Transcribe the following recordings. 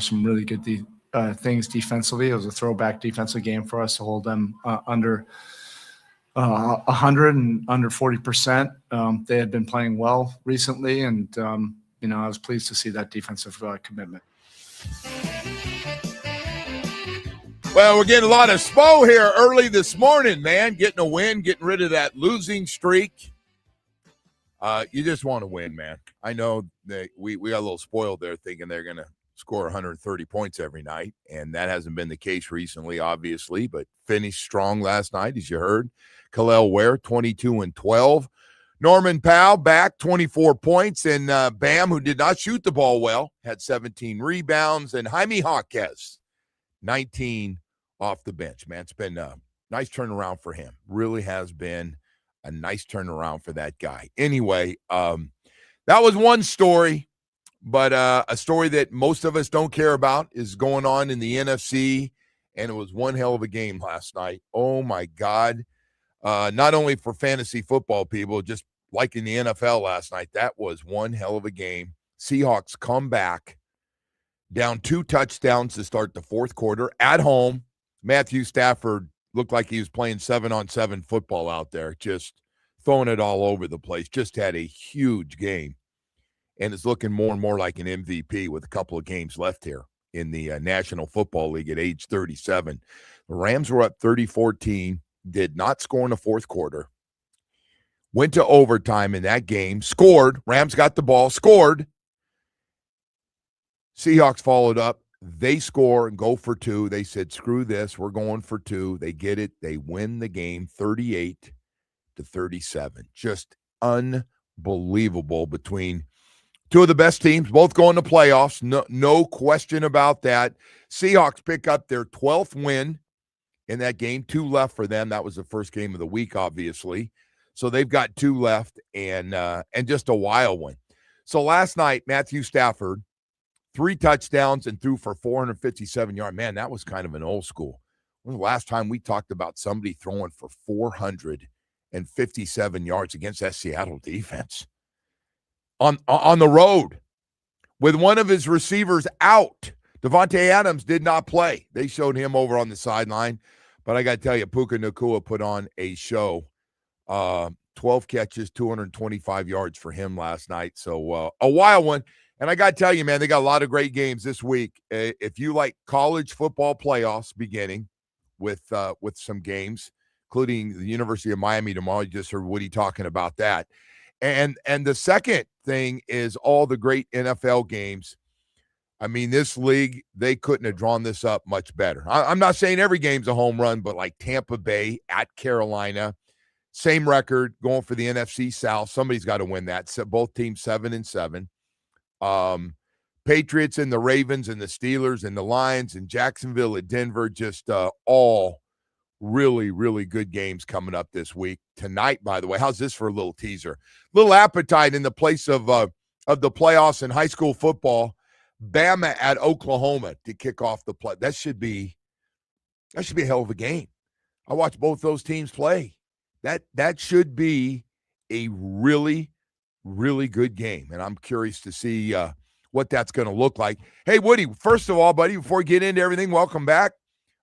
some really good things defensively. It was a throwback defensive game for us to hold them under 100 and under 40%. They had been playing well recently, and I was pleased to see that defensive commitment. Well, we're getting a lot of Spo here early this morning, man. Getting a win, getting rid of that losing streak. You just want to win, man. I know that we got a little spoiled there thinking they're going to score 130 points every night, and that hasn't been the case recently, obviously, but finished strong last night, as you heard. Khalil Ware, 22-12. Norman Powell back, 24 points, and Bam, who did not shoot the ball well, had 17 rebounds, and Jaime Jaquez, 19 off the bench, man. It's been a nice turnaround for him. Really has been a nice turnaround for that guy. Anyway, that was one story. But a story that most of us don't care about is going on in the NFC, and it was one hell of a game last night. Oh, my God. Not only for fantasy football people, just like in the NFL last night, that was one hell of a game. Seahawks come back, down 2 touchdowns to start the fourth quarter at home. Matthew Stafford looked like he was playing 7-on-7 football out there, just throwing it all over the place. Just had a huge game. And it's looking more and more like an MVP with a couple of games left here in the National Football League at age 37. The Rams were up 30-14, did not score in the fourth quarter, went to overtime in that game, scored. Rams got the ball, scored. Seahawks followed up. They score and go for 2. They said, screw this, we're going for 2. They get it. They win the game 38-37. Just unbelievable between two of the best teams, both going to playoffs. No question about that. Seahawks pick up their 12th win in that game. 2 left for them. That was the first game of the week, obviously. So they've got 2 left and just a wild one. So last night, Matthew Stafford, 3 touchdowns and threw for 457 yards. Man, that was kind of an old school. When was the last time we talked about somebody throwing for 457 yards against that Seattle defense? On the road with one of his receivers out. Devontae Adams did not play. They showed him over on the sideline. But I got to tell you, Puka Nacua put on a show. 12 catches, 225 yards for him last night. So a wild one. And I got to tell you, man, they got a lot of great games this week. If you like college football playoffs beginning with some games, including the University of Miami tomorrow, you just heard Woody talking about that. And the second thing is all the great NFL games. I mean, this league, they couldn't have drawn this up much better. I'm not saying every game's a home run, but like Tampa Bay at Carolina, same record going for the NFC South. Somebody's got to win that. So both teams 7-7. Patriots and the Ravens and the Steelers and the Lions and Jacksonville at Denver, just all really, really good games coming up this week. Tonight, by the way, how's this for a little teaser? Little appetite in the place of the playoffs in high school football. Bama at Oklahoma to kick off the play. That should be a hell of a game. I watched both those teams play. That should be a really, really good game, and I'm curious to see what that's going to look like. Hey, Woody, first of all, buddy, before we get into everything, welcome back.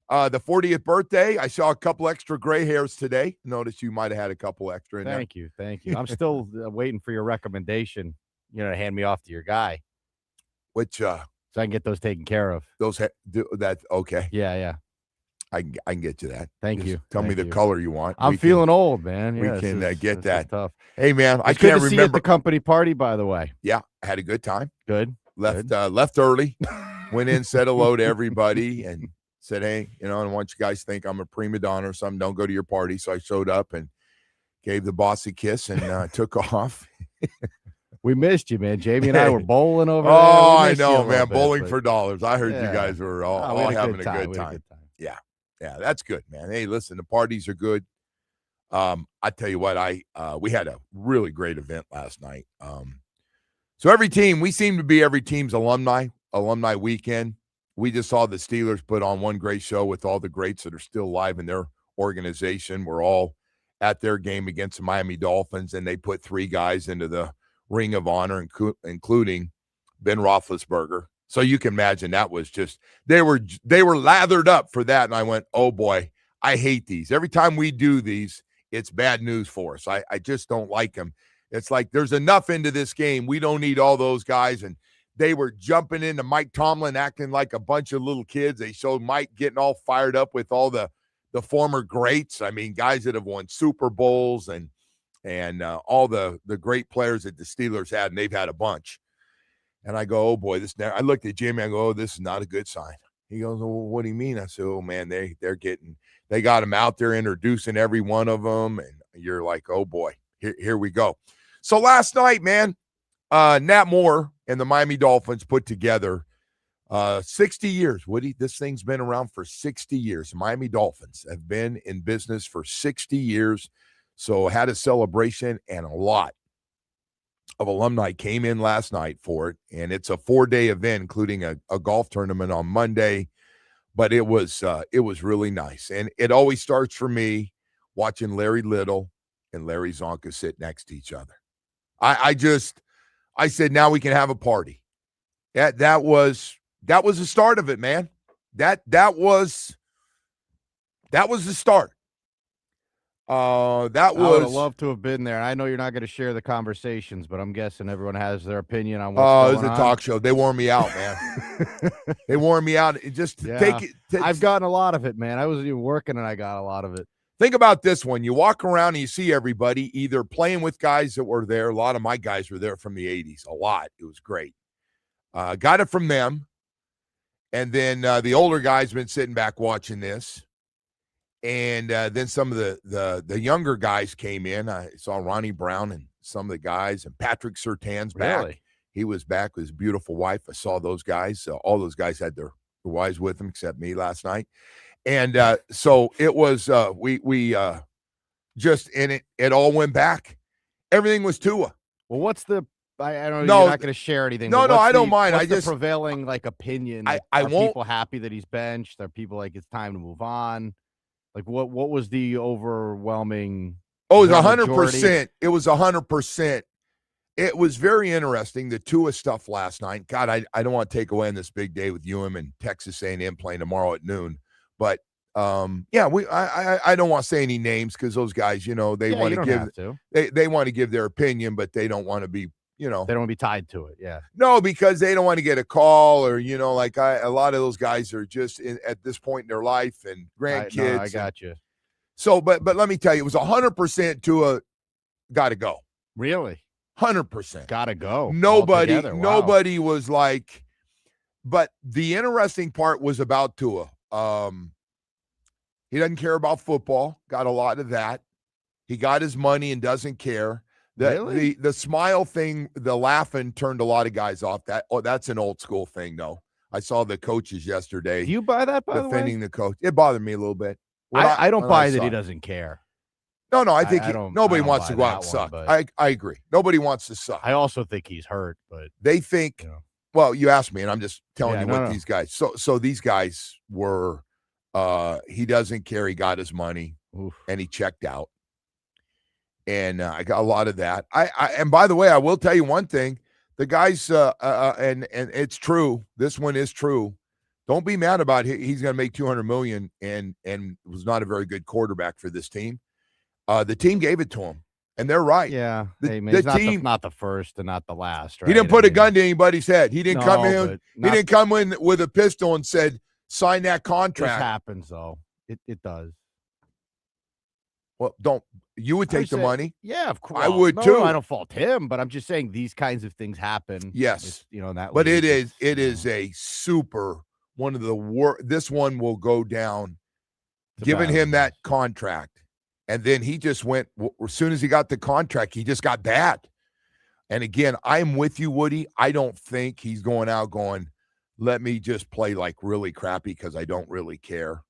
The 40th birthday. I saw a couple extra gray hairs today. Notice you might have had a couple extra in there. Thank you. I'm still waiting for your recommendation, to hand me off to your guy. Which so I can get those taken care of. That's okay. Yeah. I can get you that. Thank you. Tell me the color you want. I'm feeling old, man. We can get that. Tough. Hey, man, I can't can't remember. See you at the company party, by the way. Yeah, I had a good time. Good. Left early. Went in, said hello to everybody, and said, hey, I don't want you guys to think I'm a prima donna or something. Don't go to your party. So I showed up and gave the boss a kiss and took off. We missed you, man. Jamie and I were bowling over there. Oh, I know, man. Bowling for dollars. I heard you guys were all having a good time. Yeah, that's good, man. Hey, listen, the parties are good. I tell you what, we had a really great event last night. So every team, we seem to be every team's alumni weekend. We just saw the Steelers put on one great show with all the greats that are still alive in their organization. We're all at their game against the Miami Dolphins, and they put 3 guys into the Ring of Honor, including Ben Roethlisberger, So you can imagine that was just, they were lathered up for that. And I went, oh boy, I hate these. Every time we do these, it's bad news for us. I just don't like them. It's like there's enough into this game. We don't need all those guys. And they were jumping into Mike Tomlin, acting like a bunch of little kids. They showed Mike getting all fired up with all the former greats. I mean, guys that have won Super Bowls and all the great players that the Steelers had, and they've had a bunch. And I go, oh boy, I looked at Jimmy. I go, oh, this is not a good sign. He goes, well, what do you mean? I said, oh man, they got him out there introducing every one of them, and you're like, oh boy, here we go. So last night, man, Nat Moore and the Miami Dolphins put together 60 years. Woody, this thing's been around for 60 years. Miami Dolphins have been in business for 60 years. So had a celebration, and a lot of alumni came in last night for it. And it's a 4-day event, including a golf tournament on Monday. But it was really nice. And it always starts for me watching Larry Little and Larry Zonka sit next to each other. I said, now we can have a party. That was the start of it, man. That was the start. I would have loved to have been there. I know you're not going to share the conversations, but I'm guessing everyone has their opinion on what's going on. It was a talk show. They wore me out, man. They wore me out. Take it. I've gotten a lot of it, man. I was even working and I got a lot of it. Think about this one. You walk around and you see everybody either playing with guys that were there. A lot of my guys were there from the 80s. A lot. It was great. Got it from them. And then the older guys been sitting back watching this. And then some of the younger guys came in. I saw Ronnie Brown and some of the guys, and Patrick Surtain's back. Really? He was back with his beautiful wife. I saw those guys. All those guys had their wives with them, except me last night. And so it was. We just in it. It all went back. Everything was Tua. Well, what's the? I don't know. You're not going to share anything. No, I don't mind. What's the prevailing wopinion? I Are won't. People happy that he's benched? Are people like it's time to move on? Like what was the overwhelming? Oh, it was 100%. It was 100%. It was very interesting, the Tua stuff last night. God, I don't want to take away on this big day with UM and Texas A&M playing tomorrow at noon. But yeah, I don't want to say any names because those guys, they want to give they want to give their opinion, but they don't want to be, they don't want to be tied to it. Yeah. No, because they don't want to get a call or, like a lot of those guys are just at this point in their life and grandkids. I got you. So, but let me tell you, it was 100% Tua got to go. Really? 100%. Got to go. Nobody was like, but the interesting part was about Tua. He doesn't care about football. Got a lot of that. He got his money and doesn't care. Really? The smile thing, the laughing turned a lot of guys off. That's an old school thing, though. I saw the coaches yesterday. Do you buy that, by defending the coach? It bothered me a little bit. I don't buy that he doesn't care. No, I think nobody wants to go out and suck. I agree. Nobody wants to suck. I also think he's hurt, but they think. Well, you asked me, and I'm just telling you what these guys. So these guys were. He doesn't care. He got his money, and he checked out. And I got a lot of that. And by the way, I will tell you one thing: the guys, and it's true. This one is true. Don't be mad about it. He's going to make $200 million, and was not a very good quarterback for this team. The team gave it to him, and they're right. Yeah, the team not the first and not the last. Right? He didn't put a gun to anybody's head. He didn't come in. He didn't come in with a pistol and said, "Sign that contract." This happens, though. It does. Well, you would take the money? Yeah, of course. I would too. I don't fault him, but I'm just saying these kinds of things happen. Yes, that. But it is a super one of the worst. This one will go down. Giving him that contract, and then he just went. As soon as he got the contract, he just got bad. And again, I'm with you, Woody. I don't think he's going out going, let me just play like really crappy because I don't really care.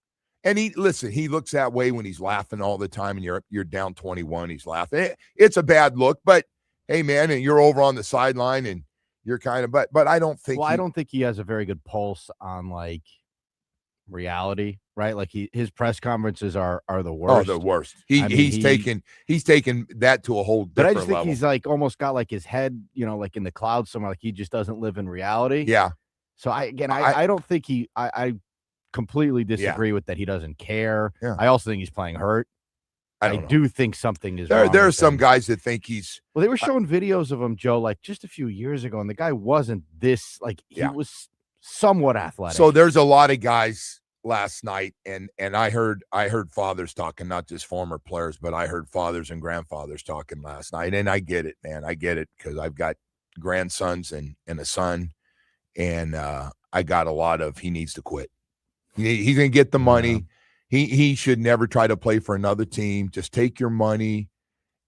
And he looks that way when he's laughing all the time and you're down 21, he's laughing. It's a bad look, but hey man, and you're over on the sideline and you're kind of but I don't think I don't think he has a very good pulse on like reality, right? Like his press conferences are the worst. Oh, the worst. He's taken that to a whole different level. But I just think he's like almost got like his head, like in the clouds somewhere, like he just doesn't live in reality. Yeah. So I don't think I completely disagree with that. He doesn't care. Yeah. I also think he's playing hurt. I do think something is wrong. There are some guys that think he's. Well, they were showing videos of him, Joe, like just a few years ago, and the guy wasn't this. Like he was somewhat athletic. So there's a lot of guys last night, and I heard fathers talking, not just former players, but I heard fathers and grandfathers talking last night, and I get it, man. I get it because I've got grandsons and a son, and I got a lot of he needs to quit. He's gonna get the money. He should never try to play for another team. Just take your money,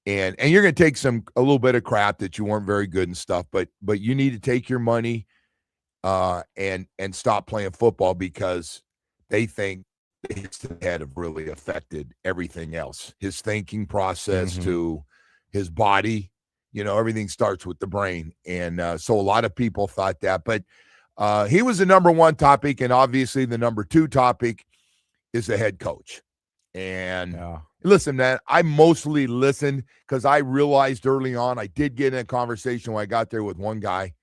and you're gonna take a little bit of crap that you weren't very good and stuff, but you need to take your money and stop playing football because they think the hits to the head have really affected everything else. His thinking process to his body, everything starts with the brain. And so a lot of people thought that, but he was the number one topic, and obviously the number two topic is the head coach. And listen, man, I mostly listened because I realized early on I did get in a conversation when I got there with one guy,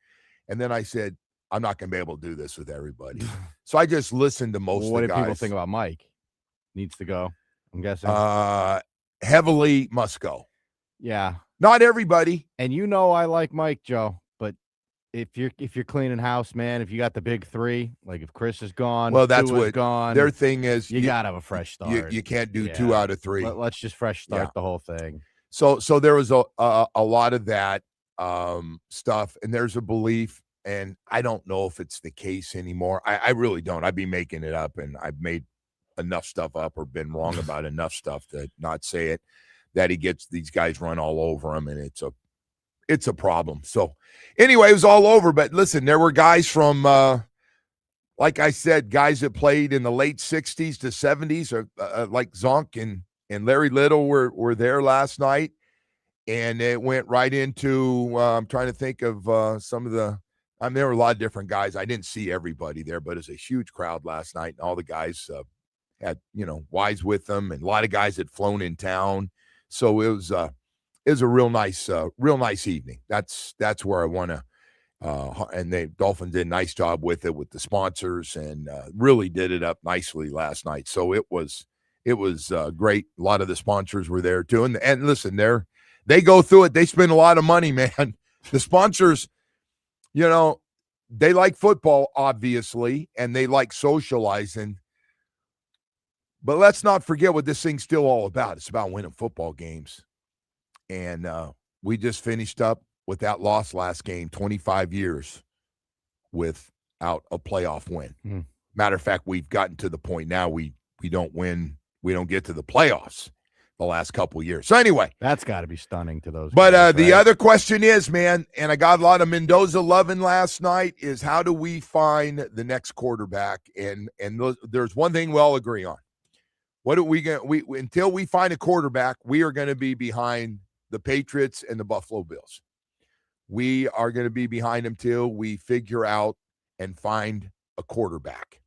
and then I said, I'm not going to be able to do this with everybody. So I just listened to most of the guys. What do people think about Mike? Needs to go, I'm guessing. Heavily must go. Yeah. Not everybody. And I like Mike, Joe, but if you're cleaning house, man, if you got the big three, like if Chris is gone, well, that's Tua's what gone, their thing is. You got to have a fresh start. You can't do 2 out of 3. Let's just fresh start the whole thing. So there was a lot of that stuff, and there's a belief, and I don't know if it's the case anymore. I really don't. I'd be making it up, and I've made enough stuff up or been wrong about enough stuff to not say it, that he gets these guys run all over him, and it's a problem. So anyway, it was all over. But listen, there were guys from, like I said, guys that played in the late 60s to 70s, or like Zonk and Larry Little were there last night. And it went right into, I'm trying to think of some of the, there were a lot of different guys. I didn't see everybody there, but it's a huge crowd last night. And all the guys had, Wise with them, and a lot of guys had flown in town. So it was a real nice evening. That's where I want to, and the Dolphins did a nice job with it, with the sponsors, and really did it up nicely last night. So it was great. A lot of the sponsors were there too. And listen, they go through it. They spend a lot of money, man. The sponsors, they like football, obviously, and they like socializing. But let's not forget what this thing's still all about. It's about winning football games. And we just finished up with that loss last game, 25 years without a playoff win. Matter of fact, we've gotten to the point now we don't win. We don't get to the playoffs the last couple of years. So anyway. That's got to be stunning to those But guys, the right? other question is, man, and I got a lot of Mendoza loving last night, is how do we find the next quarterback? And there's one thing we all agree on. What are we going to until we find a quarterback, we are going to be behind the Patriots and the Buffalo Bills. We are going to be behind them till we figure out and find a quarterback.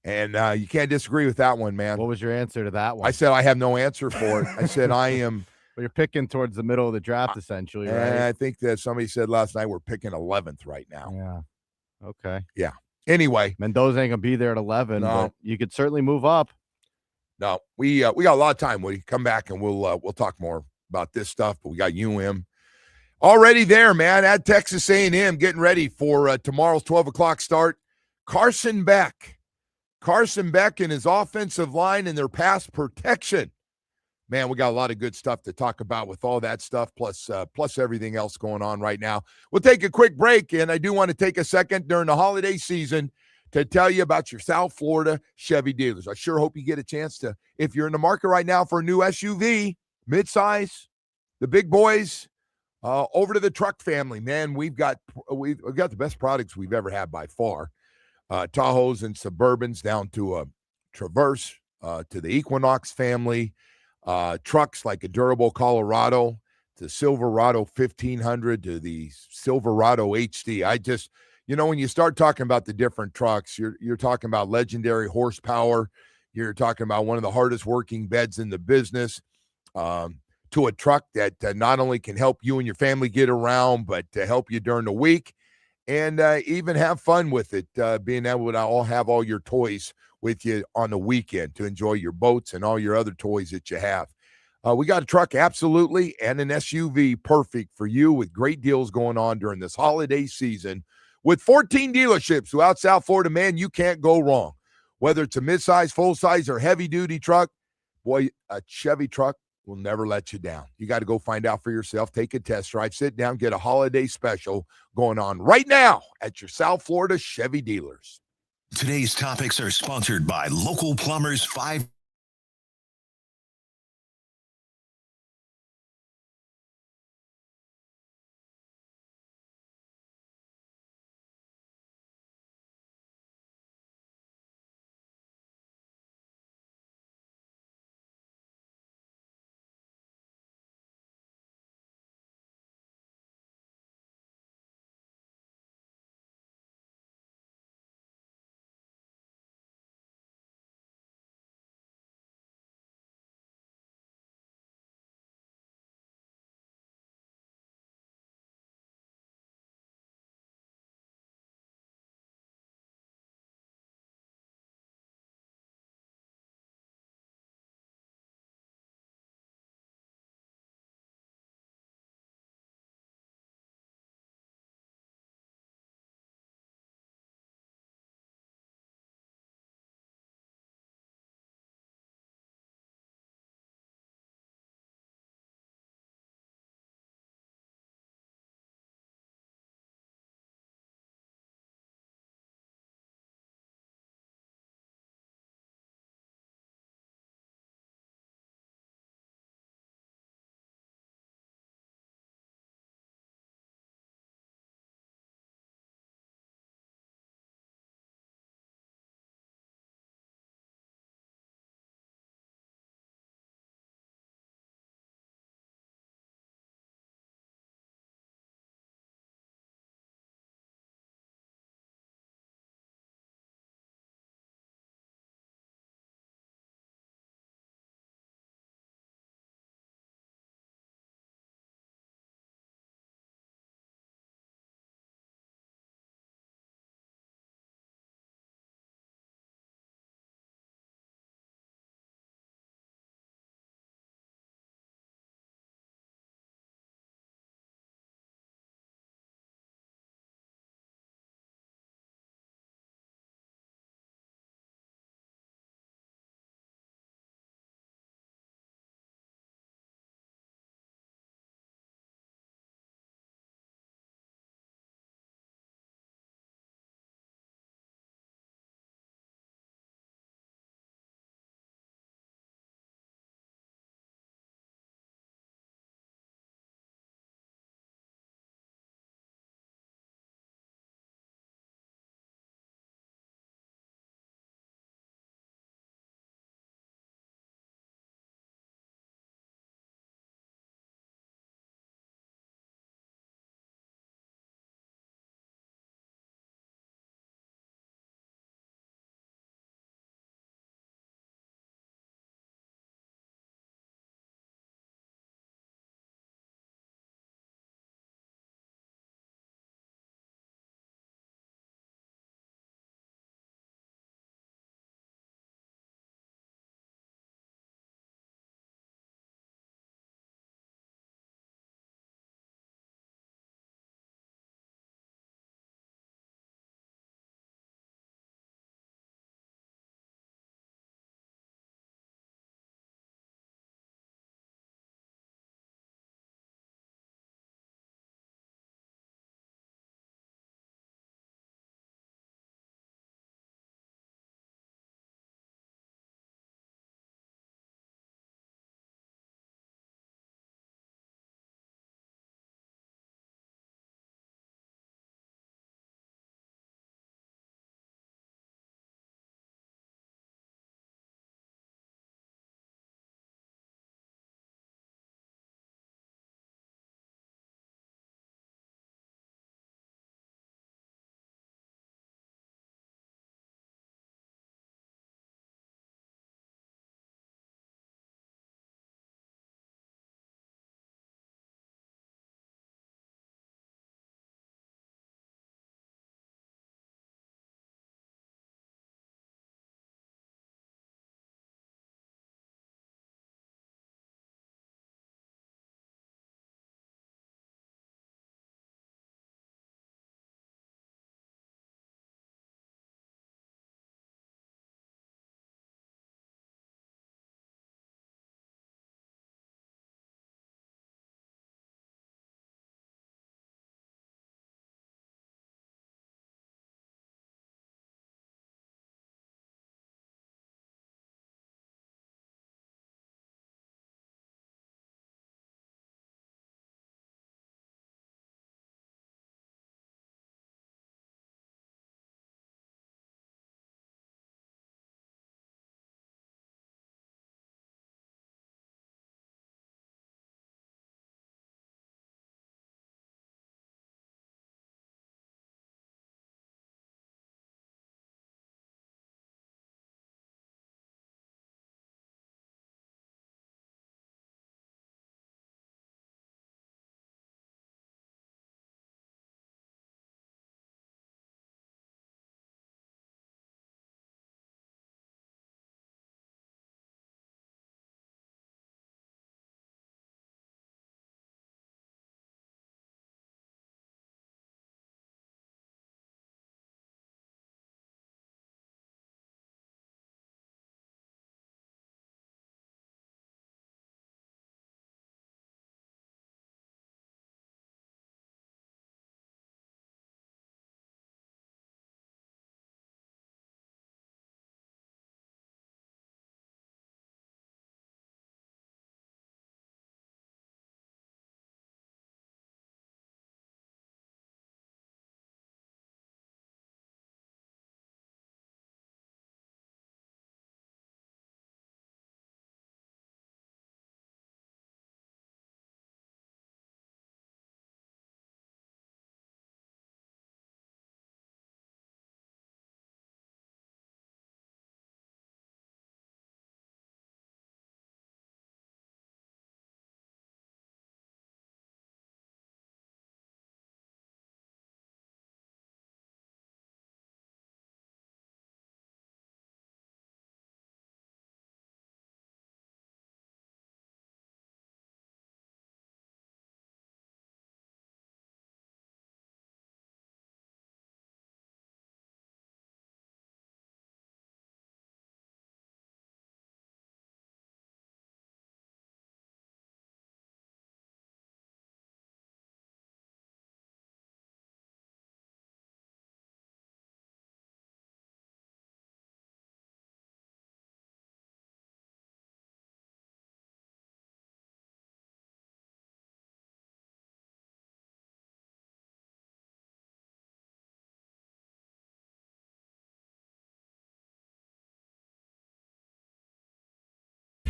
And you can't disagree with that one, man. What was your answer to that one? I said I have no answer for it. I said I am. Well, you're picking towards the middle of the draft, essentially, right? I think that somebody said last night we're picking 11th right now. Yeah. Okay. Yeah. Anyway, Mendoza ain't gonna be there at 11, but you could certainly move up. No, we got a lot of time. Woody, come back and we'll talk more about this stuff. But we got UM already there, man, at Texas A&M, getting ready for tomorrow's 12 o'clock start. Carson Beck and his offensive line and their pass protection. Man, we got a lot of good stuff to talk about with all that stuff, plus everything else going on right now. We'll take a quick break, and I do want to take a second during the holiday season to tell you about your South Florida Chevy dealers. I sure hope you get a chance to, if you're in the market right now for a new SUV, midsize, the big boys, over to the truck family, man. We've got the best products we've ever had by far. Tahoes and Suburbans down to a Traverse, to the Equinox family, trucks like a Durable Colorado, to Silverado 1500, to the Silverado HD. I just, when you start talking about the different trucks, you're talking about legendary horsepower. You're talking about one of the hardest working beds in the business, to a truck that not only can help you and your family get around, but to help you during the week. and even have fun with it, being able to all have all your toys with you on the weekend to enjoy your boats and all your other toys that you have. We got a truck, absolutely, and an SUV perfect for you with great deals going on during this holiday season. With 14 dealerships throughout South Florida, man, you can't go wrong. Whether it's a midsize, full-size, or heavy-duty truck, boy, a Chevy truck will never let you down. You got to go find out for yourself. Take a test drive, sit down, get a holiday special going on right now at your South Florida Chevy dealers. Today's topics are sponsored by Local Plumbers 5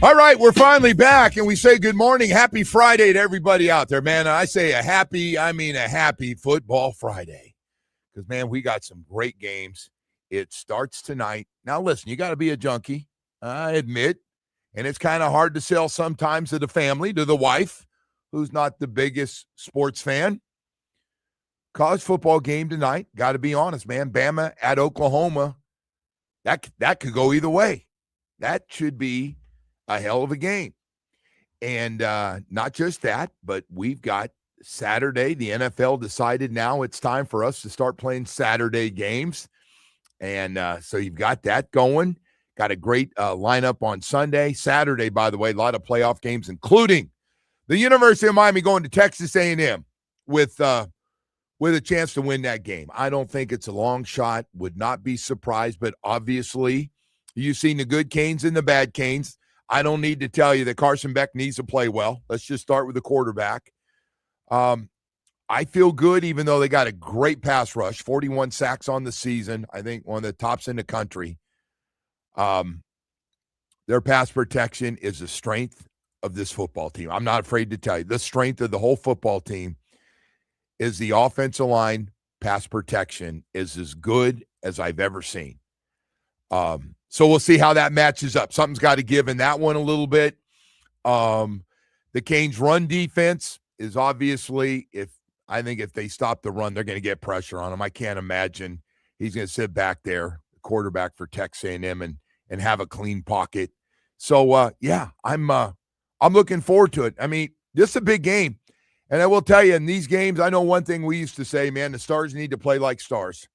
All right, we're finally back, and we say good morning. Happy Friday to everybody out there, man. I say a happy football Friday. Because, man, we got some great games. It starts tonight. Now, listen, you got to be a junkie, I admit. And it's kind of hard to sell sometimes to the family, to the wife, who's not the biggest sports fan. College football game tonight. Got to be honest, man. Bama at Oklahoma. That could go either way. That should be a hell of a game. And not just that, but we've got Saturday. The NFL decided now it's time for us to start playing Saturday games. And so you've got that going. Got a great lineup on Sunday. Saturday, by the way, a lot of playoff games, including the University of Miami going to Texas A&M with a chance to win that game. I don't think it's a long shot. Would not be surprised, but obviously you've seen the good Canes and the bad Canes. I don't need to tell you that Carson Beck needs to play well. Let's just start with the quarterback. I feel good, even though they got a great pass rush, 41 sacks on the season. I think one of the tops in the country. Their pass protection is the strength of this football team. I'm not afraid to tell you. The strength of the whole football team is the offensive line pass protection is as good as I've ever seen. So we'll see how that matches up. Something's got to give in that one a little bit. The Canes' run defense is obviously, if they stop the run, they're going to get pressure on him. I can't imagine he's going to sit back there, the quarterback for Texas A&M, and have a clean pocket. So, I'm looking forward to it. I mean, this is a big game. And I will tell you, in these games, I know one thing we used to say, man, the stars need to play like stars.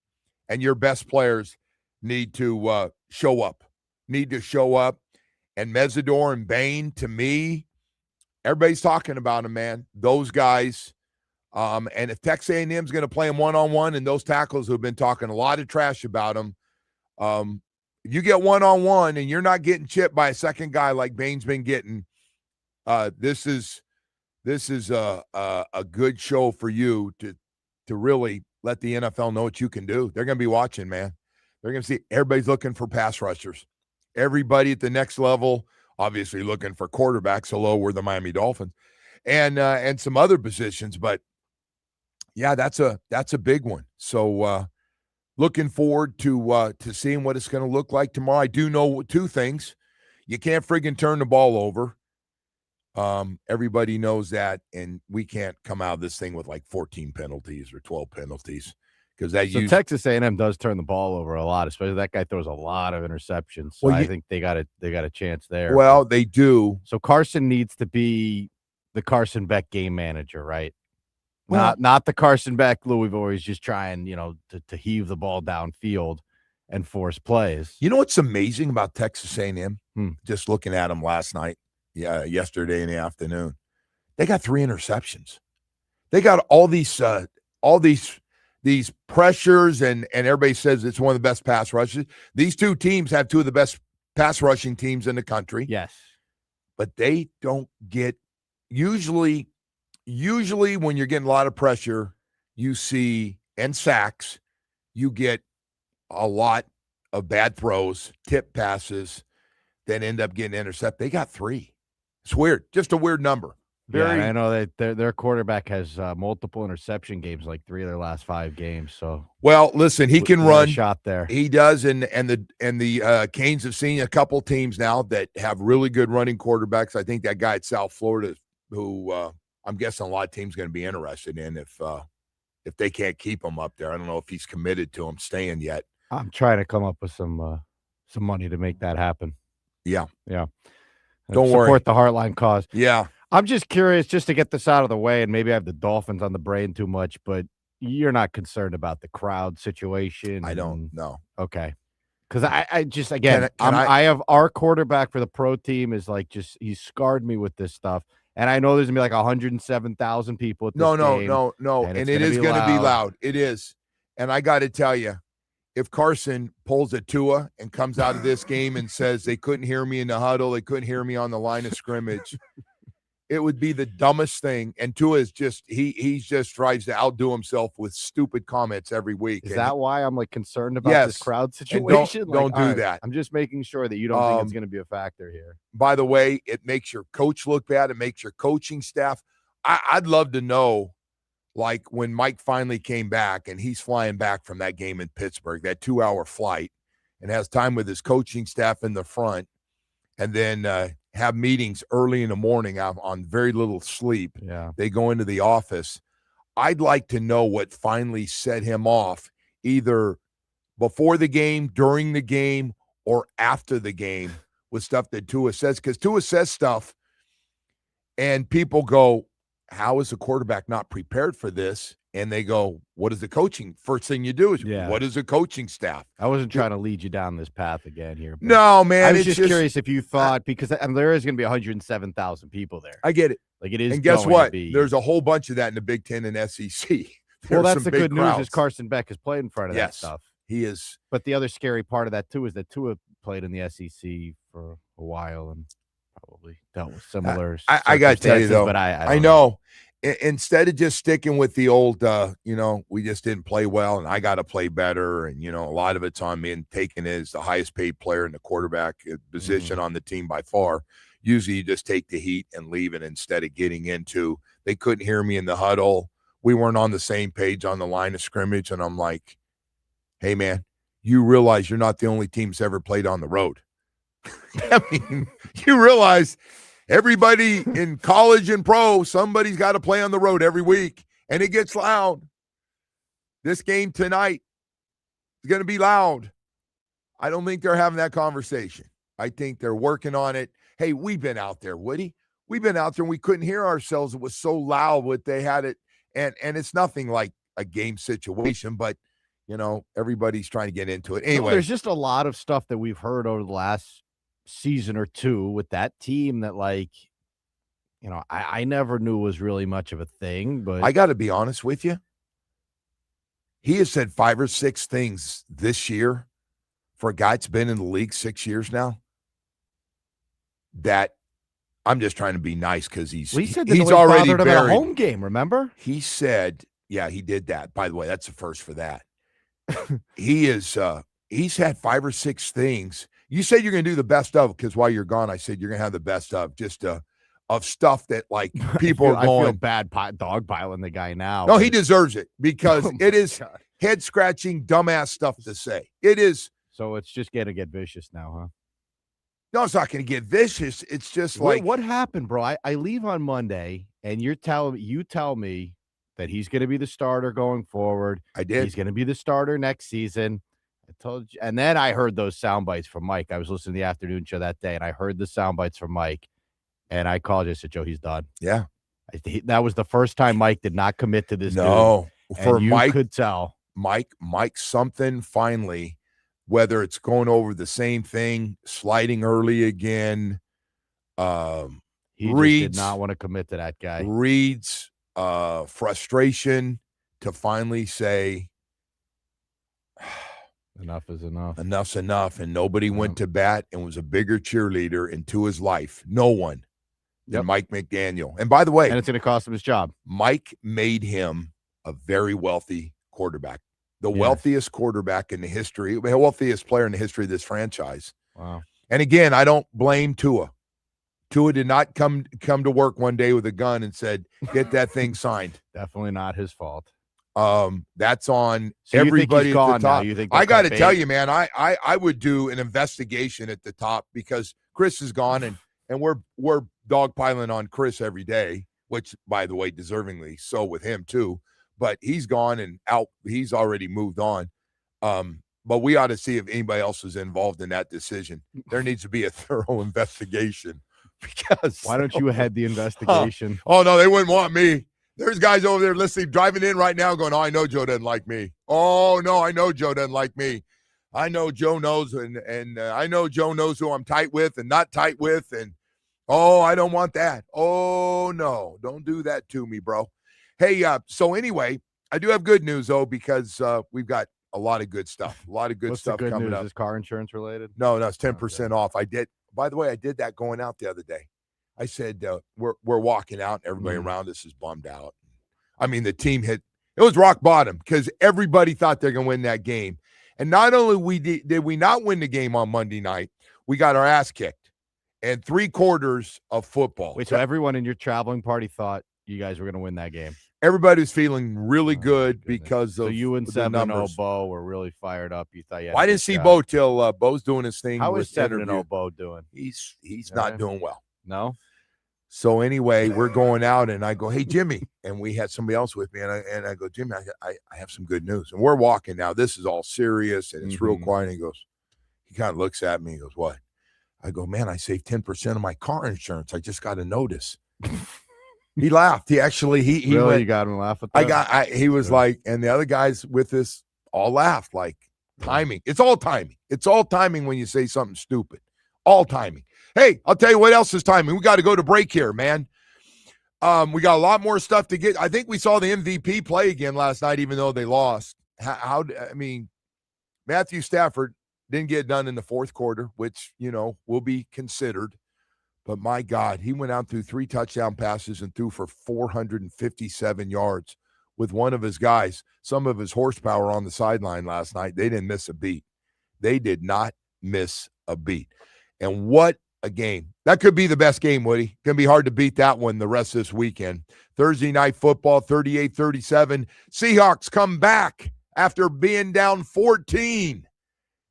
And your best players need to show up. And Mesidor and Bain, to me, everybody's talking about them, man. Those guys. And if Texas A&M is going to play them one-on-one, and those tackles who have been talking a lot of trash about them, if you get one-on-one and you're not getting chipped by a second guy like Bain's been getting, this is a good show for you to really let the NFL know what you can do. They're going to be watching, man. They're going to see everybody's looking for pass rushers. Everybody at the next level, obviously looking for quarterbacks. Hello, we're the Miami Dolphins, and some other positions. But yeah, that's a big one. So looking forward to seeing what it's going to look like tomorrow. I do know two things: you can't friggin' turn the ball over. Everybody knows that, and we can't come out of this thing with like 14 penalties or 12 penalties. Because Texas A&M does turn the ball over a lot, especially that guy throws a lot of interceptions. So I think they got a chance there. Well, they do. So Carson needs to be the Carson Beck game manager, right? Well, Not the Carson Beck Louisville where he's just trying, to heave the ball downfield and force plays. You know what's amazing about Texas A&M? Just looking at them last night, yesterday in the afternoon, they got 3 interceptions. They got all these pressures, and everybody says it's one of the best pass rushes. These two teams have 2 of the best pass rushing teams in the country. Yes. But they don't get usually when you're getting a lot of pressure, you see, and sacks, you get a lot of bad throws, tip passes that end up getting intercepted. They got 3. It's weird. Just a weird number. I know that their quarterback has multiple interception games, like 3 of their last 5 games. So, well, listen, he can run. Shot there, he does, and the Canes have seen a couple teams now that have really good running quarterbacks. I think that guy at South Florida, who I'm guessing a lot of teams going to be interested in if they can't keep him up there. I don't know if he's committed to him staying yet. I'm trying to come up with some money to make that happen. Yeah. Don't worry. Support the Heartline cause. Yeah. I'm just curious, just to get this out of the way, and maybe I have the Dolphins on the brain too much, but you're not concerned about the crowd situation? I don't know. Okay. Because I just, again, I have our quarterback for the pro team is like he's scarred me with this stuff. And I know there's going to be like 107,000 people at this game. No. And it is going to be loud. It is. And I got to tell you, if Carson pulls a Tua and comes out of this game and says they couldn't hear me in the huddle, they couldn't hear me on the line of scrimmage, It would be the dumbest thing. And Tua is just he just tries to outdo himself with stupid comments every week. Is that why I'm like concerned about this crowd situation? Don't do that. I'm just making sure that you don't think it's going to be a factor here. By the way, it makes your coach look bad. It makes your coaching staff. I'd love to know, like when Mike finally came back and he's flying back from that game in Pittsburgh, that 2-hour flight, and has time with his coaching staff in the front, and then have meetings early in the morning on very little sleep. Yeah. They go into the office. I'd like to know what finally set him off, either before the game, during the game, or after the game, with stuff that Tua says. Because Tua says stuff, and people go, how is the quarterback not prepared for this? And they go, what is the coaching? First thing you do is, what is the coaching staff? I wasn't trying to lead you down this path again here. No, man. I was just curious if you thought, because there is going to be 107,000 people there. I get it. Like it is. And guess what? There's a whole bunch of that in the Big Ten and SEC. Well, that's the good news is Carson Beck has played in front of that stuff. He is. But the other scary part of that, too, is that Tua played in the SEC for a while and probably dealt with similar I got to tell you, though, but I know. Instead of just sticking with the old, we just didn't play well and I got to play better. And, a lot of it's on me, and taking it as the highest paid player in the quarterback position on the team by far. Usually you just take the heat and leave it instead of getting into, they couldn't hear me in the huddle. We weren't on the same page on the line of scrimmage. And I'm like, hey, man, you realize you're not the only team that's ever played on the road. I mean, you realize everybody in college and pro, somebody's got to play on the road every week, and it gets loud. This game tonight is going to be loud. I don't think they're having that conversation. I think they're working on it. Hey, we've been out there, Woody. We've been out there and we couldn't hear ourselves. It was so loud what they had it. And it's nothing like a game situation, but, everybody's trying to get into it. Anyway. There's just a lot of stuff that we've heard over the last season or two with that team that, like, I never knew was really much of a thing. But I got to be honest with you. He has said 5 or 6 things this year for a guy that's been in the league 6 years now, that I'm just trying to be nice because he's already buried. About a home game, remember? He said, yeah, he did that. By the way, that's the first for that. He's had 5 or 6 things. You said you're going to do the best of, because while you're gone, I said you're going to have the best of, just of stuff that, like, people are going. I feel bad dogpiling the guy now. No, he deserves it, because it is head-scratching, dumbass stuff to say. It is. So it's just going to get vicious now, huh? No, it's not going to get vicious. It's just like. What happened, bro? I leave on Monday, and you tell me that he's going to be the starter going forward. I did. He's going to be the starter next season. I told you. And then I heard those sound bites from Mike. I was listening to the afternoon show that day, and I heard the sound bites from Mike. And I called you. I said, Joe, he's done. Yeah. That was the first time Mike did not commit to this. No. Dude. For and Mike, you could tell. Mike, something finally, whether it's going over the same thing, sliding early again. He did not want to commit to that guy. Reed's frustration to finally say, enough is enough. Enough's enough. And nobody went to bat and was a bigger cheerleader into his life. No one. Than Mike McDaniel. And by the way, and it's going to cost him his job. Mike made him a very wealthy quarterback. The wealthiest quarterback in the history, the wealthiest player in the history of this franchise. Wow. And again, I don't blame Tua. Tua did not come to work one day with a gun and said, get that thing signed. Definitely not his fault. That's on so everybody at the top. You think I got to tell you, man, I would do an investigation at the top, because Chris is gone, and we're dogpiling on Chris every day, which, by the way, deservingly so with him too. But he's gone and out. He's already moved on. But we ought to see if anybody else was involved in that decision. There needs to be a thorough investigation. Because why don't you head the investigation? Oh, no, they wouldn't want me. There's guys over there listening, driving in right now going, oh, I know Joe doesn't like me. Oh, no, I know Joe doesn't like me. I know Joe knows, and I know Joe knows who I'm tight with and not tight with. And, oh, I don't want that. Oh, no, don't do that to me, bro. Hey, so anyway, I do have good news, though, because we've got a lot of good stuff. A lot of good stuff coming up. Is car insurance related? No, it's 10% off. By the way, I did that going out the other day. I said, we're walking out, and everybody around us is bummed out. I mean, the team it was rock bottom because everybody thought they're going to win that game. And not only did we not win the game on Monday night, we got our ass kicked. And 3/4 of football. Wait, so everyone in your traveling party thought you guys were going to win that game? Everybody was feeling really good because of so you and the 7-0 numbers. Bo were really fired up. You thought you had I didn't see Bo till Bo's doing his thing. How with is 7-0 Bo doing? He's not doing well. No. So anyway, we're going out, and I go, "Hey Jimmy," and we had somebody else with me, and I go, "Jimmy, I have some good news." And we're walking now. This is all serious, and it's real quiet. And he kind of looks at me. He goes, "What?" I go, "Man, I saved 10% of my car insurance. I just got a notice." He laughed. He actually he really went, you got him to laugh at that? He was like, and the other guys with us all laughed. Like timing. It's all timing. It's all timing when you say something stupid. All timing. Hey, I'll tell you what else is timing. We got to go to break here, man. We got a lot more stuff to get. I think we saw the MVP play again last night, even though they lost. I mean, Matthew Stafford didn't get done in the fourth quarter, which, will be considered. But my God, he went out through 3 touchdown passes and threw for 457 yards with one of his guys, some of his horsepower on the sideline last night. They didn't miss a beat. They did not miss a beat. And what a game. That could be the best game, Woody. Going to be hard to beat that one the rest of this weekend. Thursday night football, 38-37. Seahawks come back after being down 14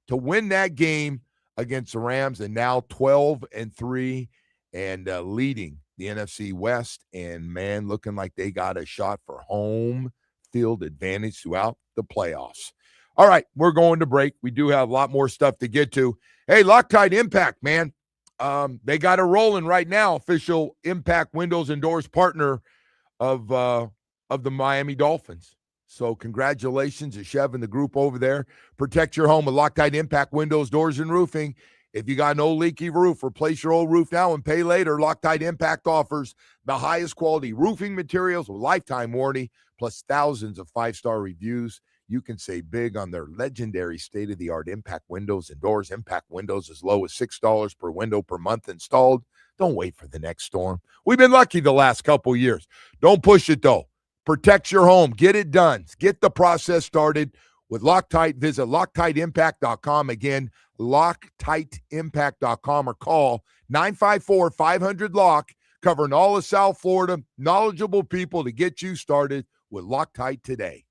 to win that game against the Rams, and now 12-3 and leading the NFC West, and man, looking like they got a shot for home field advantage throughout the playoffs. All right, we're going to break. We do have a lot more stuff to get to. Hey, Loctite Impact, man. They got it rolling right now. Official Impact Windows and Doors partner of the Miami Dolphins. So congratulations to Chev and the group over there. Protect your home with Loctite Impact Windows, Doors, and Roofing. If you got an old leaky roof, replace your old roof now and pay later. Loctite Impact offers the highest quality roofing materials with lifetime warranty, plus thousands of 5-star reviews. You can save big on their legendary state-of-the-art Impact Windows and Doors. Impact Windows as low as $6 per window per month installed. Don't wait for the next storm. We've been lucky the last couple years. Don't push it, though. Protect your home. Get it done. Get the process started with Loctite. Visit LoctiteImpact.com. Again, LoctiteImpact.com, or call 954-500-LOCK, covering all of South Florida. Knowledgeable people to get you started with Loctite today.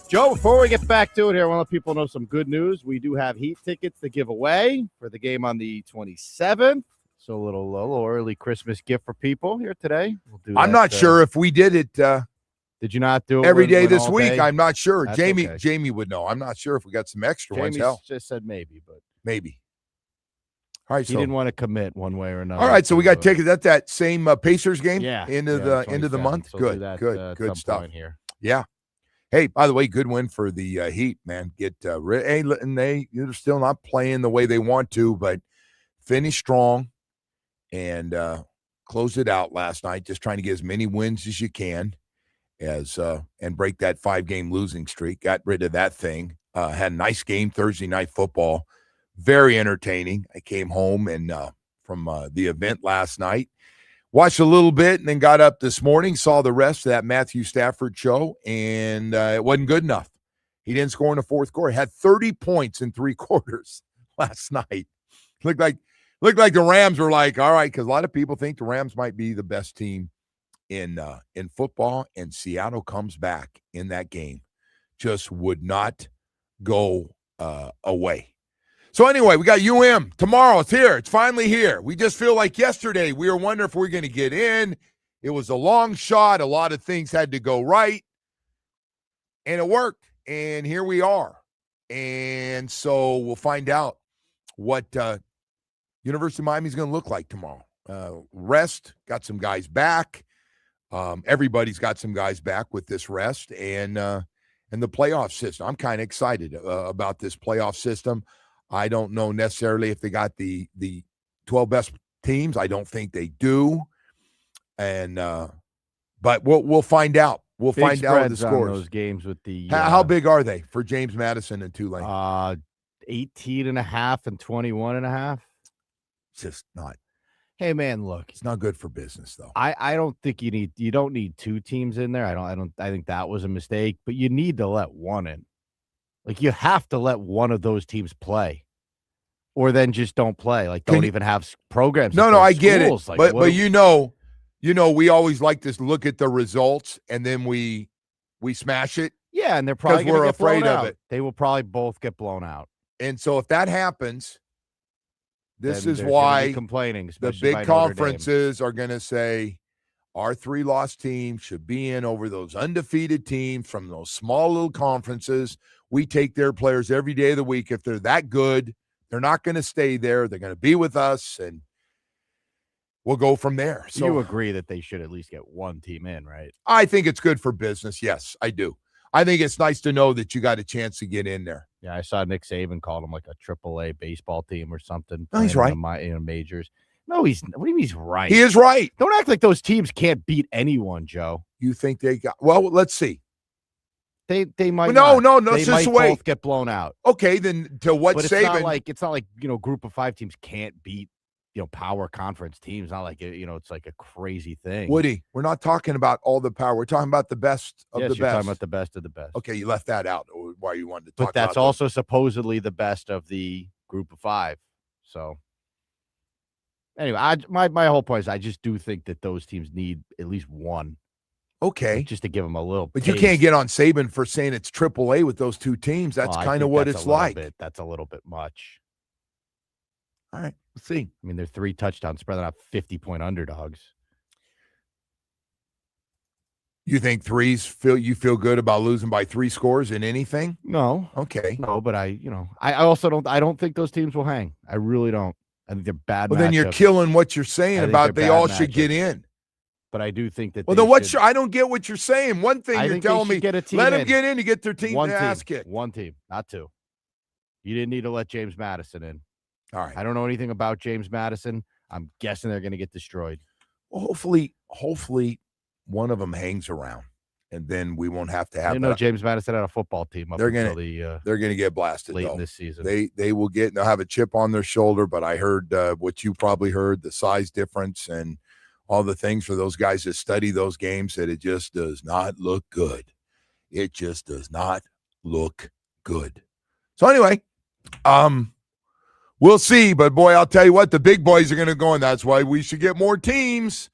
Joe, before we get back to it here, I want to let people know some good news. We do have Heat tickets to give away for the game on the 27th. So a little early Christmas gift for people here today. We'll do I'm that, not sure if we did it. Did you not do it every day this week? Day? I'm not sure. That's Jamie okay. Jamie would know. I'm not sure if we got some extra ones. Hell, just said maybe, but maybe. All right, he didn't want to commit one way or another. All right, so we got tickets at that same Pacers game. End of the month. So good, that, good stuff here. Yeah. Hey, by the way, good win for the Heat, man. And they're still not playing the way they want to, but finish strong and close it out last night. Just trying to get as many wins as you can, and break that 5-game losing streak. Got rid of that thing. Had a nice game Thursday night football, very entertaining. I came home and from the event last night. Watched a little bit and then got up this morning, saw the rest of that Matthew Stafford show, and it wasn't good enough. He didn't score in the fourth quarter. He had 30 points in 3 quarters last night. Looked like the Rams were like, all right, because a lot of people think the Rams might be the best team in football, and Seattle comes back in that game. Just would not go away. So anyway, we got tomorrow. It's here. It's finally here. We just feel like yesterday we were wondering if we were going to get in. It was a long shot. A lot of things had to go right, and it worked. And here we are. And so we'll find out what University of Miami is going to look like tomorrow. Rest, got some guys back. Everybody's got some guys back with this rest and the playoff system. I'm kind of excited about this playoff system. I don't know necessarily if they got the 12 best teams. I don't think they do. And but we'll find out. We'll find out the scores. Those games with the how big are they for James Madison and Tulane? 18.5 and 21.5. It's just not. Hey man, look, it's not good for business though. I don't think you don't need 2 teams in there. I think that was a mistake, but you need to let one in. Like, you have to let one of those teams play, or then just don't play. Like, don't even have programs. No, I get it. Like, but we always like to look at the results and then we smash it. Yeah, and they're probably because we're afraid of it. They will probably both get blown out. And so if that happens, this is why complaining. The big conferences are going to say our 3-loss teams should be in over those undefeated teams from those small little conferences. We take their players every day of the week. If they're that good, they're not going to stay there. They're going to be with us, and we'll go from there. So you agree that they should at least get one team in, right? I think it's good for business. Yes, I do. I think it's nice to know that you got a chance to get in there. Yeah, I saw Nick Saban called them like a AAA baseball team or something. No, he's right. In majors. No, what do you mean he's right? He is right. Don't act like those teams can't beat anyone, Joe. You think they got? Well, let's see. They might. No. They might both get blown out. Okay, then to what but Saban? It's not like group of 5 teams can't beat power conference teams. Not like it's like a crazy thing. Woody, we're not talking about all the power. We're talking about the best of the best. You're talking about the best of the best. Okay, you left that out. Why you wanted to talk? But that's about also supposedly the best of the group of 5. So anyway, my whole point is I just do think that those teams need at least one. Okay. Just to give them a little But taste. You can't get on Saban for saying it's AAA with those 2 teams. That's kind of what it's like. That's a little bit much. All right. Let's see. I mean, they're 3 touchdown spread. They're not 50-point underdogs. You think you feel good about losing by 3 scores in anything? No. Okay. No, but I also don't think those teams will hang. I really don't. I think they're bad. Well, then you're killing what you're saying about they all should get in. But I do think that. Well, then I don't get what you're saying. One thing you're telling me, let them get in to get their team to ass kicked. One team, not 2. You didn't need to let James Madison in. All right. I don't know anything about James Madison. I'm guessing they're going to get destroyed. Well, hopefully one of them hangs around, and then we won't have to have. James Madison had a football team. They're going to get blasted late though. In this season. They'll have a chip on their shoulder. But I heard what you probably heard, the size difference and all the things for those guys that study those games, that it just does not look good. It just does not look good. So anyway, we'll see. But boy, I'll tell you what, the big boys are going to go, and that's why we should get more teams.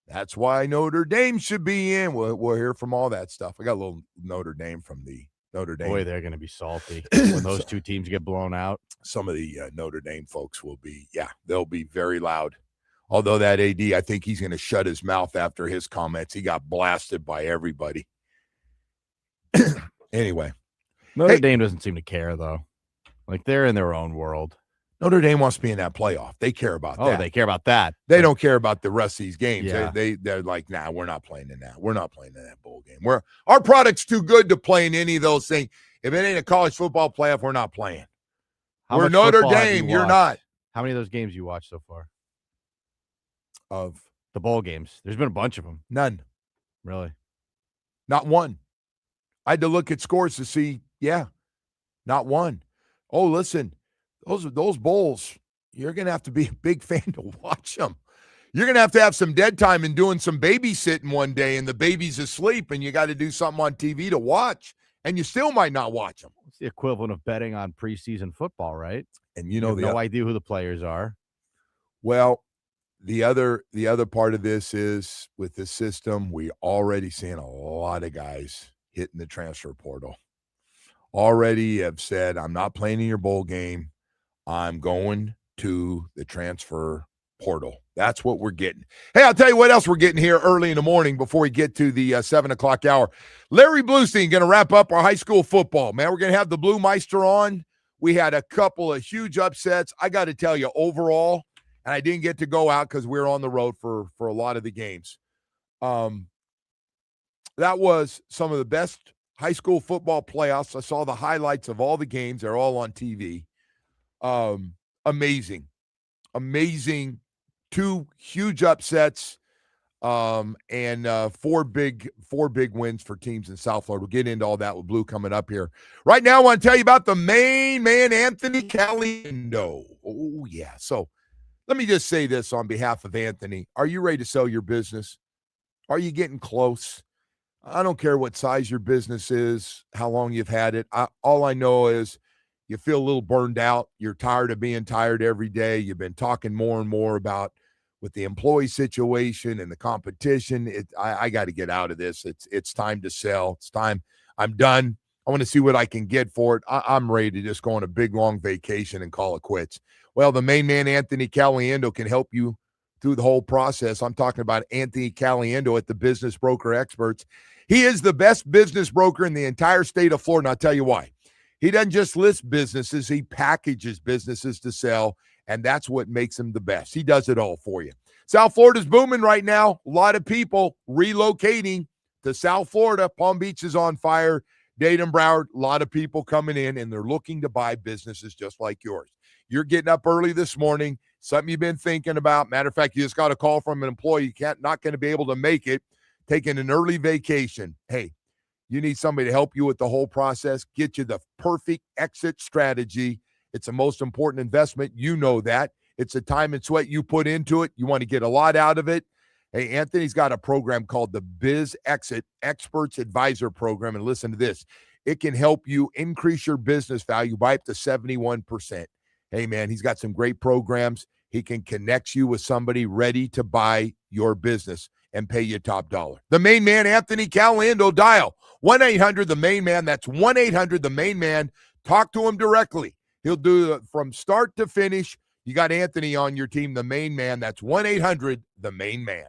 That's why Notre Dame should be in. We'll hear from all that stuff. I got a little Notre Dame from the Notre Dame. Boy, they're going to be salty when those two teams get blown out. Some of the Notre Dame folks will be, they'll be very loud. Although that AD, I think he's going to shut his mouth after his comments. He got blasted by everybody. Anyway. Notre Dame doesn't seem to care, though. Like, they're in their own world. Notre Dame wants to be in that playoff. They care about that. Oh, they care about that. They don't care about the rest of these games. Yeah. They're like, nah, we're not playing in that. We're not playing in that bowl game. Our product's too good to play in any of those things. If it ain't a college football playoff, we're not playing. We're Notre Dame. You're not. How many of those games you watched so far? Of the bowl games. There's been a bunch of them. None. Really? Not one. I had to look at scores to see, not one. Oh, listen, those bowls, you're going to have to be a big fan to watch them. You're going to have some dead time and doing some babysitting one day, and the baby's asleep, and you got to do something on TV to watch, and you still might not watch them. It's the equivalent of betting on preseason football, right? And you have no idea who the players are. Well, the other part of this is with the system, we already seeing a lot of guys hitting the transfer portal. Already have said, I'm not playing in your bowl game. I'm going to the transfer portal. That's what we're getting. Hey, I'll tell you what else we're getting here early in the morning before we get to the 7 o'clock hour. Larry Bluestein going to wrap up our high school football. Man, we're going to have the Blue Meister on. We had a couple of huge upsets. I got to tell you, overall, and I didn't get to go out because we were on the road for a lot of the games. That was some of the best high school football playoffs. I saw the highlights of all the games. They're all on TV. Amazing. Two huge upsets, and four big wins for teams in South Florida. We'll get into all that with Blue coming up here. Right now, I want to tell you about the main man, Anthony Caliendo. Oh, yeah. So let me just say this on behalf of Anthony. Are you ready to sell your business? Are you getting close? I don't care what size your business is, how long you've had it. All I know is you feel a little burned out. You're tired of being tired every day. You've been talking more and more about with the employee situation and the competition. I got to get out of this. It's time to sell. It's time. I'm done. I want to see what I can get for it. I'm ready to just go on a big, long vacation and call it quits. Well, the main man, Anthony Caliendo, can help you through the whole process. I'm talking about Anthony Caliendo at the Business Broker Experts. He is the best business broker in the entire state of Florida, and I'll tell you why. He doesn't just list businesses, he packages businesses to sell, and that's what makes him the best. He does it all for you. South Florida's booming right now. A lot of people relocating to South Florida. Palm Beach is on fire. Dade, Broward, a lot of people coming in, and they're looking to buy businesses just like yours. You're getting up early this morning, something you've been thinking about. Matter of fact, you just got a call from an employee. Not going to be able to make it, taking an early vacation. Hey, you need somebody to help you with the whole process, get you the perfect exit strategy. It's the most important investment. You know that. It's the time and sweat you put into it. You want to get a lot out of it. Hey, Anthony's got a program called the Biz Exit Experts Advisor Program. And listen to this. It can help you increase your business value by up to 71%. Hey, man, he's got some great programs. He can connect you with somebody ready to buy your business and pay you top dollar. The main man, Anthony Caliendo, dial 1-800-THE-MAIN-MAN. That's 1-800-THE-MAIN-MAN. Talk to him directly. He'll do it from start to finish. You got Anthony on your team, the main man. That's 1-800-THE-MAIN-MAN.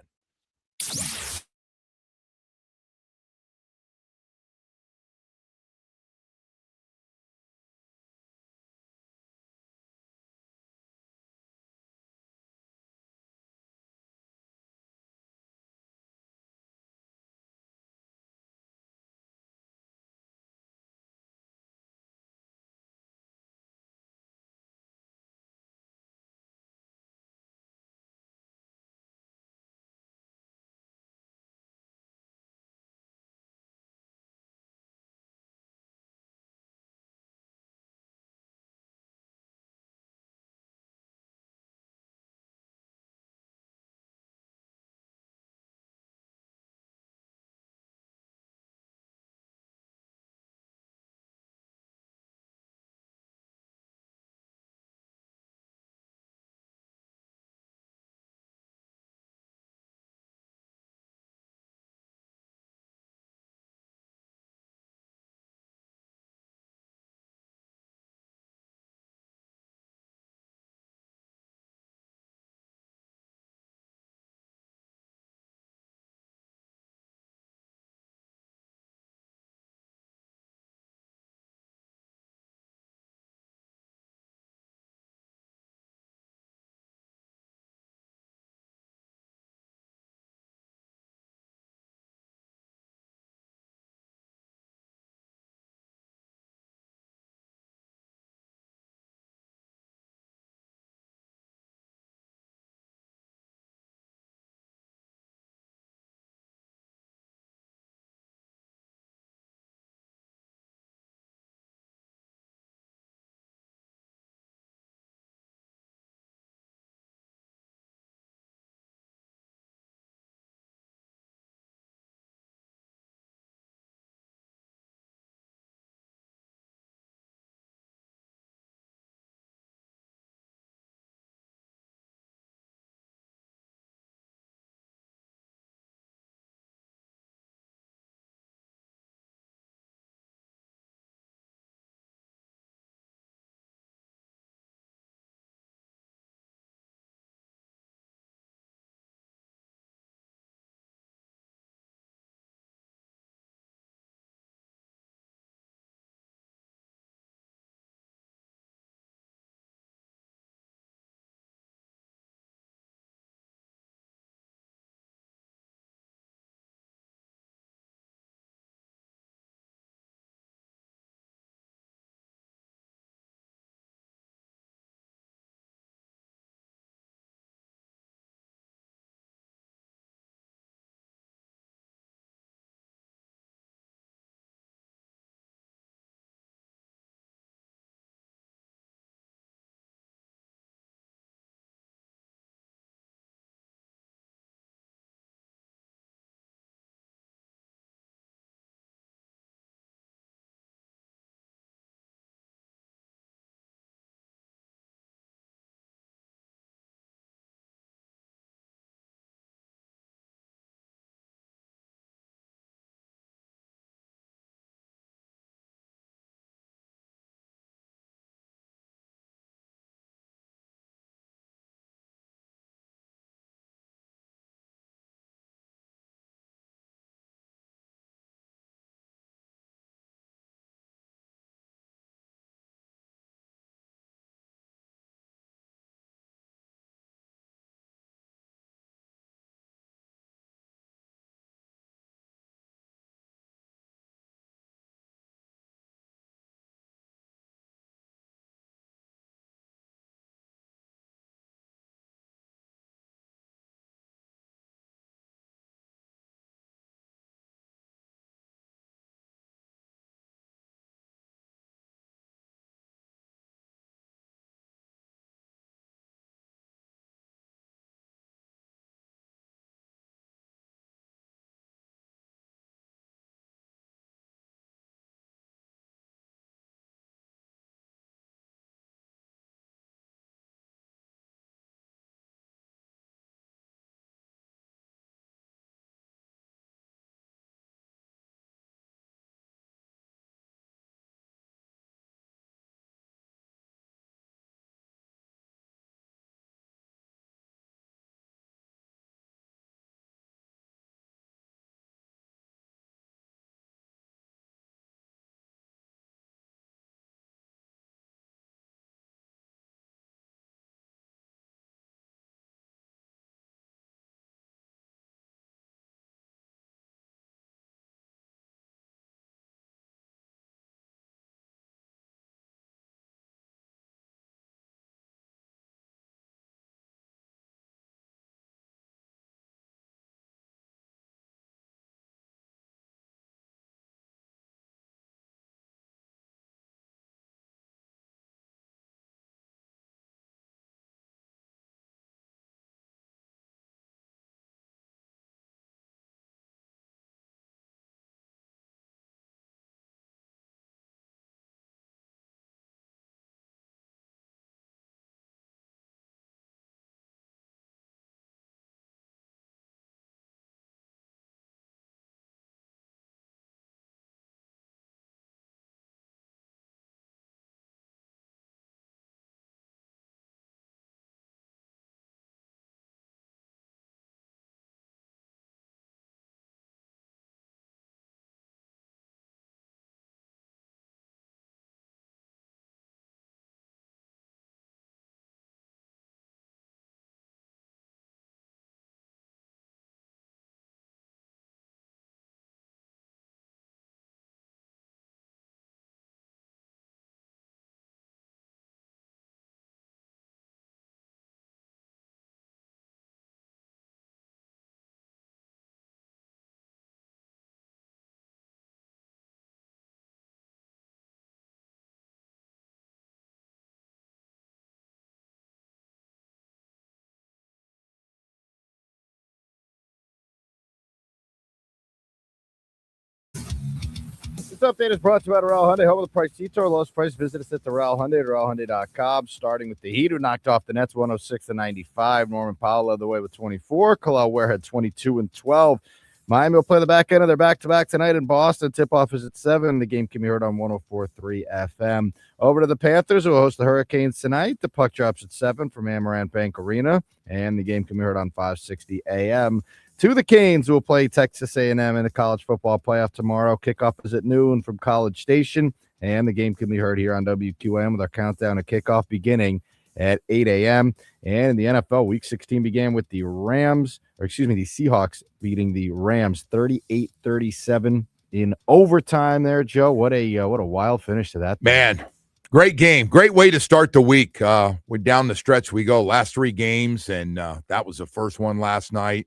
This update is brought to you by Doral Hyundai, home of the price detour. Lowest price. Visit us at Doral Hyundai, DoralHyundai.com. Starting with the Heat, who knocked off the Nets 106-95. Norman Powell led the way with 24. Khalil Ware had 22 and 12. Miami will play the back end of their back-to-back tonight in Boston. Tip-off is at 7. The game can be heard on 104.3 FM. Over to the Panthers, who will host the Hurricanes tonight. The puck drops at 7 from Amarant Bank Arena, and the game can be heard on 560 AM. To the Canes, who will play Texas A&M in the college football playoff tomorrow. Kickoff is at noon from College Station, and the game can be heard here on WQM with our countdown to kickoff beginning at 8 a.m. And in the NFL, Week 16 began with the Seahawks beating the Rams 38-37 in overtime there, Joe. What a wild finish to that. Man, great game. Great way to start the week. We're down the stretch we go. Last 3 games, and that was the first one last night.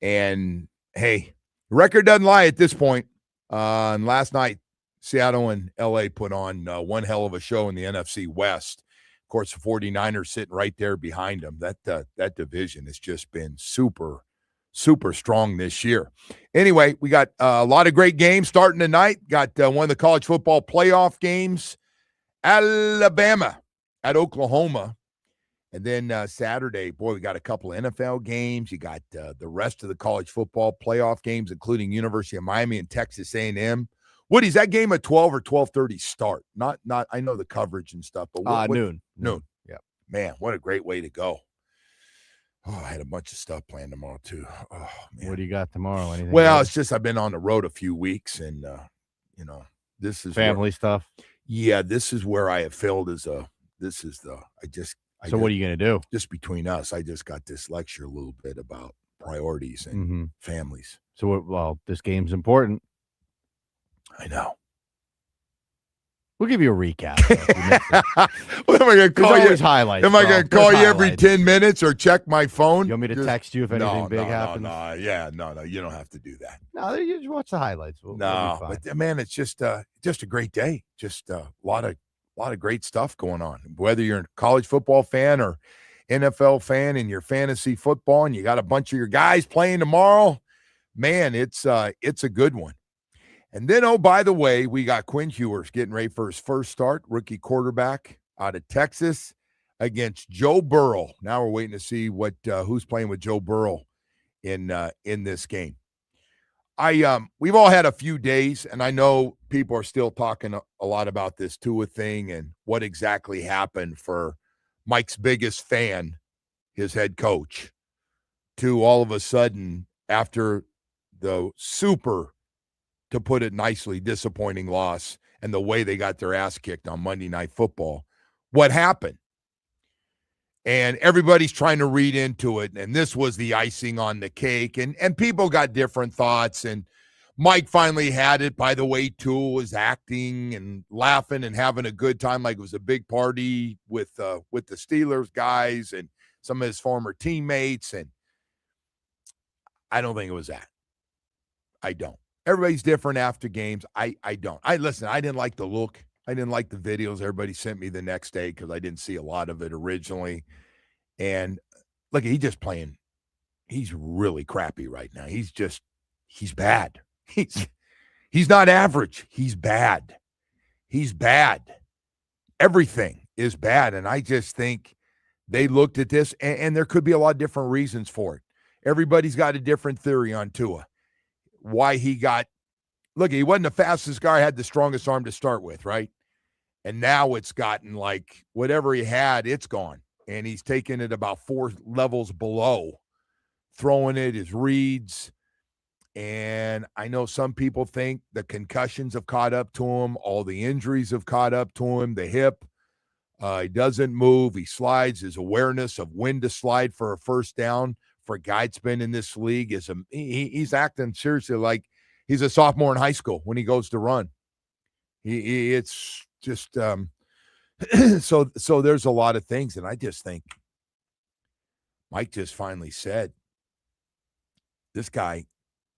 And, hey, the record doesn't lie at this point. And last night, Seattle and L.A. put on one hell of a show in the NFC West. Of course, the 49ers sitting right there behind them. That division has just been super, super strong this year. Anyway, we got a lot of great games starting tonight. Got one of the college football playoff games, Alabama at Oklahoma. And then Saturday, boy, we got a couple of NFL games. You got the rest of the college football playoff games, including University of Miami and Texas A&M. Woody, is that game at 12 or 12:30 start? Not. I know the coverage and stuff, but Noon. Noon. Yeah. Man, what a great way to go. Oh, I had a bunch of stuff planned tomorrow too. Oh, man. What do you got tomorrow? Anything? Well, it's just I've been on the road a few weeks, and this is family stuff. Yeah, this is where I have failed So what are you going to do? Just between us, I just got this lecture a little bit about priorities and families. So, this game's important. I know. We'll give you a recap. What am I going to call you? Highlights. Am I going to call you every 10 minutes or check my phone? You want me to text you if anything big happens? No. Yeah, no. You don't have to do that. No, you just watch the highlights. We'll be fine. But man, it's just a great day. Just a lot of great stuff going on. Whether you're a college football fan or NFL fan in your fantasy football, and you got a bunch of your guys playing tomorrow, man, it's a good one. And then, oh, by the way, we got Quinn Ewers getting ready for his first start, rookie quarterback out of Texas against Joe Burrow. Now we're waiting to see who's playing with Joe Burrow in this game. We've all had a few days, and I know people are still talking a lot about this Tua thing and what exactly happened for Mike's biggest fan, his head coach, to all of a sudden, after the super, to put it nicely, disappointing loss and the way they got their ass kicked on Monday Night Football, what happened? And everybody's trying to read into it, and this was the icing on the cake, and people got different thoughts, and Mike finally had it by the way Tua was acting and laughing and having a good time like it was a big party with the Steelers guys and some of his former teammates, and I don't think it was that. I don't. Everybody's different after games. I don't. I didn't like the look. I didn't like the videos everybody sent me the next day because I didn't see a lot of it originally. And look, he's just playing. He's really crappy right now. He's bad. He's not average. He's bad. He's bad. Everything is bad. And I just think they looked at this, and there could be a lot of different reasons for it. Everybody's got a different theory on Tua. Why he wasn't the fastest guy, had the strongest arm to start with, right? And now it's gotten like whatever he had, it's gone. And he's taken it about 4 levels below, throwing it, his reads. And I know some people think the concussions have caught up to him. All the injuries have caught up to him. The hip, he doesn't move. He slides. His awareness of when to slide for a first down for a guy that's been in this league he's acting seriously like he's a sophomore in high school when he goes to run. It's just so there's a lot of things, and I just think Mike just finally said, this guy,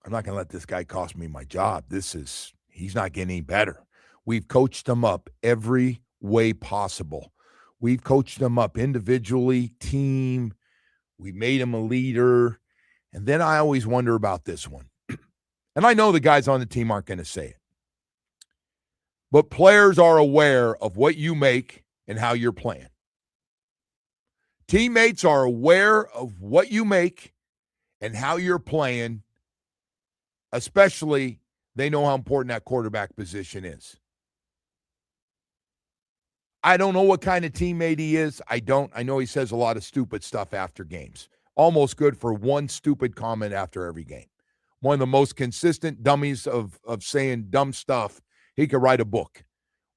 I'm not going to let this guy cost me my job. He's not getting any better. We've coached him up every way possible. We've coached him up individually, team. We made him a leader. And then I always wonder about this one. And I know the guys on the team aren't going to say it. but players are aware of what you make and how you're playing. Teammates are aware of what you make and how you're playing, especially they know how important that quarterback position is. I don't know what kind of teammate he is. I know he says a lot of stupid stuff after games. Almost good for one stupid comment after every game. One of the most consistent dummies of saying dumb stuff. He could write a book.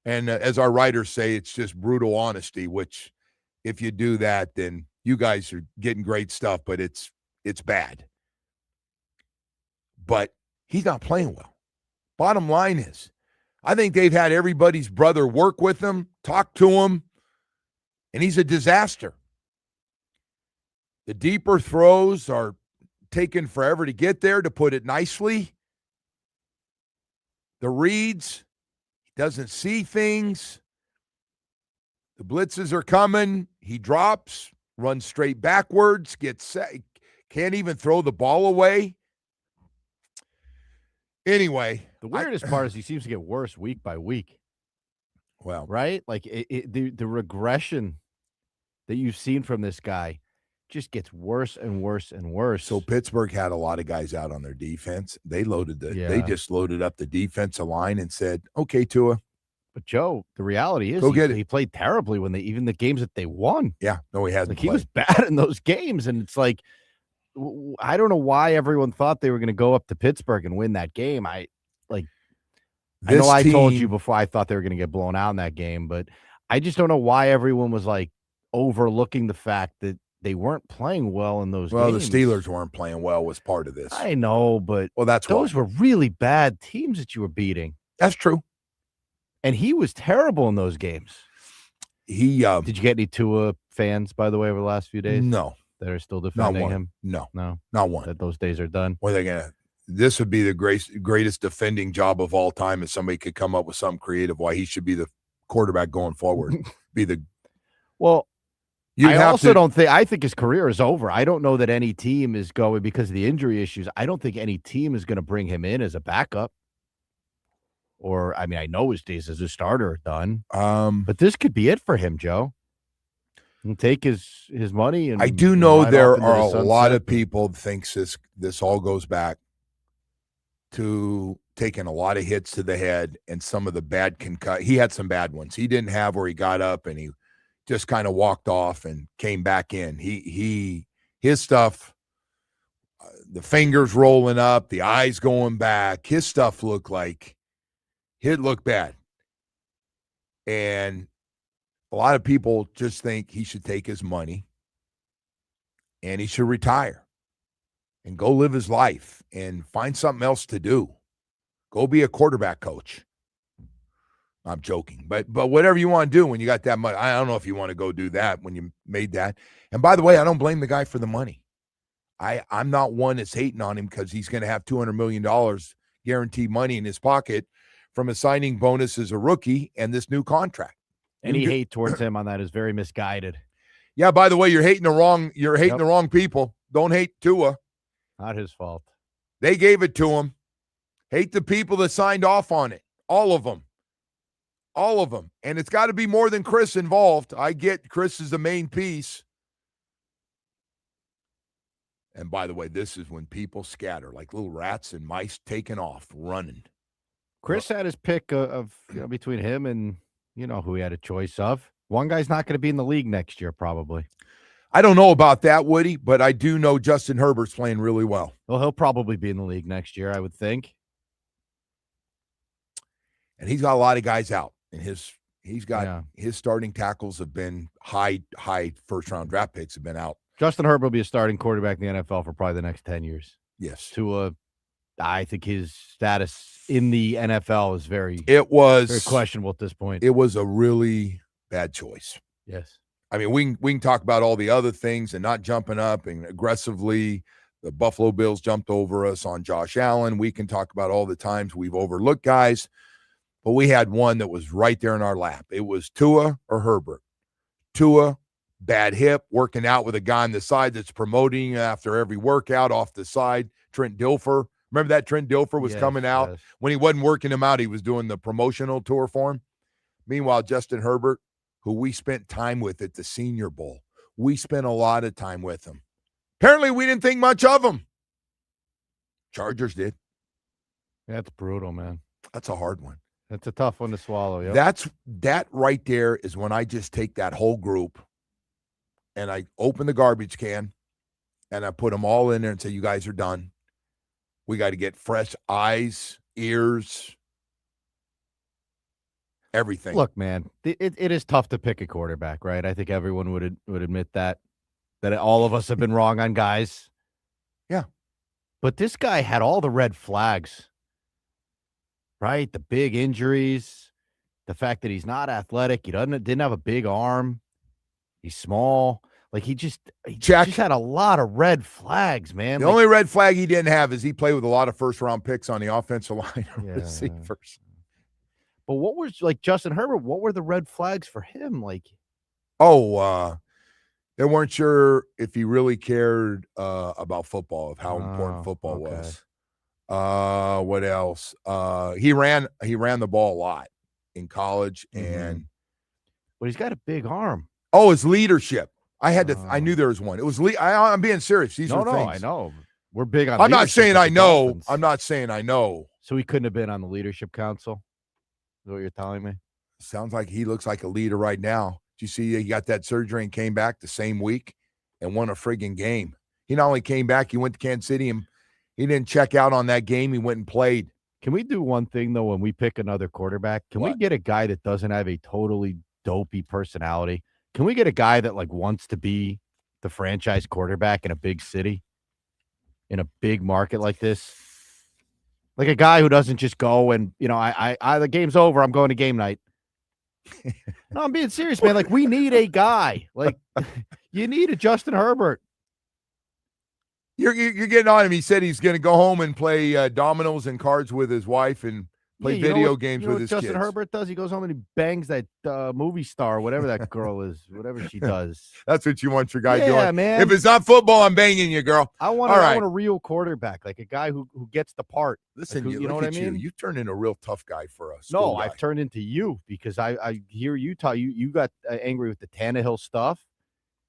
And as our writers say, it's just brutal honesty, which if you do that, then you guys are getting great stuff, but it's bad. But he's not playing well. Bottom line is, I think they've had everybody's brother work with him, talk to him, and he's a disaster. The deeper throws are taking forever to get there, to put it nicely. The reads, he doesn't see things. The blitzes are coming. He drops, runs straight backwards, gets set, can't even throw the ball away. Anyway. The weirdest part is he seems to get worse week by week. Well, right? Like the regression that you've seen from this guy just gets worse and worse and worse. So Pittsburgh had a lot of guys out on their defense. They just loaded up the defensive line and said, "Okay, Tua." But Joe, the reality is he played terribly when even the games that they won. Yeah, no, he hasn't. Like he was bad in those games, and it's like I don't know why everyone thought they were going to go up to Pittsburgh and win that game. I know I told you before I thought they were going to get blown out in that game, but I just don't know why everyone was like overlooking the fact that they weren't playing well in those games. Well, the Steelers weren't playing well was part of this. I know, but those were really bad teams that you were beating. That's true. And he was terrible in those games. Did you get any Tua fans, by the way, over the last few days? No. That are still defending him? No. Not one. That those days are done? What are they going to? This would be the greatest defending job of all time if somebody could come up with something creative why he should be the quarterback going forward. I think his career is over. I don't know that any team is going, because of the injury issues, I don't think any team is going to bring him in as a backup. Or, I mean, I know his days as a starter are done. But this could be it for him, Joe. And take his money. And I do know there are a lot of people thinks this all goes back to taking a lot of hits to the head and some of the bad he had some bad ones. He didn't have where he got up and he just kind of walked off and came back in. His stuff, the fingers rolling up, the eyes going back, his stuff looked bad. And a lot of people just think he should take his money and he should retire and go live his life and find something else to do. Go be a quarterback coach. I'm joking, but whatever you want to do when you got that money. I don't know if you want to go do that when you made that. And by the way, I don't blame the guy for the money. I'm not one that's hating on him because he's going to have $200 million guaranteed money in his pocket from a signing bonus as a rookie and this new contract. Any hate towards him on that is very misguided. Yeah, by the way, you're hating the wrong people. Don't hate Tua. Not his fault. They gave it to him. Hate the people that signed off on it. All of them. All of them. And it's got to be more than Chris involved. I get Chris is the main piece. And by the way, this is when people scatter like little rats and mice taking off, running. Chris had his pick of between him and who he had a choice of. One guy's not going to be in the league next year, probably. I don't know about that, Woody, but I do know Justin Herbert's playing really well. Well, he'll probably be in the league next year, I would think. And he's got a lot of guys out. And his starting tackles have been high first-round draft picks have been out. Justin Herbert will be a starting quarterback in the NFL for probably the next 10 years. Yes. I think his status in the NFL is very questionable at this point. It was a really bad choice. Yes. I mean, we can talk about all the other things and not jumping up and aggressively. The Buffalo Bills jumped over us on Josh Allen. We can talk about all the times we've overlooked guys, but we had one that was right there in our lap. It was Tua or Herbert. Tua, bad hip, working out with a guy on the side that's promoting after every workout off the side. Trent Dilfer Remember that Trent Dilfer was Yes, coming out? yes. When he wasn't working him out, he was doing the promotional tour for him. Meanwhile, Justin Herbert, who we spent time with at the Senior Bowl, we spent a lot of time with him. Apparently, we didn't think much of him. Chargers did. That's brutal, man. That's a hard one. That's a tough one to swallow. Yep. That right there is when I just take that whole group and I open the garbage can and I put them all in there and say, you guys are done. We got to get fresh eyes, ears, everything. Look, man, it is tough to pick a quarterback, right? I think everyone would admit that all of us have been wrong on guys. Yeah. But this guy had all the red flags, right? The big injuries, the fact that he's not athletic, he didn't have a big arm, he's small. Like he just had a lot of red flags, man. The only red flag he didn't have is he played with a lot of first-round picks on the offensive line receivers. But what was like Justin Herbert? What were the red flags for him? Like, they weren't sure if he really cared about football, of how important football was. What else? He ran the ball a lot in college, but he's got a big arm. Oh, his leadership. I knew there was one. It was I'm being serious. Things. I know. We're big on. I'm not saying I know. Dolphins. I'm not saying I know. So he couldn't have been on the leadership council. Is what you're telling me? Sounds like he looks like a leader right now. Did you see he got that surgery and came back the same week and won a friggin' game? He not only came back, he went to Kansas City and he didn't check out on that game. He went and played. Can we do one thing, though, when we pick another quarterback? Can we get a guy that doesn't have a totally dopey personality? Can we get a guy that, like, wants to be the franchise quarterback in a big city, in a big market like this? Like a guy who doesn't just go and, the game's over, I'm going to game night. No, I'm being serious, man. Like, we need a guy. Like, you need a Justin Herbert. You're getting on him. He said he's going to go home and play dominoes and cards with his wife and play video games with his kids. Justin Herbert does? He goes home and he bangs that movie star, whatever that girl is, whatever she does. That's what you want your guy doing. Yeah, man. If it's not football, I'm banging you, girl. I want a real quarterback, like a guy who gets the part. Listen, like you know what I mean? You turned into a real tough guy for us. No, I've turned into you because I hear you talk. You got angry with the Tannehill stuff.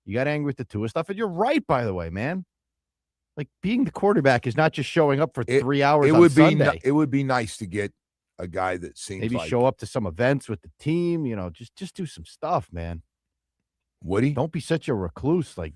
You got angry with the Tua stuff. And you're right, by the way, man. Like, being the quarterback is not just showing up for 3 hours on Sunday. It would be nice to get a guy that seems maybe like, show up to some events with the team, just do some stuff, man. Would he? Don't be such a recluse. Like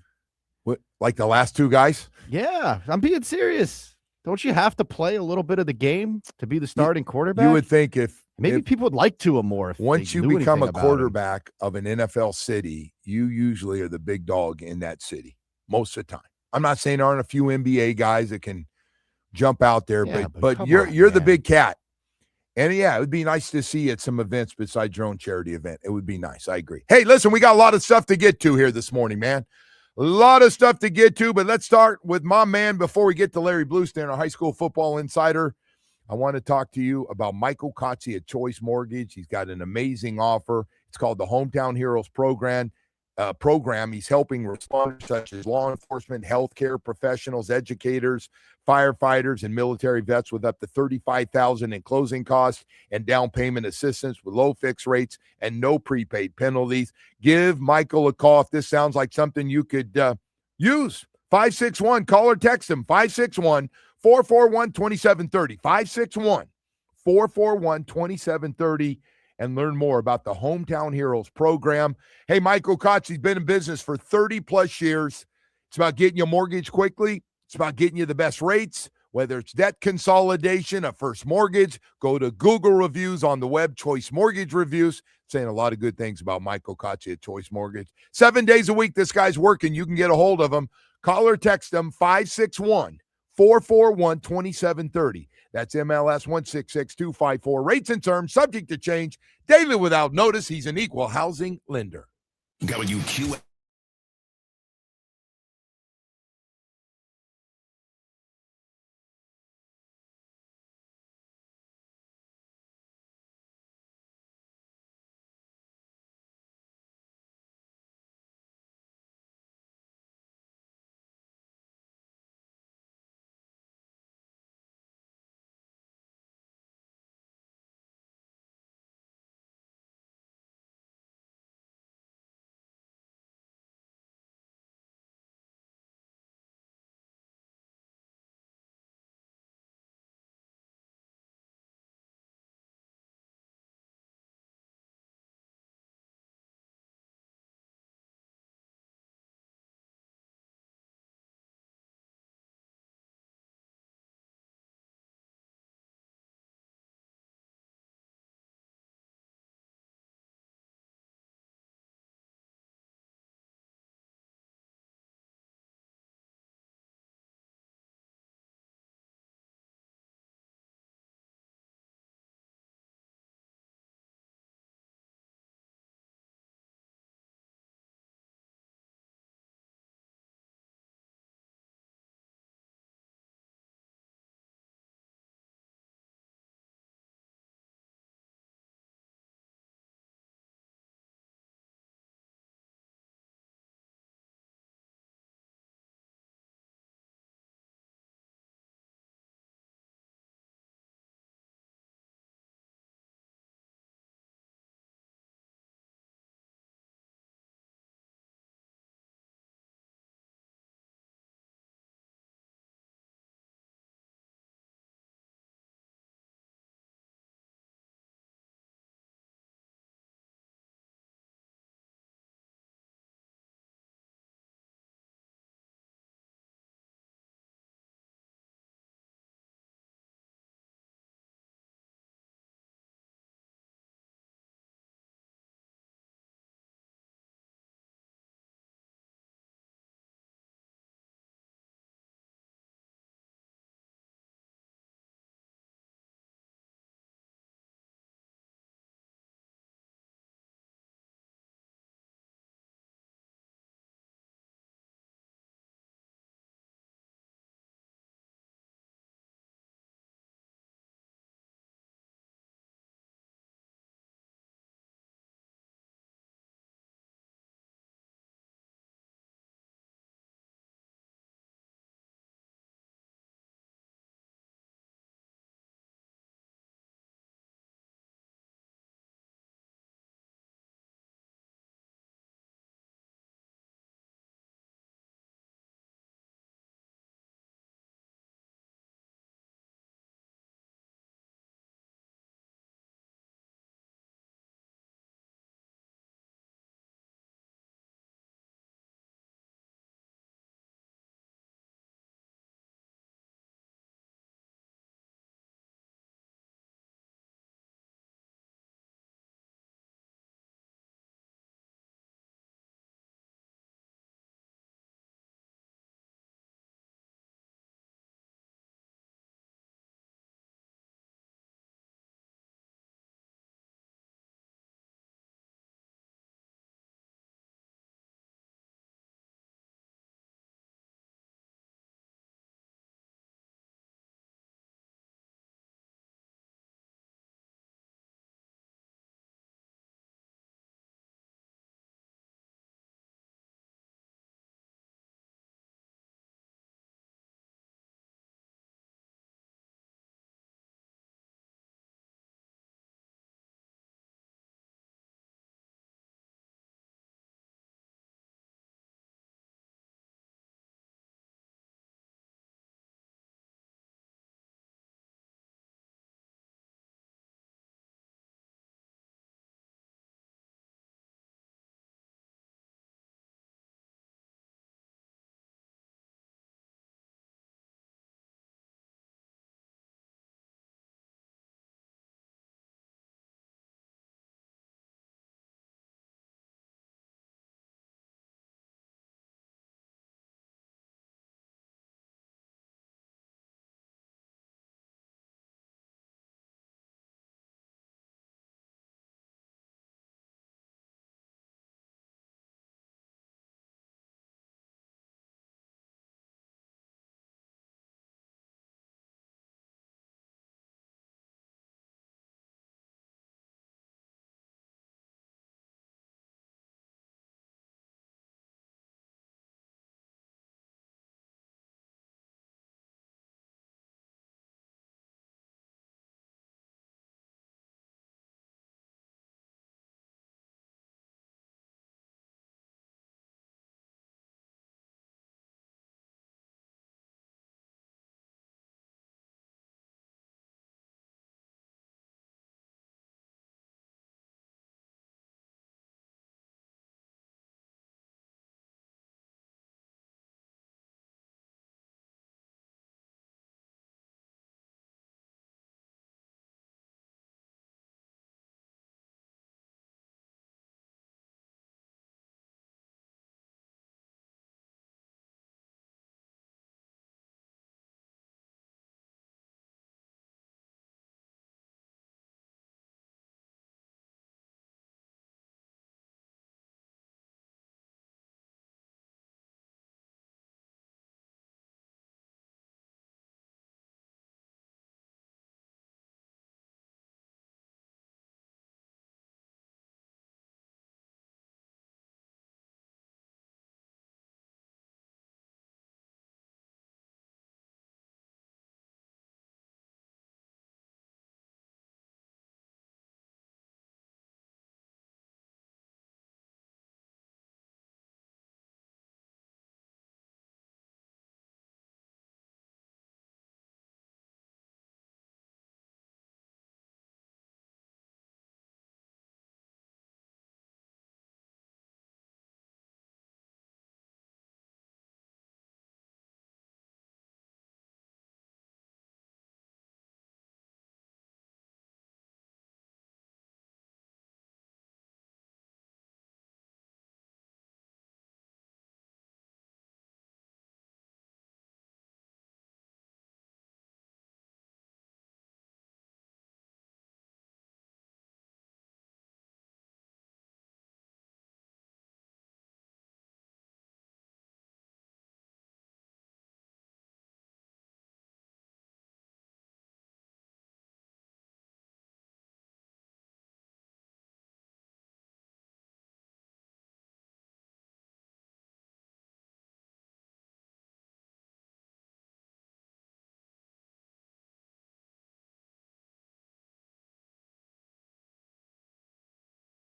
the last two guys? Yeah, I'm being serious. Don't you have to play a little bit of the game to be the starting quarterback? You would think if people would like Tua more. If once you become a quarterback of an NFL city, you usually are the big dog in that city most of the time. I'm not saying there aren't a few NBA guys that can jump out there, but you're the big cat. And yeah, it would be nice to see you at some events besides your own charity event. It would be nice. I agree. Hey, listen, we got a lot of stuff to get to here this morning, man. A lot of stuff to get to, but let's start with my man before we get to Larry Bluestein, our high school football insider. I want to talk to you about Michael Kotze at Choice Mortgage. He's got an amazing offer. It's called the Hometown Heroes Program. He's helping responders such as law enforcement, healthcare professionals, educators, firefighters, and military vets with up to $35,000 in closing costs and down payment assistance with low fixed rates and no prepaid penalties. Give Michael a call if this sounds like something you could use. 561, call or text him, 561-441-2730, 561-441-2730. And learn more about the Hometown Heroes program. Hey, Michael Kotze's been in business for 30-plus years. It's about getting you a mortgage quickly. It's about getting you the best rates, whether it's debt consolidation, a first mortgage. Go to Google reviews on the web, Choice Mortgage Reviews, saying a lot of good things about Michael Kotze at Choice Mortgage. 7 days a week, this guy's working. You can get a hold of him. Call or text him, 561-441-2730. That's MLS 166254. Rates and terms subject to change. Daily without notice. He's an equal housing lender. WQ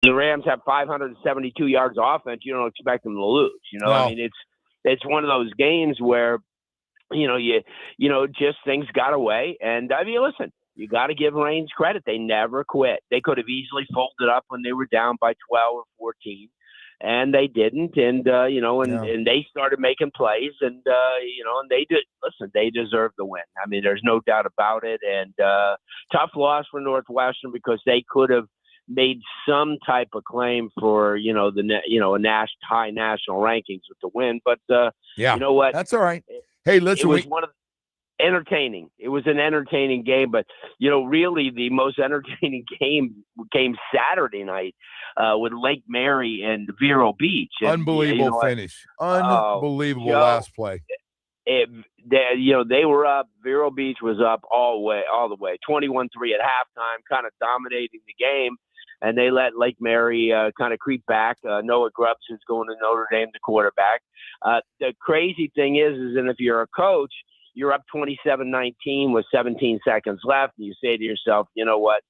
the Rams have 572 yards of offense, you don't expect them to lose. No. I mean, it's one of those games where, just things got away. And I mean, listen, you got to give Reigns credit. They never quit. They could have easily folded up when they were down by 12 or 14. And they didn't, and and they started making plays, and and they did. Listen, they deserved the win. I mean, there's no doubt about it. And tough loss for Northwestern because they could have made some type of claim for high national rankings with the win. But you know what? That's all right. Hey, listen, it was entertaining. It was an entertaining game, but really the most entertaining game came Saturday night with Lake Mary and Vero Beach. And, unbelievable finish. Unbelievable last play. They were up. Vero Beach was up all the way, 21-3 at halftime, kind of dominating the game. And they let Lake Mary kind of creep back. Noah Grubbs, who's going to Notre Dame, the quarterback. The crazy thing is and if you're a coach, you're up 27-19 with 17 seconds left, and you say to yourself, you know what?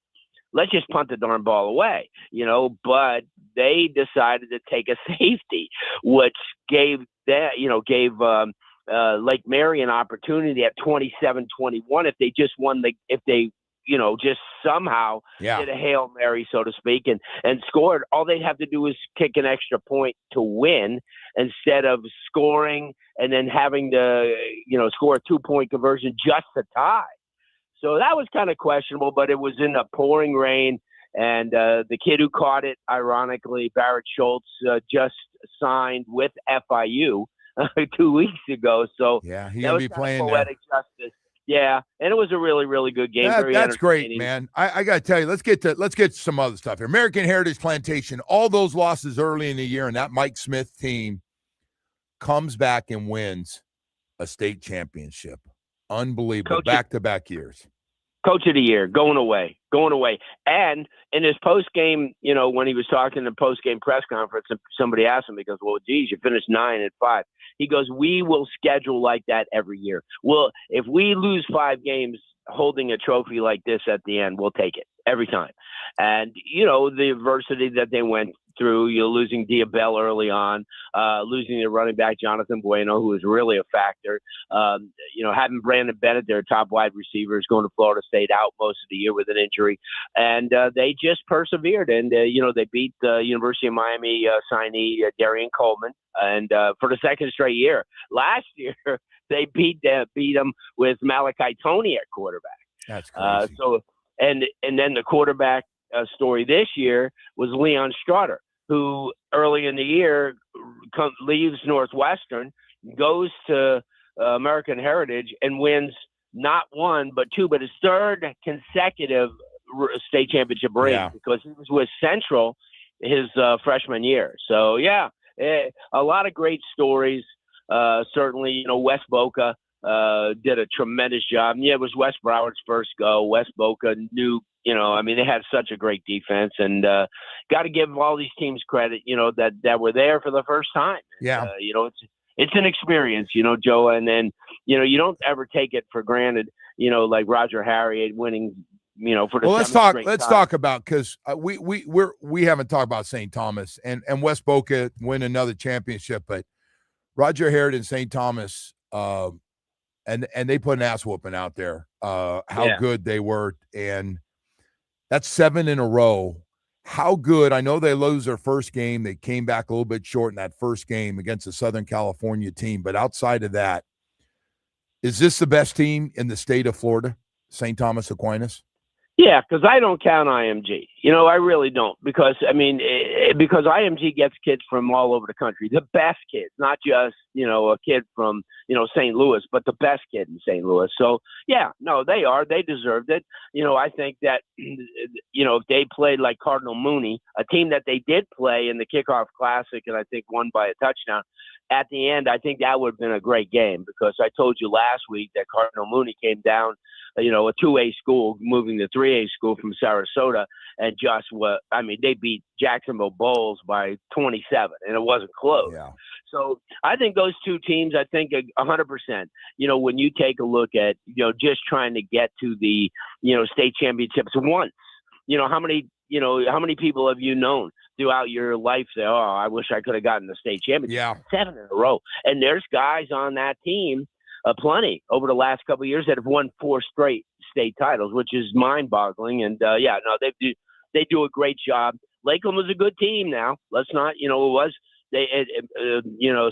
Let's just punt the darn ball away, But they decided to take a safety, which gave Lake Mary an opportunity at 27-21 if they just just somehow did a Hail Mary, so to speak, and scored. All they'd have to do is kick an extra point to win instead of scoring and then having to, score a 2-point conversion just to tie. So that was kind of questionable, but it was in the pouring rain. And the kid who caught it, ironically, Barrett Schultz, just signed with FIU 2 weeks ago. So he'll be playing poetic justice. Yeah, and it was a really, really good game. That's great, man. I got to tell you, let's get to some other stuff here. American Heritage Plantation, all those losses early in the year, and that Mike Smith team comes back and wins a state championship. Unbelievable. Back-to-back years. Coach of the year, going away. And in his post-game, when he was talking in the post-game press conference, somebody asked him, he goes, well, geez, you finished 9-5. He goes, we will schedule like that every year. Well, if we lose 5 games holding a trophy like this at the end, we'll take it every time. And, the adversity that they went through, losing Diabell early on, losing their running back, Jonathan Bueno, who was really a factor, having Brandon Bennett, their top wide receiver, is going to Florida State out most of the year with an injury. And they just persevered. And, they beat the University of Miami signee, Darian Coleman, and for the second straight year. Last year, they beat them with Malachi Toney at quarterback. That's crazy. And then the quarterback story this year was Leon Strutter, who early in the year leaves Northwestern, goes to American Heritage, and wins not 1 but 2, but his third consecutive state championship ring because he was with Central his freshman year. So a lot of great stories. Certainly, Wes Boca did a tremendous job. And it was Wes Broward's first go. Wes Boca knew, they had such a great defense, and got to give all these teams credit, that were there for the first time. Yeah. It's an experience, Joe, and then, you don't ever take it for granted, like Roger Harriet winning, for the let's talk about, because we haven't talked about St. Thomas and Wes Boca win another championship, but Roger Harriet and St. Thomas, and they put an ass whooping out there, how good they were. And that's 7 in a row. How good. I know they lose their first game. They came back a little bit short in that first game against the Southern California team. But outside of that, is this the best team in the state of Florida, St. Thomas Aquinas? Yeah, because I don't count IMG. I really don't, because because IMG gets kids from all over the country, the best kids, not just a kid from St. Louis, but the best kid in St. Louis. So they deserved it. I think that if they played like Cardinal Mooney, a team that they did play in the kickoff classic and I think won by a touchdown at the end, I think that would have been a great game, because I told you last week that Cardinal Mooney came down, a 2A school, moving to 3A school from Sarasota, and they beat Jacksonville Bulls by 27, and it wasn't close. Yeah. So I think those two teams, 100%, when you take a look at, just trying to get to the, state championships once, how many, how many people have you known throughout your life say, oh, I wish I could have gotten the state championship? Yeah. 7 in a row. And there's guys on that team, plenty over the last couple of years that have won 4 straight state titles, which is mind-boggling. And they do a great job. Lakeland was a good team. Now let's not, it was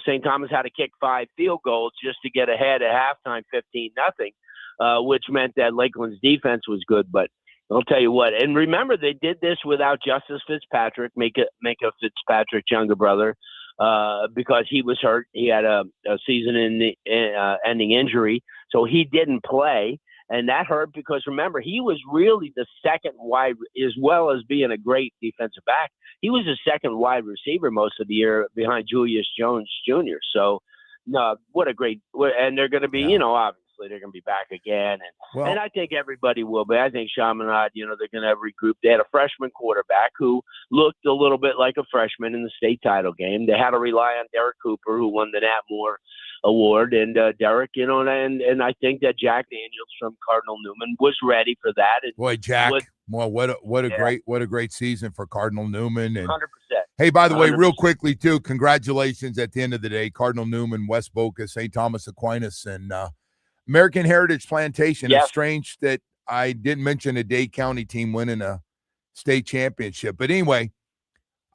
St. Thomas had to kick 5 field goals just to get ahead at halftime, 15-0, which meant that Lakeland's defense was good. But I'll tell you what, and remember they did this without Justice Fitzpatrick, Micah Fitzpatrick's younger brother, because he was hurt. He had a season-ending injury, so he didn't play. And that hurt because, remember, he was really the second wide, as well as being a great defensive back. He was the second wide receiver most of the year behind Julius Jones Jr. So, no, what a great – and they're going to be, obviously they're going to be back again. And I think everybody will be. I think Chaminade, they're going to regroup. They had a freshman quarterback who looked a little bit like a freshman in the state title game. They had to rely on Derek Cooper, who won the Nat Moore Award, and Derek, and I think that Jack Daniels from Cardinal Newman was ready for that. And boy, Jack, what a great season for Cardinal Newman. And 100%. Hey, by the way, 100%. real quickly too, congratulations at the end of the day, Cardinal Newman, West Boca, St. Thomas Aquinas, and American Heritage Plantation. Yes. It's strange that I didn't mention a Dade County team winning a state championship, but anyway,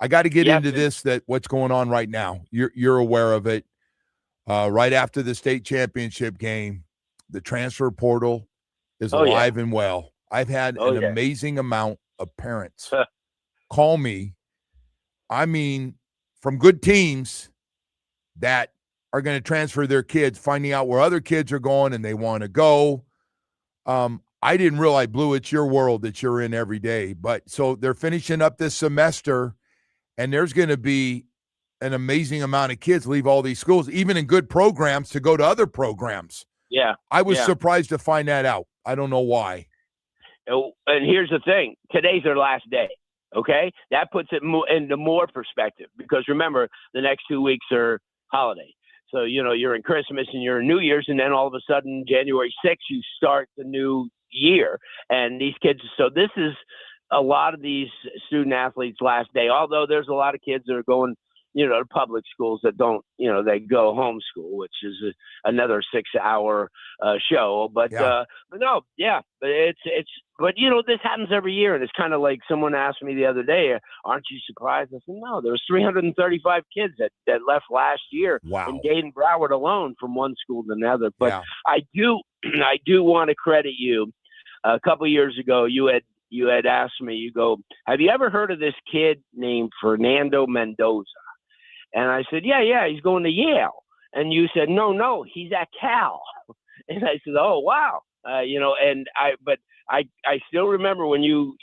I got to get into this. That what's going on right now. You're aware of it. Right after the state championship game, the transfer portal is alive and well. I've had an amazing amount of parents call me. I mean, from good teams that are going to transfer their kids, finding out where other kids are going and they want to go. I didn't realize, Blue, it's your world that you're in every day. But so they're finishing up this semester, and there's going to be an amazing amount of kids leave all these schools, even in good programs, to go to other programs. Yeah. I was surprised to find that out. I don't know why. And here's the thing. Today's their last day, okay? That puts it into more perspective because, remember, the next 2 weeks are holiday. So, you're in Christmas and you're in New Year's, and then all of a sudden, January 6th, you start the new year. And these kids – so this is a lot of these student-athletes' last day, although there's a lot of kids that are going – to public schools that don't, they go homeschool, which is another 6-hour show. But this happens every year. And it's kind of like someone asked me the other day, aren't you surprised? I said, no, there was 335 kids that left last year in Dade and Broward alone from one school to another. But I do want to credit you. A couple of years ago, you had asked me, you go, have you ever heard of this kid named Fernando Mendoza? And I said, yeah, he's going to Yale. And you said, no, he's at Cal. And I said, oh, wow. But I still remember when you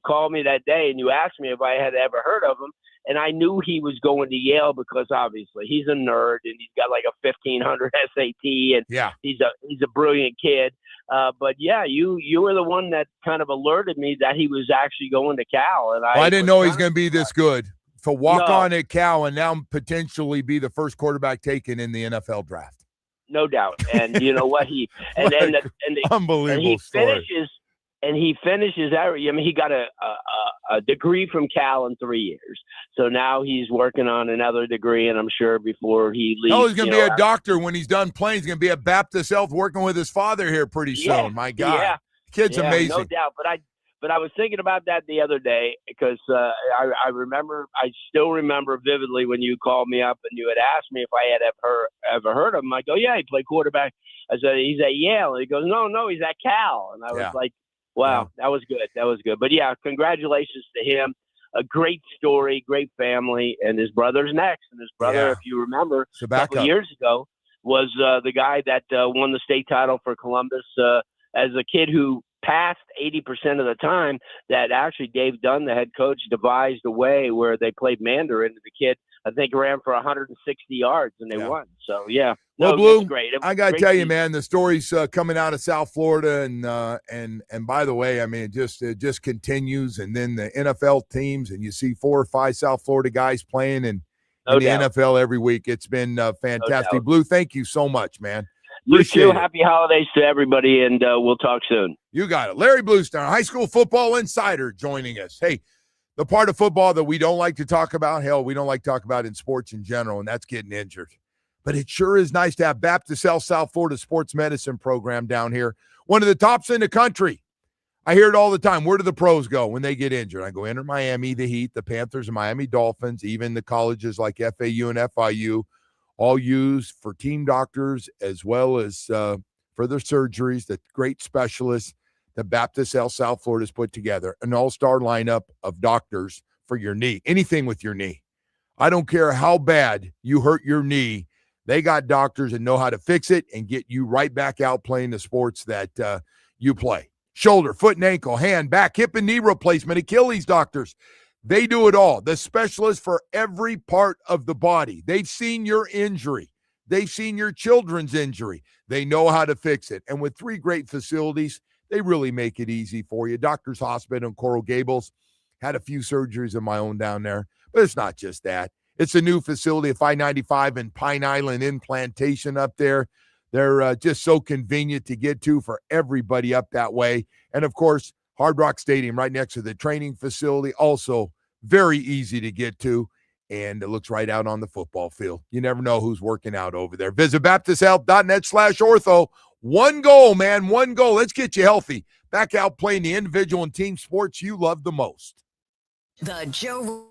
called me that day and you asked me if I had ever heard of him. And I knew he was going to Yale because obviously he's a nerd and he's got like a 1500 SAT and he's a brilliant kid. But you were the one that kind of alerted me that he was actually going to Cal. And I didn't know he's going to be this good. To walk on at Cal and now potentially be the first quarterback taken in the NFL draft. No doubt. And you know what? Unbelievable story. He finishes that. I mean, he got a degree from Cal in 3 years. So now he's working on another degree, and I'm sure before he leaves. Oh, he's going to be a doctor when he's done playing. He's going to be at Baptist Health working with his father here pretty soon. My God. Yeah. Kid's amazing. No doubt. But I was thinking about that the other day because I still remember vividly when you called me up and you had asked me if I had ever heard of him. I go, yeah, he played quarterback. I said, he's at Yale. And he goes, no, he's at Cal. And I was like, wow, that was good. That was good. But, congratulations to him. A great story, great family. And his brother's next. And his brother, if you remember, a couple years ago, was the guy that won the state title for Columbus as a kid who passed 80% of the time. That actually Dave Dunn, the head coach, devised a way where they played Mandarin, and the kid, I think, ran for 160 yards, and they won. So, Blue, great. I got to tell you, man, the story's coming out of South Florida, and by the way, I mean, it just continues, and then the NFL teams, and you see 4 or 5 South Florida guys playing in the NFL every week. It's been fantastic. No Blue, thank you so much, man. You too. Happy holidays to everybody, and we'll talk soon. You got it. Larry Bluestein, high school football insider, joining us. Hey, The part of football that we don't like to talk about, hell, we don't like to talk about in sports in general, and that's getting injured. But it sure is nice to have Baptist Health South Florida Sports Medicine Program down here. One of the tops in the country. I hear it all the time. Where do the pros go when they get injured? I go, enter Miami, the Heat, the Panthers, and Miami Dolphins, even the colleges like FAU and FIU, all used for team doctors as well as for their surgeries, the great specialists that Baptist Health South Florida has put together, an all-star lineup of doctors for your knee, anything with your knee. I don't care how bad you hurt your knee. They got doctors that know how to fix it and get you right back out playing the sports that you play. Shoulder, foot and ankle, hand, back, hip and knee replacement, Achilles doctors. They do it all. The specialists for every part of the body. They've seen your injury. They've seen your children's injury. They know how to fix it. And with 3 great facilities, they really make it easy for you. Doctors Hospital in Coral Gables. Had a few surgeries of my own down there. But it's not just that. It's a new facility at 595 and Pine Island in Plantation up there. They're just so convenient to get to for everybody up that way. And, of course, Hard Rock Stadium right next to the training facility, also very easy to get to. And it looks right out on the football field. You never know who's working out over there. Visit baptisthealth.net/ortho. One goal, man, one goal. Let's get you healthy. Back out playing the individual and team sports you love the most. The Joe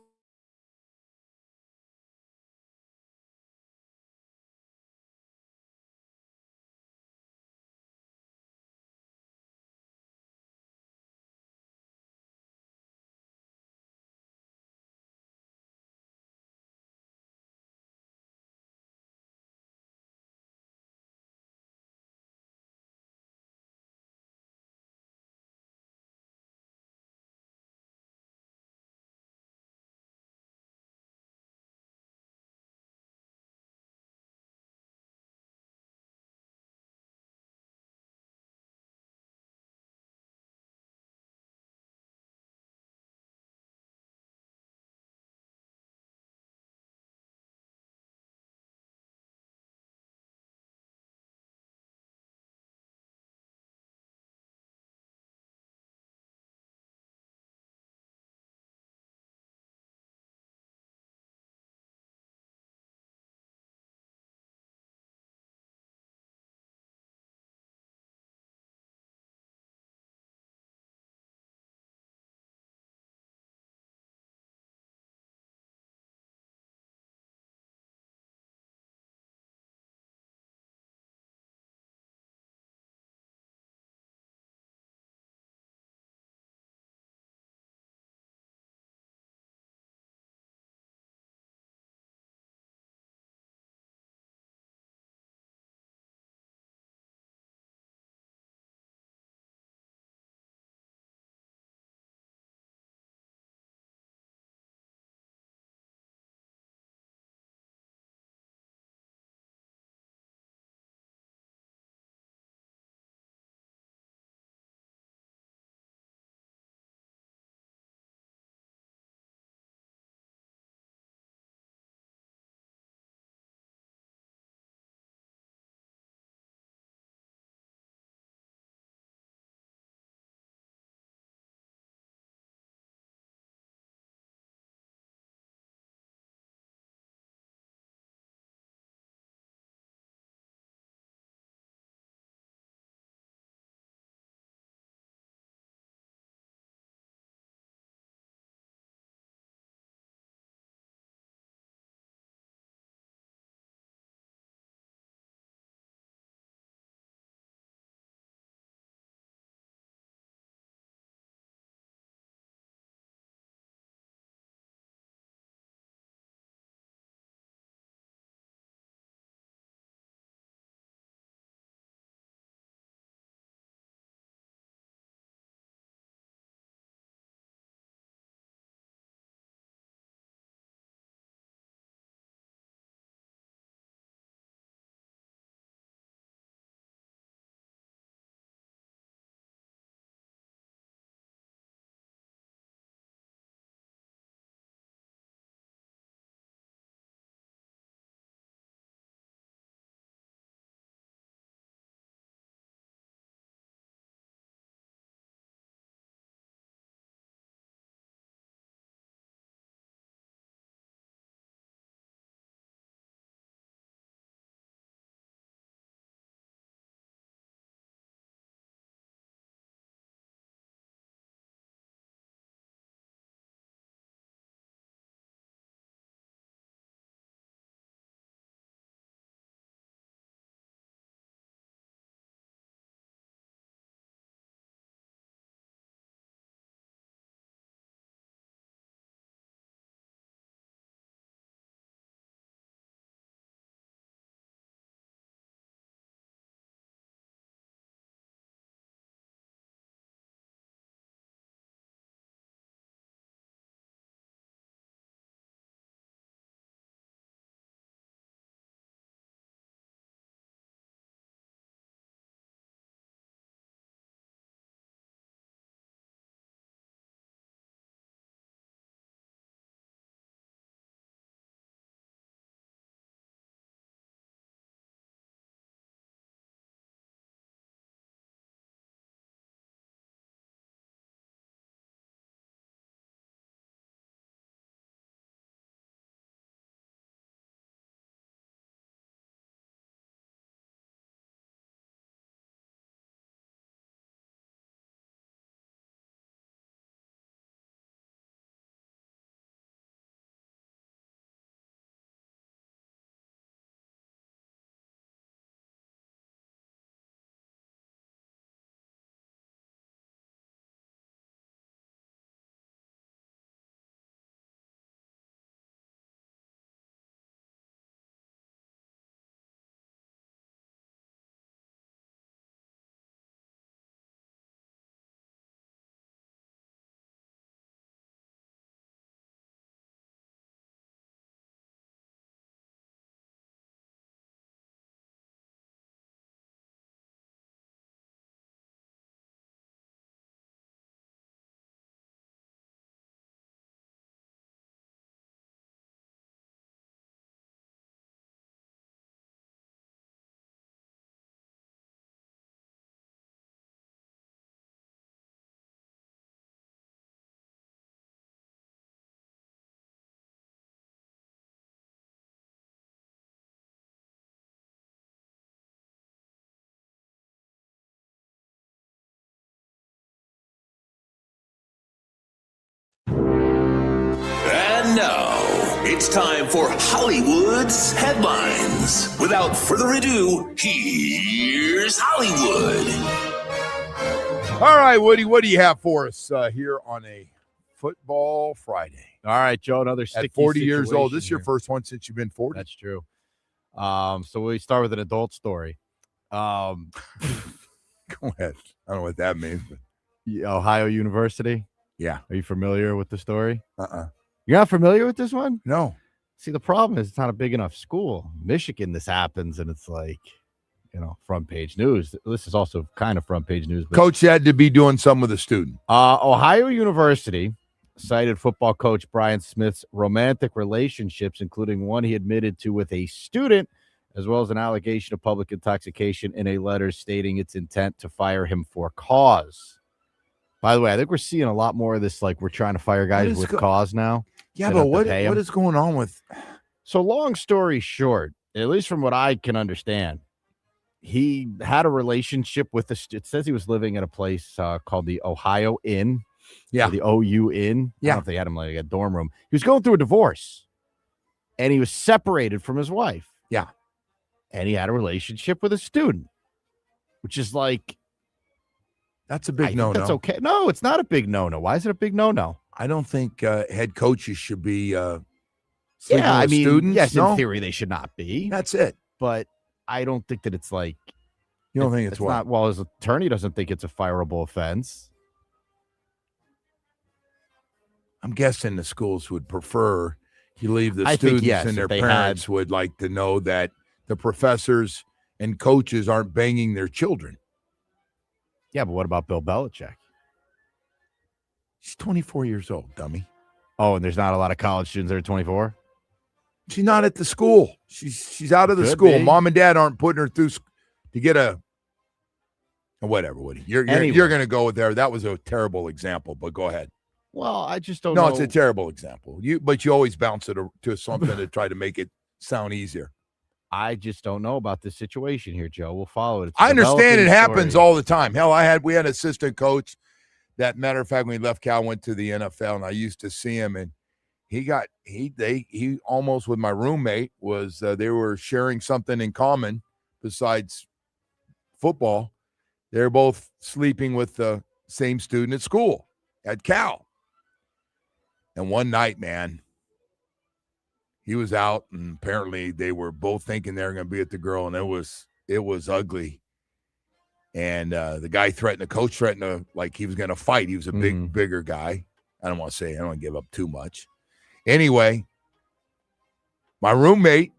It's time for Hollywood's headlines. Without further ado, here's Hollywood. All right, Woody, what do you have for us here on a Football Friday? All right, Joe, another sticky At 40 years old. This is your here. first one since you've been 40. That's true. So we start with an adult story. Go ahead. I don't know what that means. But Ohio University. yeah. Are you familiar with the story? Uh-uh. You're not familiar with this one? No. See, the problem is it's not a big enough school. Michigan, this happens, and it's like, front page news. This is also kind of front page news. But, Coach had to be doing something with a student. Ohio University cited football coach Brian Smith's romantic relationships, including one he admitted to with a student, as well as an allegation of public intoxication in a letter stating its intent to fire him for cause. By the way, I think we're seeing a lot more of this, like we're trying to fire guys with cause now. Yeah, They but don't have to pay 'em. what is going on with So long story short, at least from what I can understand, he had a relationship with it says he was living at a place called the Ohio Inn. Yeah. Or the OU Inn. I Yeah. don't know if they had him like a dorm room. He was going through a divorce and he was separated from his wife. Yeah. And he had a relationship with a student, which is like, that's a I big think no-no. that's okay. No, it's not a big no-no. Why is it a big no-no? I don't think head coaches should be sleeping Yeah, I with mean, students. yes, no? in theory they should not be, That's it. but I don't think that it's like, You don't think it's what? not, well, his attorney doesn't think it's a fireable offense. I'm guessing the schools would prefer you leave the I think, students yes, and their if they parents would like to know that the professors and coaches aren't banging their children. Yeah, but what about Bill Belichick? She's 24 years old, dummy. Oh, and there's not a lot of college students that are 24? She's not at the school. She's out of the Could school. be. Mom and dad aren't putting her through to get a whatever, Woody. You're Anyway. going to go with there. That was a terrible example, but go ahead. Well, I just don't No, know. it's a terrible example. But you always bounce it to something to try to make it sound easier. I just don't know about this situation here, Joe. We'll follow it. It's I understand it developing happens story. all the time. Hell, we had an assistant coach that, matter of fact, when he left Cal, went to the NFL, and I used to see him, and he almost with my roommate was they were sharing something in common besides football. They're both sleeping with the same student at school at Cal. And one night, man, he was out, and apparently they were both thinking they were going to be at the girl, and it was ugly. And the guy the coach threatened to, like he was going to fight. He was a bigger guy. I don't want to give up too much. Anyway, my roommate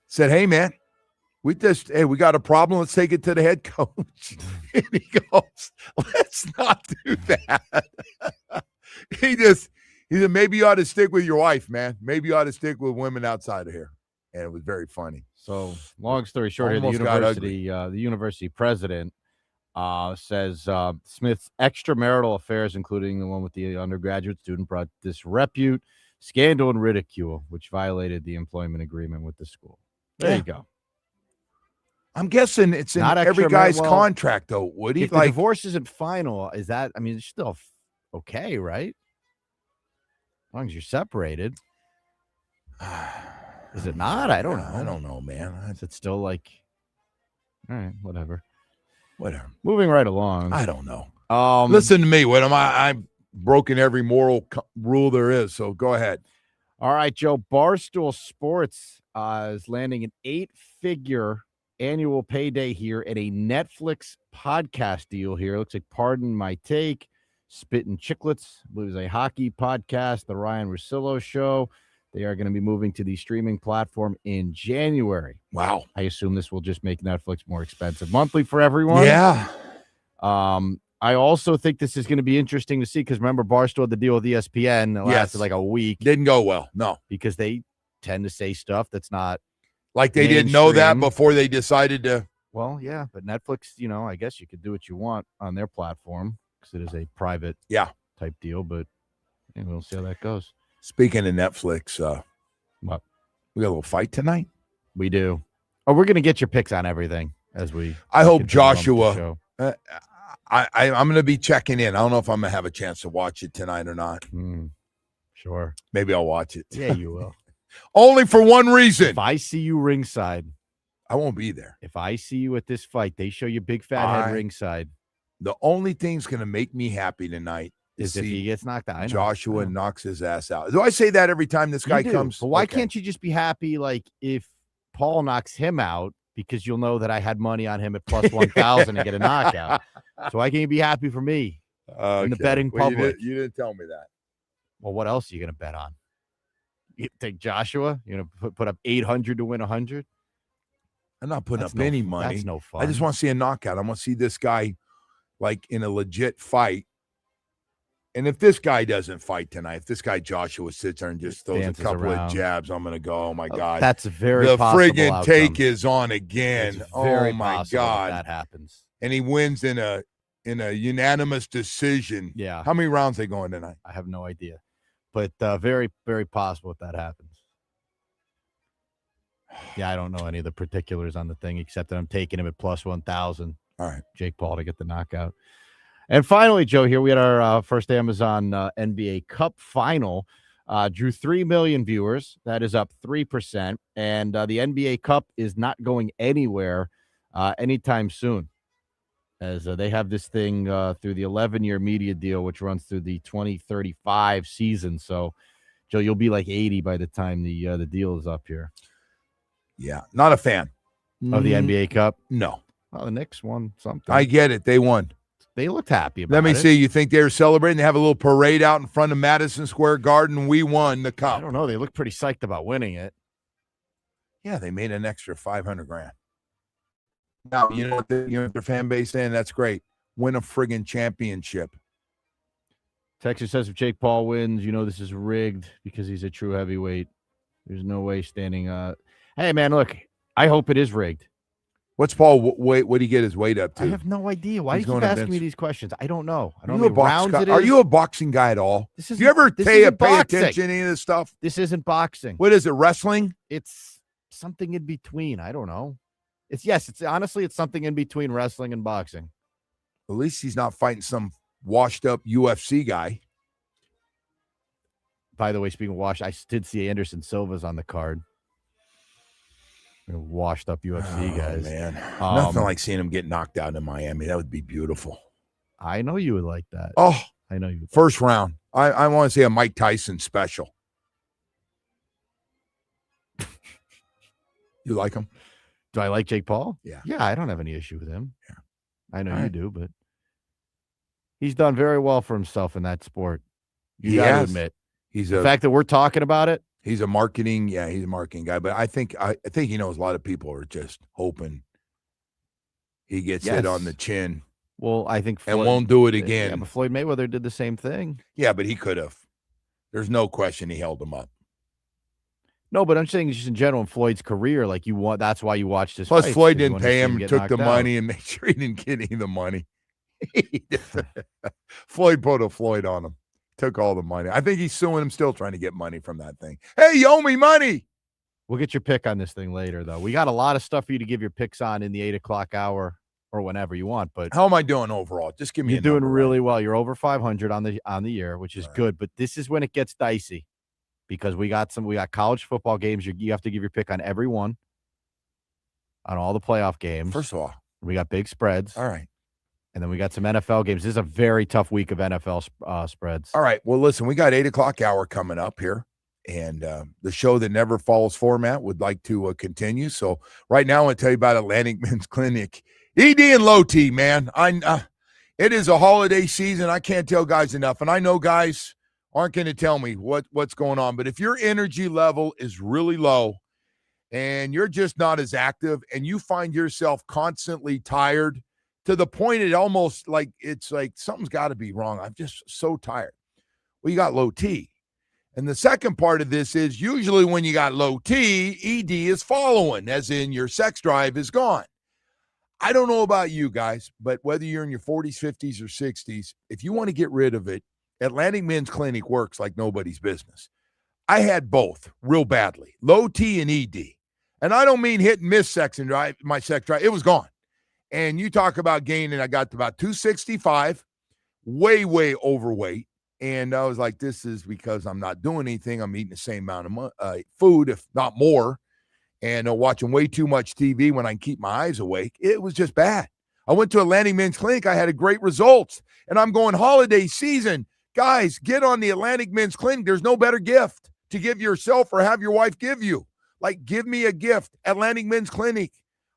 said, "Hey, man, we got a problem. Let's take it to the head coach." And he goes, "Let's not do that." He said, "Maybe you ought to stick with your wife, man. Maybe you ought to stick with women outside of here." And it was very funny. So, long story short, here, Almost got ugly. the university president says Smith's extramarital affairs, including the one with the undergraduate student, brought disrepute, scandal, and ridicule, which violated the employment agreement with the school. There you go. I'm guessing it's in Not every extramarital- guy's well, contract, though. Would he? If the divorce isn't final, is that? I mean, it's still okay, right? As long as you're separated. Is it not? I don't know. I don't know, man. Is it still like? All right, whatever. Whatever. Moving right along. I don't know. Listen. Listen to me. What am I? I've broken every moral rule there is. So go ahead. All right, Joe. Barstool Sports is landing an 8-figure annual payday here at a Netflix podcast deal here. Looks like Pardon My Take, Spittin' Chicklets, I believe is a hockey podcast, The Ryan Russillo Show. They are going to be moving to the streaming platform in January. Wow. I assume this will just make Netflix more expensive monthly for everyone. Yeah. I also think this is going to be interesting to see because remember, Barstool had the deal with ESPN. It lasted like a week. Didn't go well. No. Because they tend to say stuff that's not like they didn't know that mainstream. before they decided to. Well, yeah, but Netflix, I guess you could do what you want on their platform because it is a private type deal, but we'll see how that goes. Speaking of Netflix, what? We got a little fight tonight? We do. Oh, we're going to get your picks on everything as we. I hope continue on with the Joshua. show. I'm going to be checking in. I don't know if I'm going to have a chance to watch it tonight or not. Sure. Maybe I'll watch it. Yeah, you will. Only for one reason. If I see you ringside, I won't be there. if I see you at this fight, they show you big fat head ringside. The only thing's going to make me happy tonight Is if he gets knocked out. I know, Joshua knocks his ass out. Do I say that every time this guy comes? But why can't you just be happy like if Paul knocks him out, because you'll know that I had money on him at plus 1,000 to get a knockout. So why can't you be happy for me in the betting public? You didn't tell me that. Well, what else are you going to bet on? You take Joshua? You're going to put up 800 to win 100? I'm not putting up any money. That's no fun. I just want to see a knockout. I want to see this guy like in a legit fight. And if this guy doesn't fight tonight, if this guy Joshua sits there and just throws a couple of jabs, I'm going to go, oh, my God. That's very the possible friggin' outcome. take is on again. It's very oh, my possible God. that happens. And he wins in a unanimous decision. Yeah. How many rounds they going tonight? I have no idea. But very, very possible if that happens. Yeah, I don't know any of the particulars on the thing except that I'm taking him at plus 1,000. All right. Jake Paul to get the knockout. And finally, Joe, here we had our first Amazon NBA Cup final. Drew 3 million viewers. That is up 3%. And the NBA Cup is not going anywhere anytime soon, as they have this thing through the 11-year media deal, which runs through the 2035 season. So, Joe, you'll be like 80 by the time the deal is up here. Yeah, not a fan. Of the NBA Cup? No. Well, the Knicks won something. I get it. They won. They looked happy about it. Let me see. You think they were celebrating? They have a little parade out in front of Madison Square Garden. We won the cup. I don't know. They look pretty psyched about winning it. Yeah, they made an extra $500,000. Now, you know what their fan base saying? That's great. Win a friggin' championship. Texas says if Jake Paul wins, you know this is rigged because he's a true heavyweight. There's no way standing Hey, man, look, I hope it is rigged. What's Paul weight? What did he get his weight up to? I have no idea. Why do you keep asking me these questions? I don't know. I don't know how many rounds it is. Are you a boxing guy at all? Do you ever pay attention to any of this stuff? This isn't boxing. What is it, wrestling? It's something in between. I don't know. It's honestly something in between wrestling and boxing. At least he's not fighting some washed up UFC guy. By the way, speaking of washed, I did see Anderson Silva's on the card. Washed up UFC guys. Man, nothing like seeing him get knocked out in Miami. That would be beautiful. I know you would like that. Oh, I know you would. First round. I want to see a Mike Tyson special. You like him? Do I like Jake Paul? Yeah. Yeah, I don't have any issue with him. Yeah. I know you do, but he's done very well for himself in that sport. You got to admit. The fact that we're talking about it. He's a marketing guy. But I think he knows a lot of people are just hoping he gets hit on the chin. Well, I think Floyd, and won't do it again. Yeah, but Floyd Mayweather did the same thing. Yeah, but he could have. There's no question he held him up. No, but I'm saying just in general in Floyd's career, like that's why you watched his Plus, fights, Floyd didn't pay him, took the money, out. and made sure he didn't get any of the money. Floyd put a Floyd on him. Took all the money. I think he's suing him still, trying to get money from that thing. Hey, you owe me money. We'll get your pick on this thing later, though. We got a lot of stuff for you to give your picks on in the 8 o'clock hour or whenever you want. But how am I doing overall? Just give me. You're doing really well. You're over 500 on the year, which is good. But this is when it gets dicey because we got college football games. You have to give your pick on every one, on all the playoff games. First of all, we got big spreads. All right. And then we got some NFL games. This is a very tough week of NFL spreads. All right. Well, listen, we got 8 o'clock hour coming up here. And the show that never follows format would like to continue. So right now I want to tell you about Atlantic Men's Clinic. ED and low T, man. It is a holiday season. I can't tell guys enough. And I know guys aren't going to tell me what's going on. But if your energy level is really low and you're just not as active and you find yourself constantly tired, to the point it's like something's got to be wrong. I'm just so tired. Well, you got low T. And the second part of this is usually when you got low T, ED is following, as in your sex drive is gone. I don't know about you guys, but whether you're in your 40s, 50s, or 60s, if you want to get rid of it, Atlantic Men's Clinic works like nobody's business. I had both real badly, low T and ED. And I don't mean hit and miss my sex drive. It was gone. And you talk about gaining, I got to about 265, way, way overweight. And I was like, this is because I'm not doing anything. I'm eating the same amount of food, if not more, and watching way too much TV when I can keep my eyes awake. It was just bad. I went to Atlantic Men's Clinic. I had a great results. And I'm going holiday season. Guys, get on the Atlantic Men's Clinic. There's no better gift to give yourself or have your wife give you. Like, give me a gift, Atlantic Men's Clinic.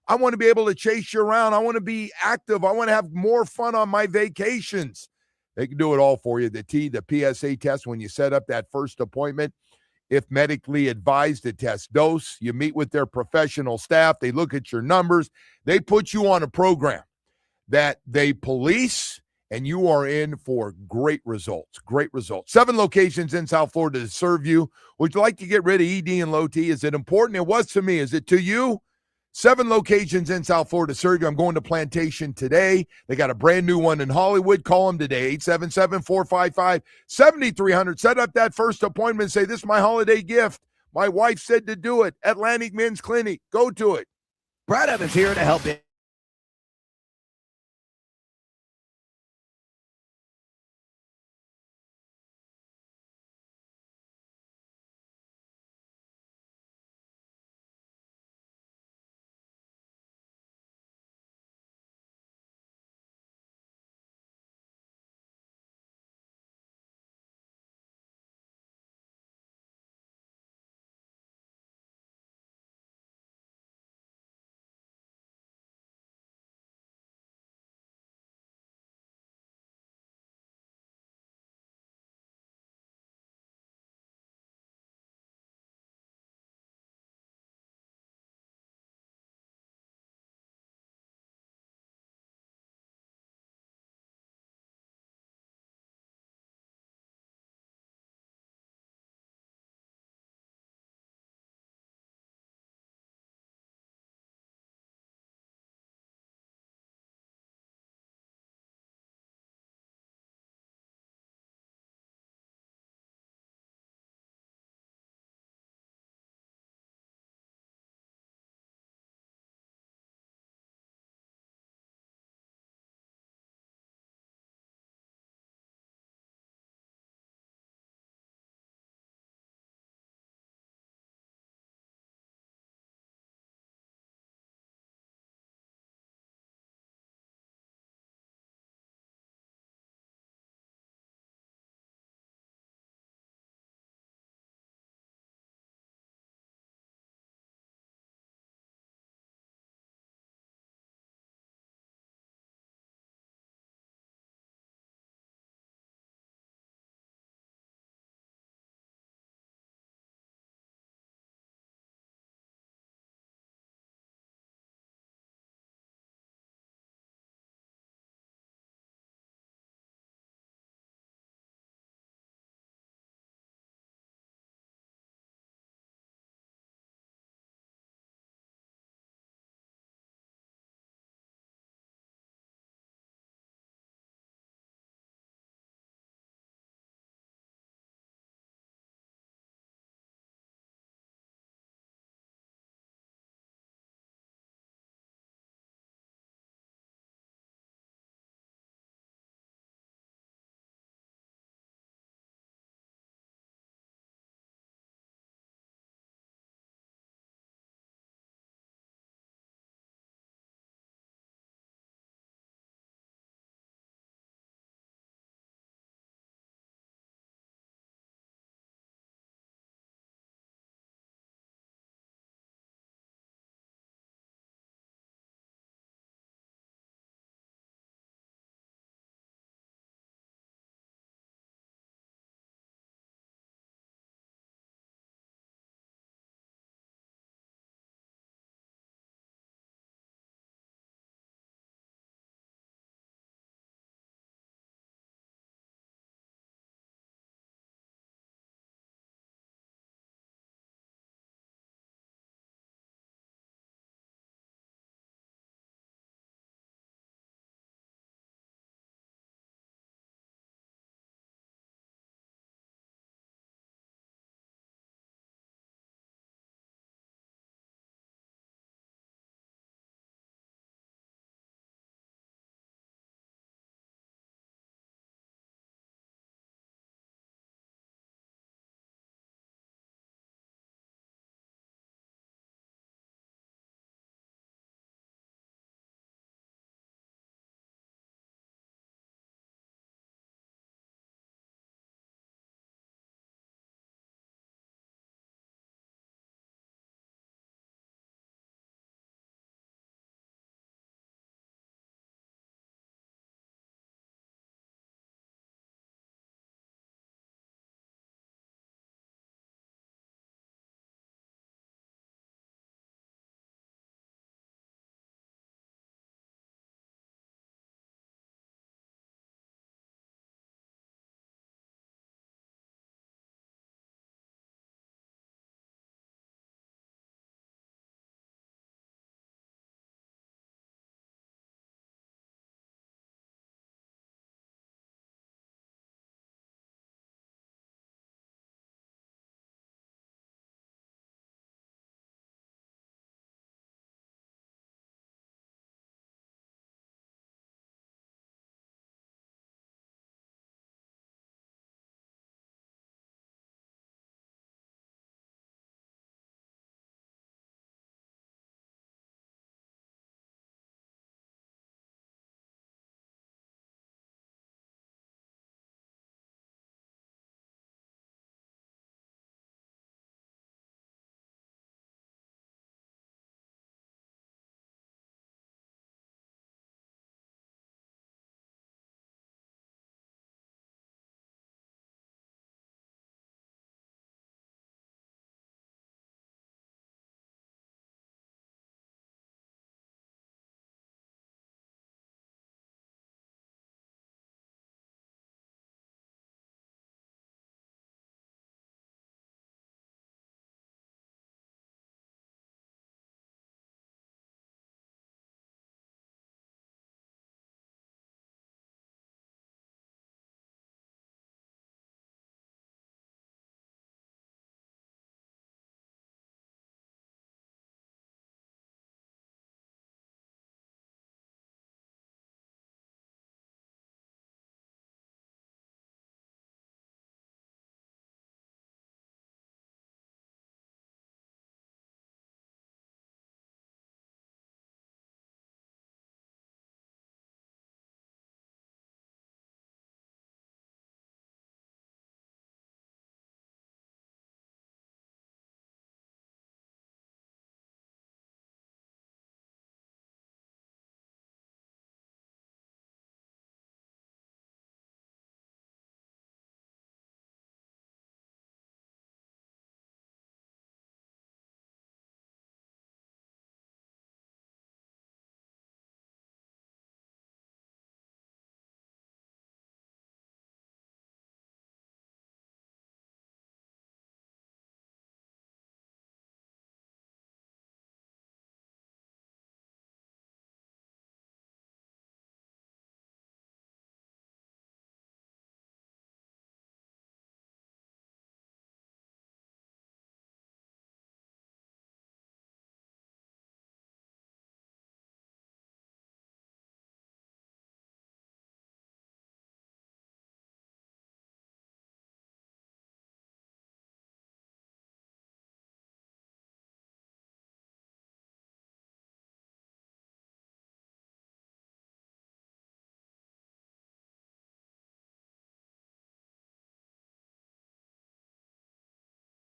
I want to be able to chase you around. I want to be active. I want to have more fun on my vacations. They can do it all for you. The PSA test when you set up that first appointment. If medically advised, to test dose. You meet with their professional staff. They look at your numbers. They put you on a program that they police, and you are in for great results. Great results. 7 locations in South Florida to serve you. Would you like to get rid of ED and low T? Is it important? It was to me. Is it to you? 7 locations in South Florida to serve you. I'm going to Plantation today. They got a brand new one in Hollywood. Call them today, 877-455-7300. Set up that first appointment. Say, this is my holiday gift. My wife said to do it. Atlantic Men's Clinic. Go to it. Brad Evans here to help you.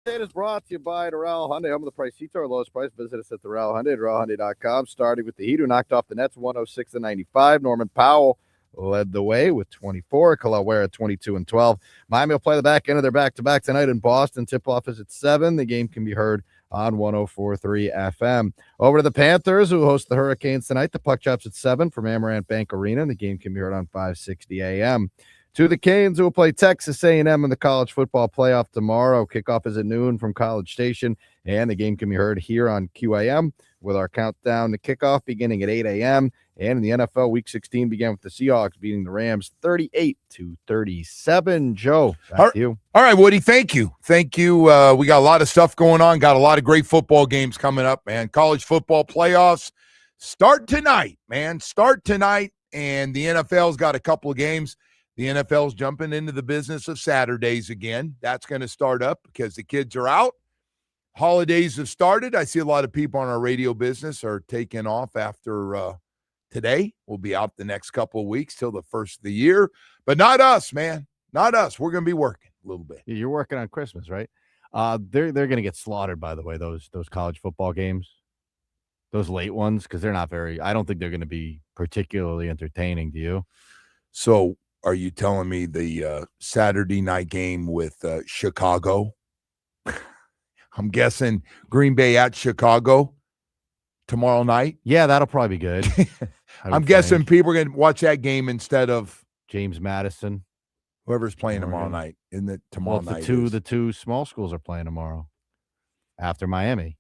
It is brought to you by Doral Hyundai, home of the price heat, our lowest price. Visit us at Doral Hyundai, DoralHyundai.com. Starting with the Heat, who knocked off the Nets 106-95. Norman Powell led the way with 24. Kalaware at 22 and 12. Miami will play the back end of their back-to-back tonight in Boston. Tip-off is at 7. The game can be heard on 104.3 FM. Over to the Panthers, who host the Hurricanes tonight. The puck drops at 7 from Amarant Bank Arena. The game can be heard on 560 AM. To the Canes, who will play Texas A&M in the college football playoff tomorrow. Kickoff is at noon from College Station, and the game can be heard here on QAM with our countdown to kickoff beginning at 8 a.m. And in the NFL, Week 16 began with the Seahawks beating the Rams 38-37. Joe, back to you. All right, Woody, thank you. Thank you. We got a lot of stuff going on. Got a lot of great football games coming up, man. College football playoffs start tonight, man. Start tonight, and the NFL's got a couple of games. The NFL's jumping into the business of Saturdays again. That's going to start up because the kids are out. Holidays have started. I see a lot of people on our radio business are taking off after today. We'll be out the next couple of weeks till the first of the year. But not us, man. Not us. We're going to be working a little bit. You're working on Christmas, right? They're going to get slaughtered, by the way, those college football games, those late ones, because they're not very – I don't think they're going to be particularly entertaining. Do you? So – are you telling me the Saturday night game with Chicago? I'm guessing Green Bay at Chicago tomorrow night. Yeah, that'll probably be good. I'm guessing people are going to watch that game instead of James Madison, whoever's playing tomorrow night. In the tomorrow night, the two small schools are playing tomorrow after Miami.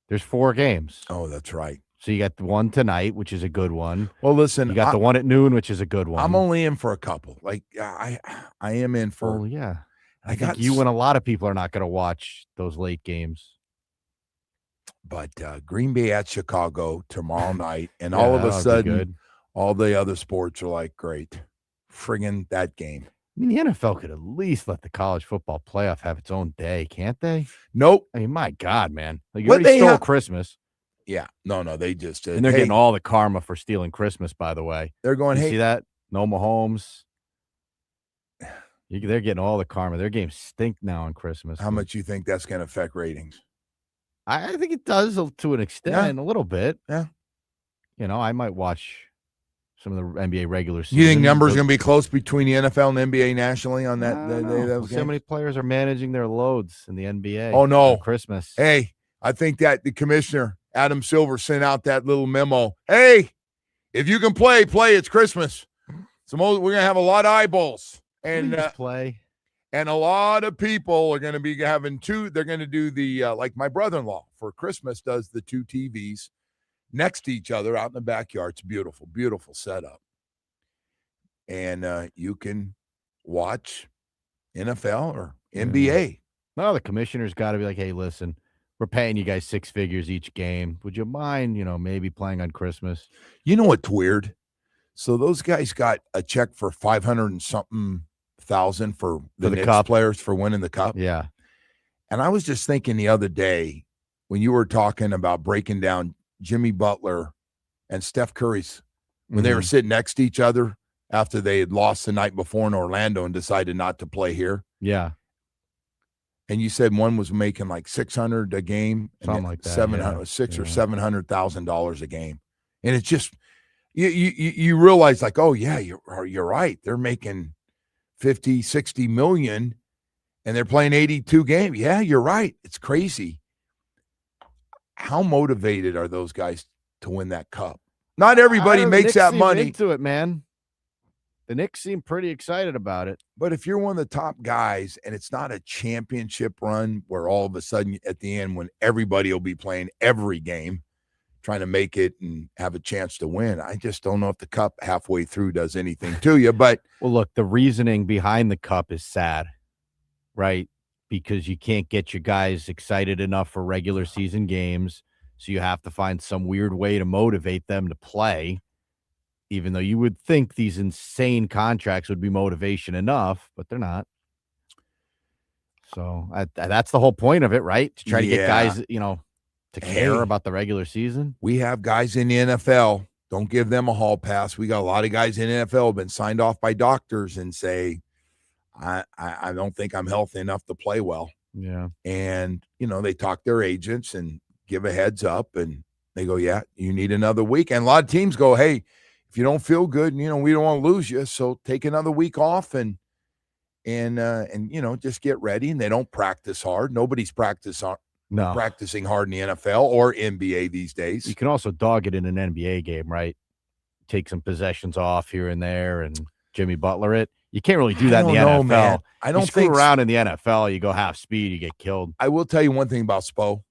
There's 4 games. Oh, that's right. So you got the one tonight, which is a good one. Well, listen, you got the one at noon, which is a good one. I'm only in for a couple. Like I am in for. Oh yeah, I think you and a lot of people are not going to watch those late games. But Green Bay at Chicago tomorrow night, and all of a sudden, all the other sports are like, great, friggin' that game. I mean, the NFL could at least let the college football playoff have its own day, can't they? Nope. I mean, my God, man, like you already stole Christmas. Yeah, no, they just and they're getting all the karma for stealing Christmas. By the way, they're going. See that? No Mahomes. They're getting all the karma. Their games stink now on Christmas. How much you think that's going to affect ratings? I think it does to an extent, a little bit. Yeah, I might watch some of the NBA regular season. You think numbers going to be close between the NFL and NBA nationally on that day? So many players are managing their loads in the NBA. Oh no, Christmas. Hey, I think that the commissioner Adam Silver sent out that little memo. Hey, if you can play. It's Christmas. So we're going to have a lot of eyeballs and play. And a lot of people are going to be having 2. They're going to do the like my brother-in-law for Christmas does the 2 TVs next to each other out in the backyard. It's beautiful, beautiful setup. And you can watch NFL or NBA. Well, the commissioner's got to be like, hey, listen. We're paying you guys 6 figures each game. Would you mind, maybe playing on Christmas? You know what's weird? So those guys got a check for 500 and something thousand for the Knicks players for winning the cup. Yeah. And I was just thinking the other day when you were talking about breaking down Jimmy Butler and Steph Curry's when they were sitting next to each other after they had lost the night before in Orlando and decided not to play here. Yeah. And you said one was making like $600 a game, something like that, $600,000 or $700,000 a game, and it's just you realize like, oh yeah, you're right. They're making 50, 60 million, and they're playing 82 games. Yeah, you're right. It's crazy. How motivated are those guys to win that cup? Not everybody makes that money. Into it, man. The Knicks seem pretty excited about it. But if you're one of the top guys and it's not a championship run where all of a sudden at the end when everybody will be playing every game, trying to make it and have a chance to win, I just don't know if the cup halfway through does anything to you. But well, look, the reasoning behind the cup is sad, right? Because you can't get your guys excited enough for regular season games. So you have to find some weird way to motivate them to play. Even though you would think these insane contracts would be motivation enough, but they're not. So that's the whole point of it, right? To try to get guys, to care about the regular season. We have guys in the NFL. Don't give them a hall pass. We got a lot of guys in the NFL have been signed off by doctors and say, I don't think I'm healthy enough to play well. Yeah. And, they talk their agents and give a heads up, and they go, yeah, you need another week. And a lot of teams go, hey, if you don't feel good, we don't want to lose you, so take another week off and just get ready. And they don't practice hard. Nobody's practicing hard in the NFL or NBA these days. You can also dog it in an NBA game, right? Take some possessions off here and there and Jimmy Butler it. You can't really do that in the NFL. Man. I don't think around in the NFL. You go half speed, you get killed. I will tell you one thing about Spo.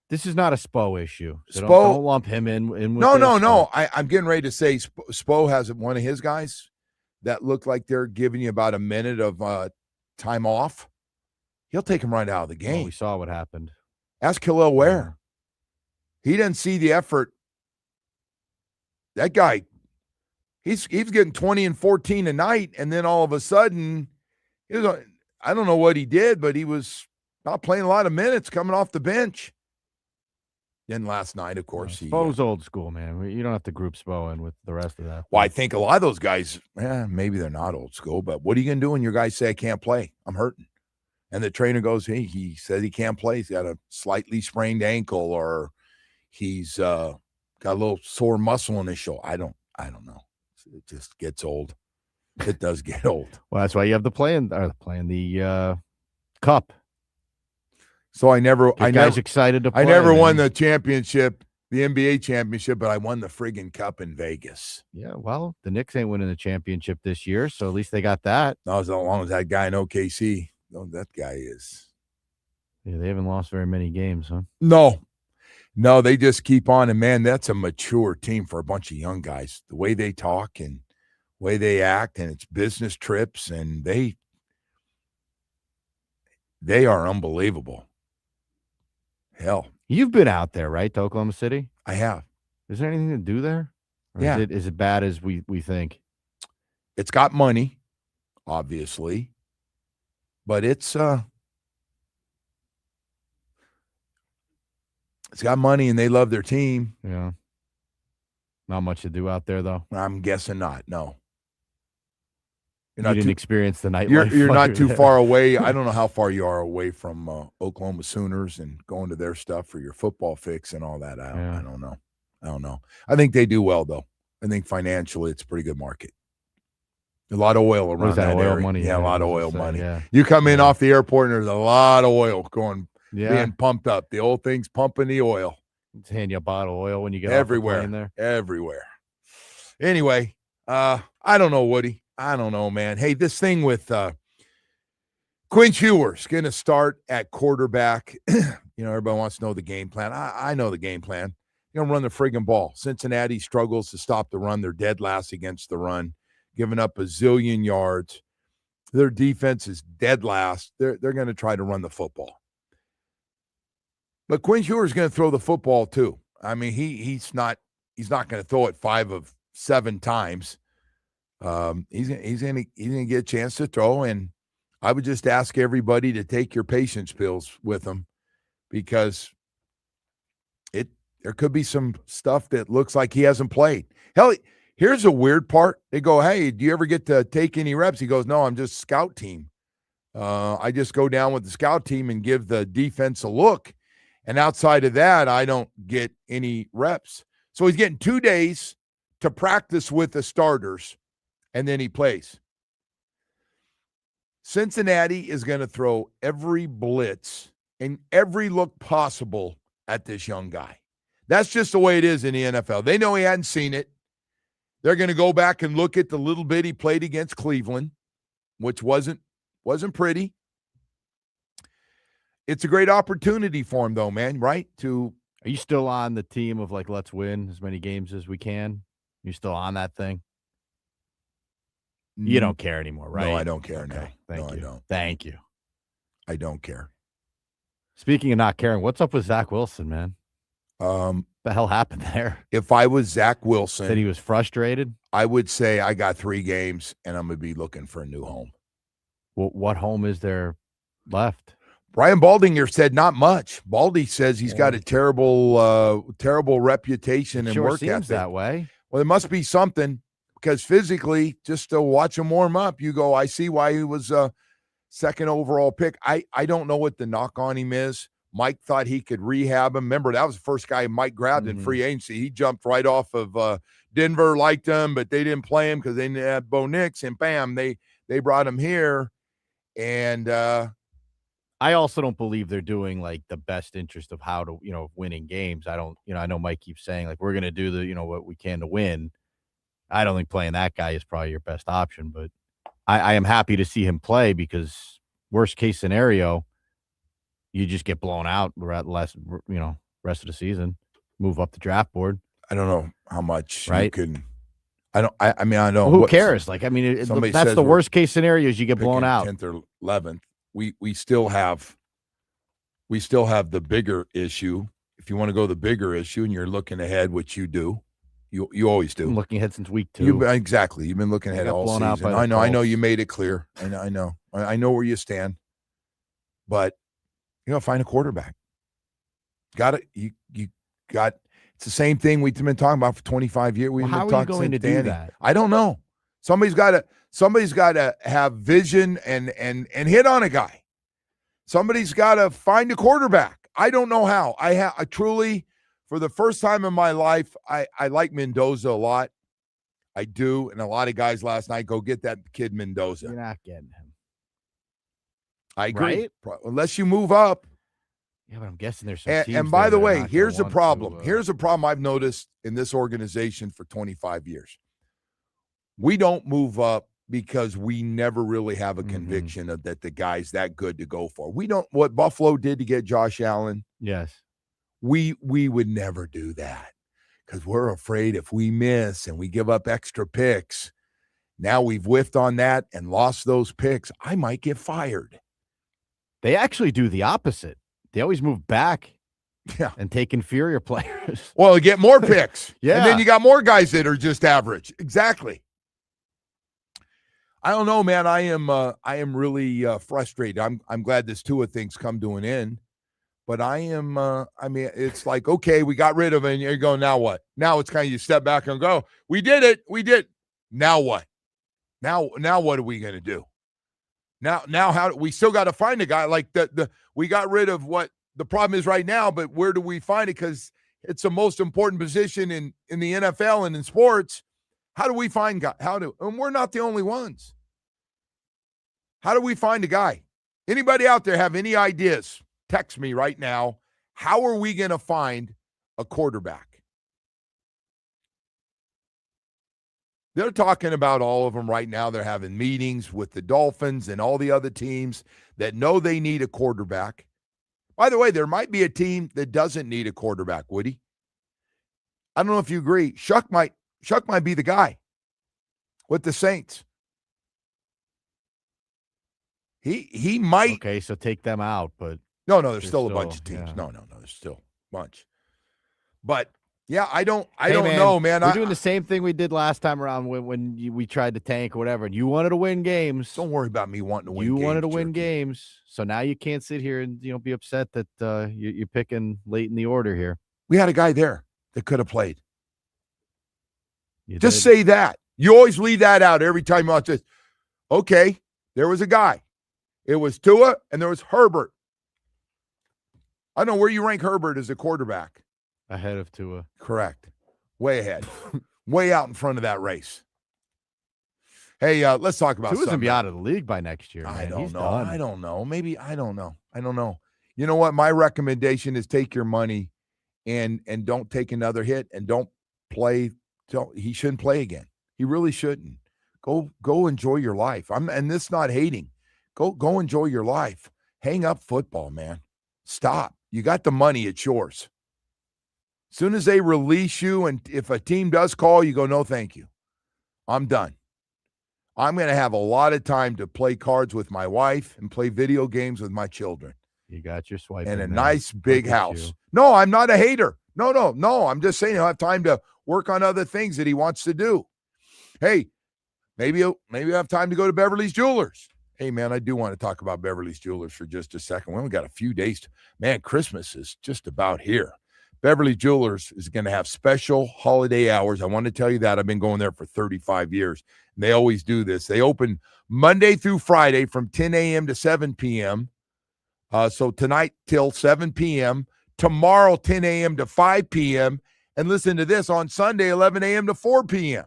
This is not a Spo issue. So Spo, don't lump him in with No. I'm getting ready to say Spo has one of his guys that look like they're giving you about a minute of time off. He'll take him right out of the game. Well, we saw what happened. Ask Khalil Ware. He didn't see the effort. That guy, he's getting 20 and 14 a night, and then all of a sudden, I don't know what he did, but he was not playing a lot of minutes coming off the bench. Then last night, of course, Spo's old school, man. You don't have to group Spo in with the rest of that. Well, I think a lot of those guys, maybe they're not old school, but what are you going to do when your guys say, I can't play? I'm hurting. And the trainer goes, hey, he said he can't play. He's got a slightly sprained ankle, or he's got a little sore muscle in his shoulder. I don't know. It just gets old. It does get old. Well, that's why you have the cup. So I never excited to play. I never won the championship, the NBA championship, but I won the friggin' cup in Vegas. Yeah, well, the Knicks ain't winning the championship this year, so at least they got that. Not as long as that guy in OKC. No, that guy is. Yeah, they haven't lost very many games, huh? No, they just keep on. And, man, that's a mature team for a bunch of young guys. The way they talk and the way they act, and it's business trips, and they are unbelievable. Hell. You've been out there, right, to Oklahoma City? I have. Is there anything to do there? Or yeah. Is it bad as we think? It's got money, obviously. But it's got money, and they love their team. Yeah. Not much to do out there, though. I'm guessing not. No. You didn't experience the nightlife. You're not too far away. I don't know how far you are away from Oklahoma Sooners and going to their stuff for your football fix and all that. I don't know. I think they do well, though. I think financially it's a pretty good market. A lot of oil around that oil area. Money. Yeah, a lot of oil money. Yeah. You come in off the airport, and there's a lot of oil being pumped up. The old thing's pumping the oil. Just hand you a bottle of oil when you get everywhere. Off the plane there. Everywhere. Anyway, I don't know, Woody. I don't know, man. Hey, this thing with Quinn Ewers going to start at quarterback. Everybody wants to know the game plan. I know the game plan. You're going to run the friggin' ball. Cincinnati struggles to stop the run. They're dead last against the run, giving up a zillion yards. Their defense is dead last. They're going to try to run the football. But Quinn Ewers is going to throw the football too. I mean, he's not going to throw it 5 of 7 times. He's gonna get a chance to throw, and I would just ask everybody to take your patience pills with him, because there could be some stuff that looks like he hasn't played. Hell, here's a weird part. They go, hey, do you ever get to take any reps? He goes, no, I'm just scout team. I just go down with the scout team and give the defense a look. And outside of that, I don't get any reps. So he's getting 2 days to practice with the starters, and then he plays. Cincinnati is going to throw every blitz and every look possible at this young guy. That's just the way it is in the NFL. They know he hadn't seen it. They're going to go back and look at the little bit he played against Cleveland, which wasn't pretty. It's a great opportunity for him, though, man, right? Are you still on the team of, let's win as many games as we can? You still on that thing? You don't care anymore, right? No, I don't care. Okay. No, Thank you. I don't. Thank you. I don't care. Speaking of not caring, what's up with Zach Wilson, man? The hell happened there? If I was Zach Wilson, said he was frustrated, I would say I got 3 games and I'm going to be looking for a new home. Well, what home is there left? Brian Baldinger said not much. Baldy says he's got a terrible reputation and work ethic. That way. Well, there must be something. because physically, just to watch him warm up, you go, I see why he was a second overall pick. I don't know what the knock on him is. Mike thought he could rehab him. Remember, that was the first guy Mike grabbed in free agency. He jumped right off of Denver, liked him, but they didn't play him because they didn't have Bo Nix, and bam, they brought him here. And I also don't believe they're doing like the best interest of how to, winning games. I don't, I know Mike keeps saying like, we're going to do the, what we can to win. I don't think playing that guy is probably your best option, but I am happy to see him play because worst case scenario, you just get blown out the rest of the season, move up the draft board. I don't know how much right? you can. I don't. I mean, I know. Well, who cares? Like, I mean, that's the worst case scenario is you get blown out. 10th or 11th. We still have the bigger issue. If you want to go the bigger issue, and you're looking ahead, which you do, you always do. I'm looking ahead since week 2. Exactly. You've been looking ahead all season. I know. You made it clear. I know. I know where you stand. But find a quarterback. Got it. You got. It's the same thing we've been talking about for 25 years. How are you going to do that? I don't know. Somebody's got to have vision and hit on a guy. Somebody's got to find a quarterback. I don't know how. I truly, for the first time in my life, I like Mendoza a lot. I do. And a lot of guys last night go get that kid Mendoza. You're not getting him. I agree. Right? Unless you move up. Yeah, but I'm guessing there's some teams. And by the way, here's a problem. Here's a problem I've noticed in this organization for 25 years. We don't move up because we never really have a conviction of that the guy's that good to go for. We don't. What Buffalo did to get Josh Allen. Yes. We would never do that because we're afraid if we miss and we give up extra picks, now we've whiffed on that and lost those picks. I might get fired. They actually do the opposite. They always move back and take inferior players. Well, you get more picks. Yeah. And then you got more guys that are just average. Exactly. I don't know, man. I am really frustrated. I'm glad this Tua thing's come to an end. But I am, it's like, okay, we got rid of it. And you're going, now what? Now it's kind of you step back and go, we did it. We did. Now what? Now what are we going to do? Now how we still got to find a guy like we got rid of what the problem is right now, but where do we find it? Because it's the most important position in the NFL and in sports. How do we find guy? And we're not the only ones. How do we find a guy? Anybody out there have any ideas? Text me right now. How are we going to find a quarterback? They're talking about all of them right now. They're having meetings with the Dolphins and all the other teams that know they need a quarterback. By the way, there might be a team that doesn't need a quarterback, Woody. I don't know if you agree. Shuck might be the guy with the Saints. He might. Okay, so take them out, but no, there's still a bunch of teams. Yeah. No, there's still a bunch. But yeah, I don't know, man. We're doing the same thing we did last time around when we tried to tank or whatever, and you wanted to win games. Don't worry about me wanting to win games. You wanted to win games, so now you can't sit here and be upset that you're picking late in the order here. We had a guy there that could have played. Just say that. You always leave that out every time you watch this. Okay, there was a guy. It was Tua, and there was Herbert. I don't know where you rank Herbert as a quarterback. Ahead of Tua. Correct. Way ahead. Way out in front of that race. Hey, let's talk about Tua's going to be out of the league by next year. I don't know. I don't know. Maybe. I don't know. You know what? My recommendation is take your money and don't take another hit and don't play. He shouldn't play again. He really shouldn't. Go enjoy your life. And this is not hating. Go enjoy your life. Hang up football, man. Stop. You got the money. It's yours. As soon as they release you, and if a team does call, you go, no, thank you. I'm done. I'm going to have a lot of time to play cards with my wife and play video games with my children. You got your swipe. And a nice big house. No, I'm not a hater. No. I'm just saying he'll have time to work on other things that he wants to do. Hey, maybe I have time to go to Beverly's Jewelers. Hey, man, I do want to talk about Beverly's Jewelers for just a second. We only got a few days. Man, Christmas is just about here. Beverly Jewelers is going to have special holiday hours. I want to tell you that. I've been going there for 35 years. And they always do this. They open Monday through Friday from 10 a.m. to 7 p.m. So tonight till 7 p.m., tomorrow 10 a.m. to 5 p.m., and listen to this, on Sunday 11 a.m. to 4 p.m.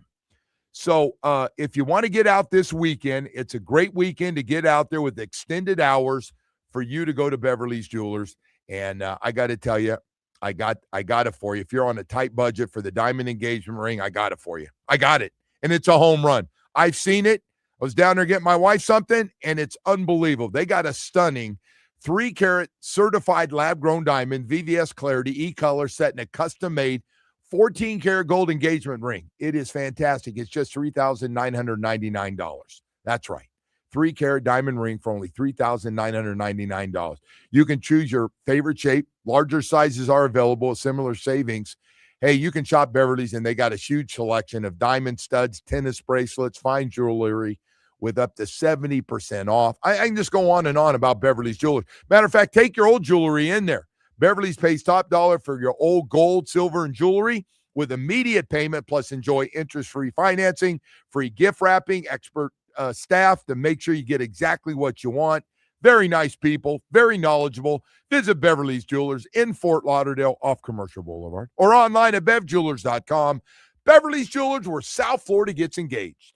So if you want to get out this weekend, it's a great weekend to get out there with extended hours for you to go to Beverly's Jewelers. And I got to tell you, I got it for you. If you're on a tight budget for the diamond engagement ring, I got it for you. I got it. And it's a home run. I've seen it. I was down there getting my wife something, and it's unbelievable. They got a stunning 3-carat certified lab-grown diamond, VVS clarity, e-color, set in a custom-made 14-karat gold engagement ring. It is fantastic. It's just $3,999. That's right. 3-carat diamond ring for only $3,999. You can choose your favorite shape. Larger sizes are available with similar savings. Hey, you can shop Beverly's, and they got a huge selection of diamond studs, tennis bracelets, fine jewelry with up to 70% off. I can just go on and on about Beverly's Jewelry. Matter of fact, take your old jewelry in there. Beverly's pays top dollar for your old gold, silver, and jewelry with immediate payment, plus enjoy interest-free financing, free gift wrapping, expert staff to make sure you get exactly what you want. Very nice people, very knowledgeable. Visit Beverly's Jewelers in Fort Lauderdale off Commercial Boulevard or online at bevjewelers.com. Beverly's Jewelers, where South Florida gets engaged.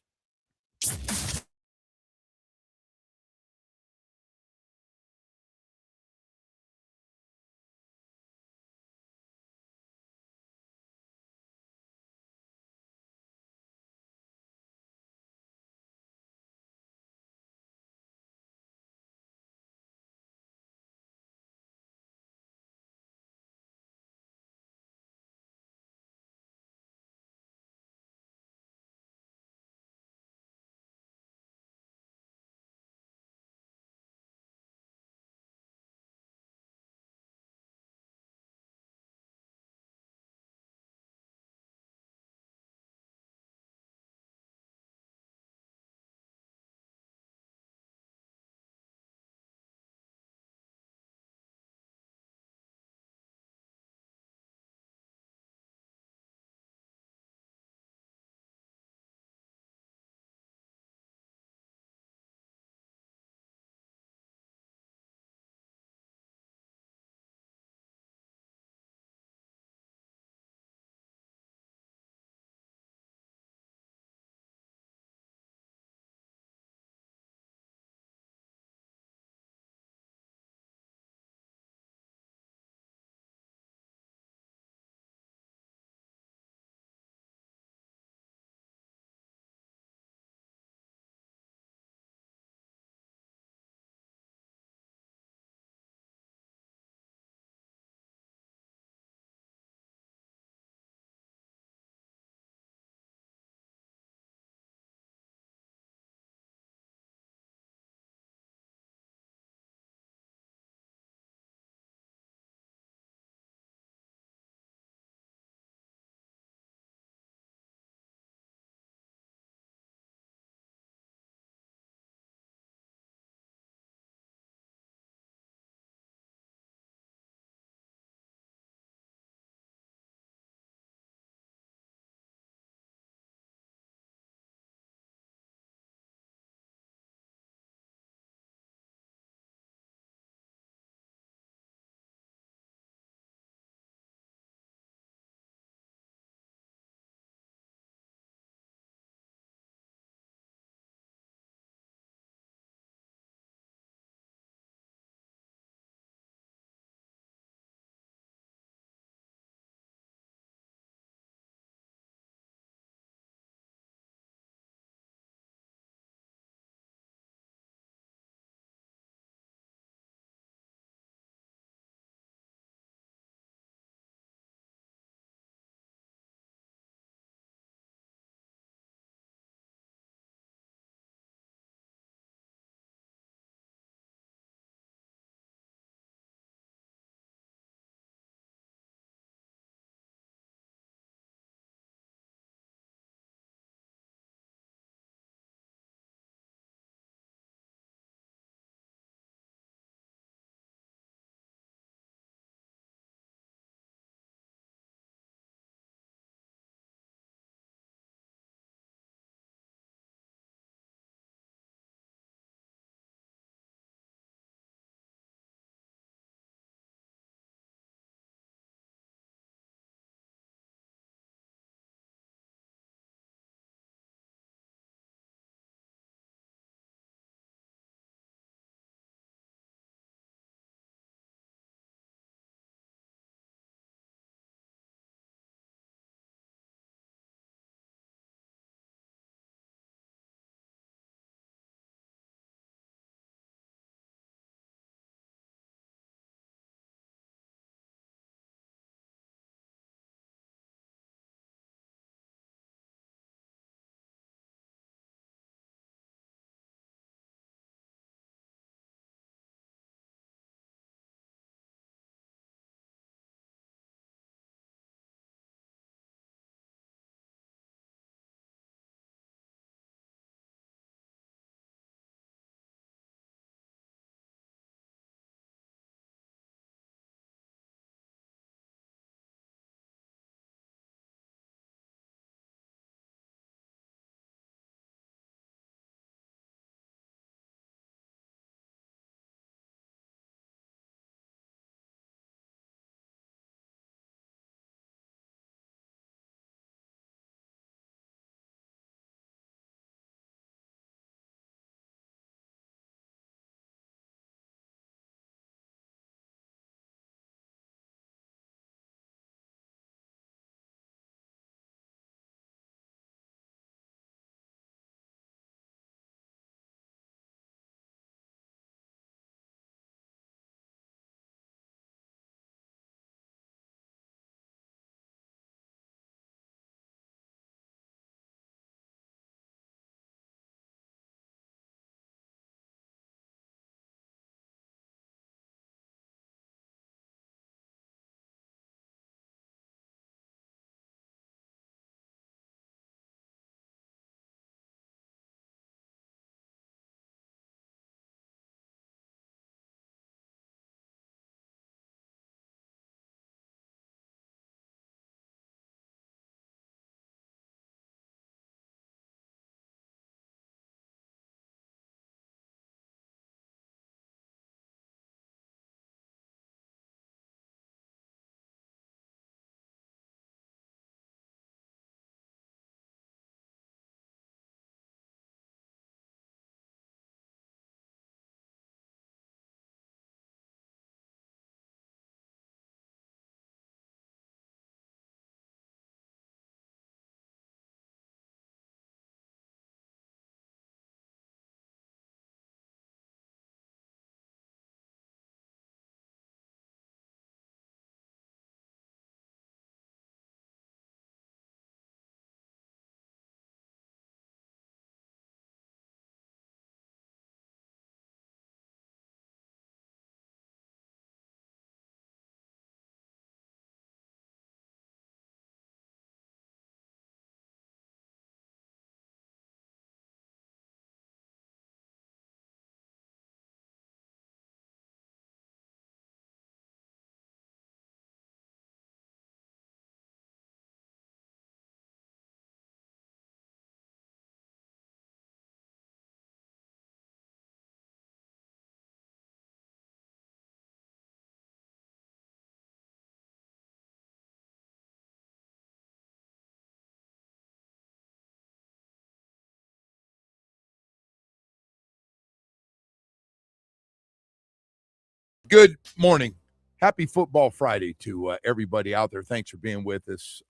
Good morning. Happy Football Friday to everybody out there. Thanks for being with us.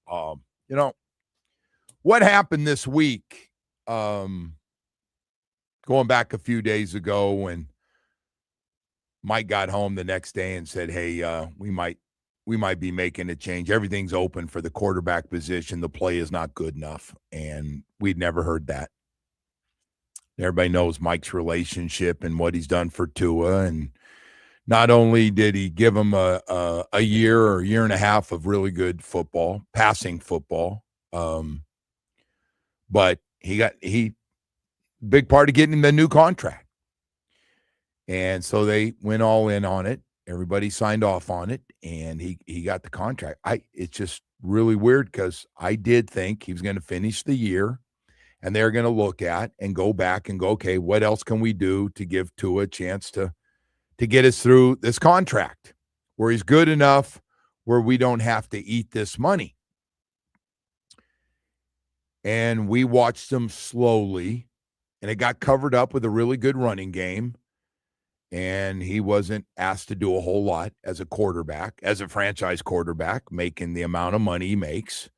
What happened this week, going back a few days ago when Mike got home the next day and said, hey, we might be making a change. Everything's open for the quarterback position. The play is not good enough. And we'd never heard that. Everybody knows Mike's relationship and what he's done for Tua. And not only did he give him a year or year and a half of really good football, passing football, but he big part of getting him the new contract. And so they went all in on it. Everybody signed off on it, and he got the contract. It's just really weird because I did think he was going to finish the year, and they're going to look at and go back and go, okay, what else can we do to give Tua a chance to get us through this contract where he's good enough where we don't have to eat this money. And we watched him slowly, and it got covered up with a really good running game. And he wasn't asked to do a whole lot as a quarterback, as a franchise quarterback, making the amount of money he makes.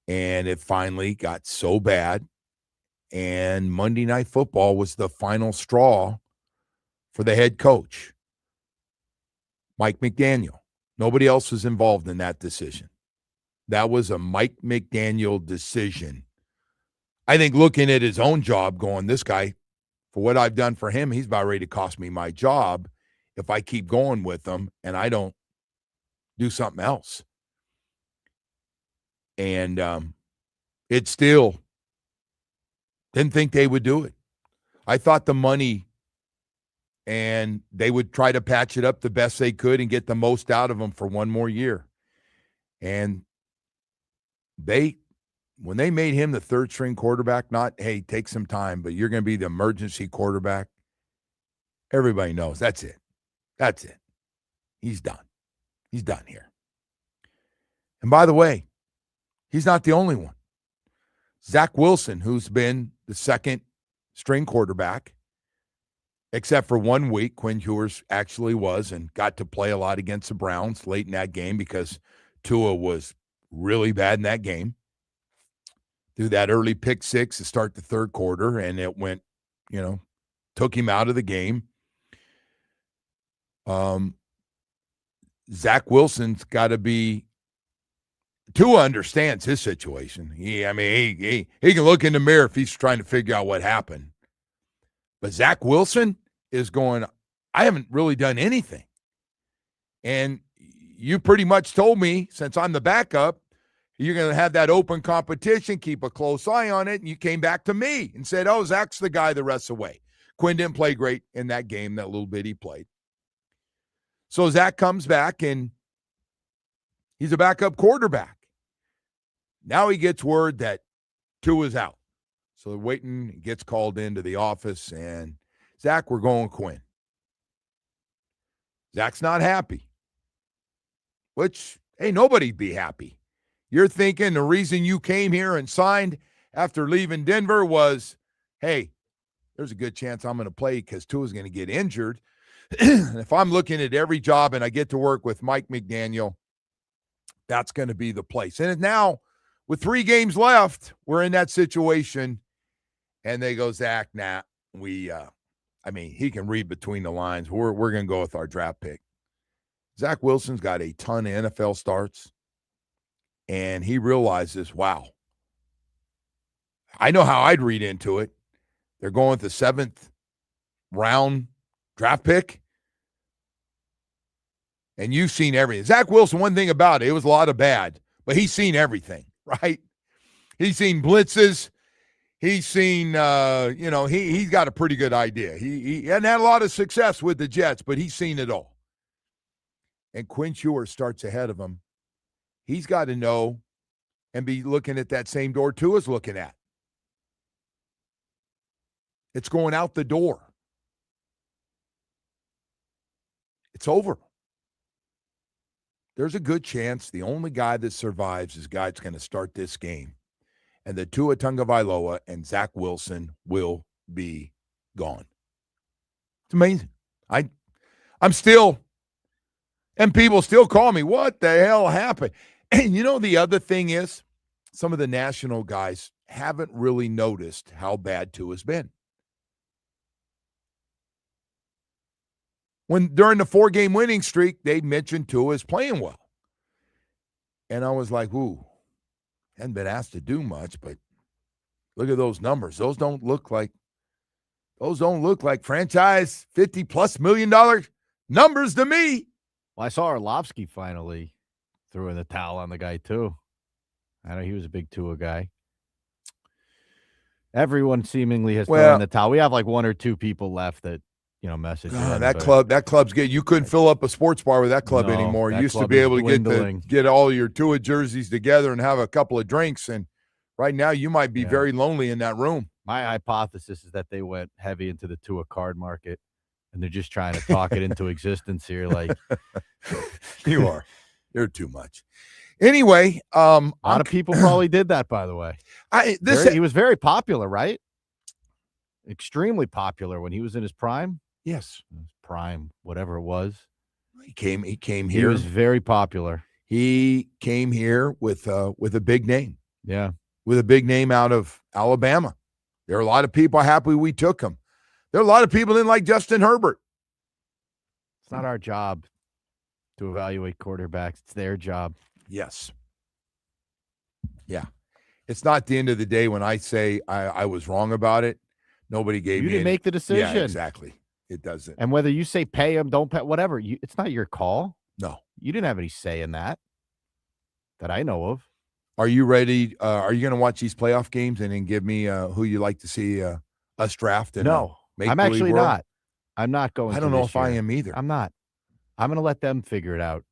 And it finally got so bad. And Monday Night Football was the final straw for the head coach, Mike McDaniel. Nobody else was involved in that decision. That was a Mike McDaniel decision. I think looking at his own job going, this guy, for what I've done for him, he's about ready to cost me my job if I keep going with him and I don't do something else. And it still didn't think they would do it. I thought the money and they would try to patch it up the best they could and get the most out of him for one more year. And when they made him the third string quarterback, not, hey, take some time, but you're going to be the emergency quarterback, everybody knows that's it. That's it. He's done. He's done here. And by the way, he's not the only one. Zach Wilson, who's been the second string quarterback, except for 1 week, Quinn Ewers actually was and got to play a lot against the Browns late in that game because Tua was really bad in that game. Threw that early pick six to start the third quarter, and it went, took him out of the game. Zach Wilson's got to be – Tua understands his situation. He can look in the mirror if he's trying to figure out what happened. But Zach Wilson is going, I haven't really done anything. And you pretty much told me, since I'm the backup, you're going to have that open competition, keep a close eye on it. And you came back to me and said, oh, Zach's the guy the rest of the way. Quinn didn't play great in that game, that little bit he played. So Zach comes back, and he's a backup quarterback. Now he gets word that Tua's out. So they're waiting, he gets called into the office, and Zach, we're going Quinn. Zach's not happy, which, hey, nobody'd be happy. You're thinking the reason you came here and signed after leaving Denver was, hey, there's a good chance I'm going to play because Tua's going to get injured. If I'm looking at every job and I get to work with Mike McDaniel, that's going to be the place. And now, with 3 games left, we're in that situation. And they go, Zach, nah, he can read between the lines. We're going to go with our draft pick. Zach Wilson's got a ton of NFL starts, and he realizes, wow, I know how I'd read into it. They're going with the 7th round draft pick, and you've seen everything. Zach Wilson, one thing about it was a lot of bad, but he's seen everything, right? He's seen blitzes. He's seen, he's got a pretty good idea. He hadn't had a lot of success with the Jets, but he's seen it all. And Quinn Ewers starts ahead of him. He's got to know and be looking at that same door Tua's looking at. It's going out the door. It's over. There's a good chance the only guy that survives is the guy that's going to start this game. And the Tua Tagovailoa and Zach Wilson will be gone. It's amazing. I'm still And people still call me, what the hell happened? And you know, the other thing is, some of the national guys haven't really noticed how bad Tua's been. When during the 4-game winning streak, they mentioned Tua is playing well. And I was like, ooh, hadn't been asked to do much, but look at those numbers. Those don't look like franchise $50+ million numbers to me. Well, I saw Orlovsky finally threw in the towel on the guy, too. I know he was a big Tua guy. Everyone seemingly has thrown in the towel. We have like one or two people left that, message. That club's good. You couldn't fill up a sports bar with that club anymore. You used to be able to get all your Tua jerseys together and have a couple of drinks. And right now you might be very lonely in that room. My hypothesis is that they went heavy into the Tua card market and they're just trying to talk it into existence here. Like you are. You're too much. Anyway, a lot of people probably did that, by the way. He was very popular, right? Extremely popular when he was in his prime. Yes. Prime, whatever it was. He came here. He was very popular. He came here with a big name. Yeah. With a big name out of Alabama. There are a lot of people happy we took him. There are a lot of people didn't like Justin Herbert. It's not our job to evaluate quarterbacks. It's their job. Yes. Yeah. It's not the end of the day when I say I was wrong about it. Nobody gave me. You didn't make the decision. Yeah, exactly. It doesn't. And whether you say pay him, don't pay, whatever, it's not your call. No. You didn't have any say in that I know of. Are you ready? Are you going to watch these playoff games and then give me who you like to see us draft? No, I'm actually not. I'm not going to. I don't know if I am either. I'm not. I'm going to let them figure it out.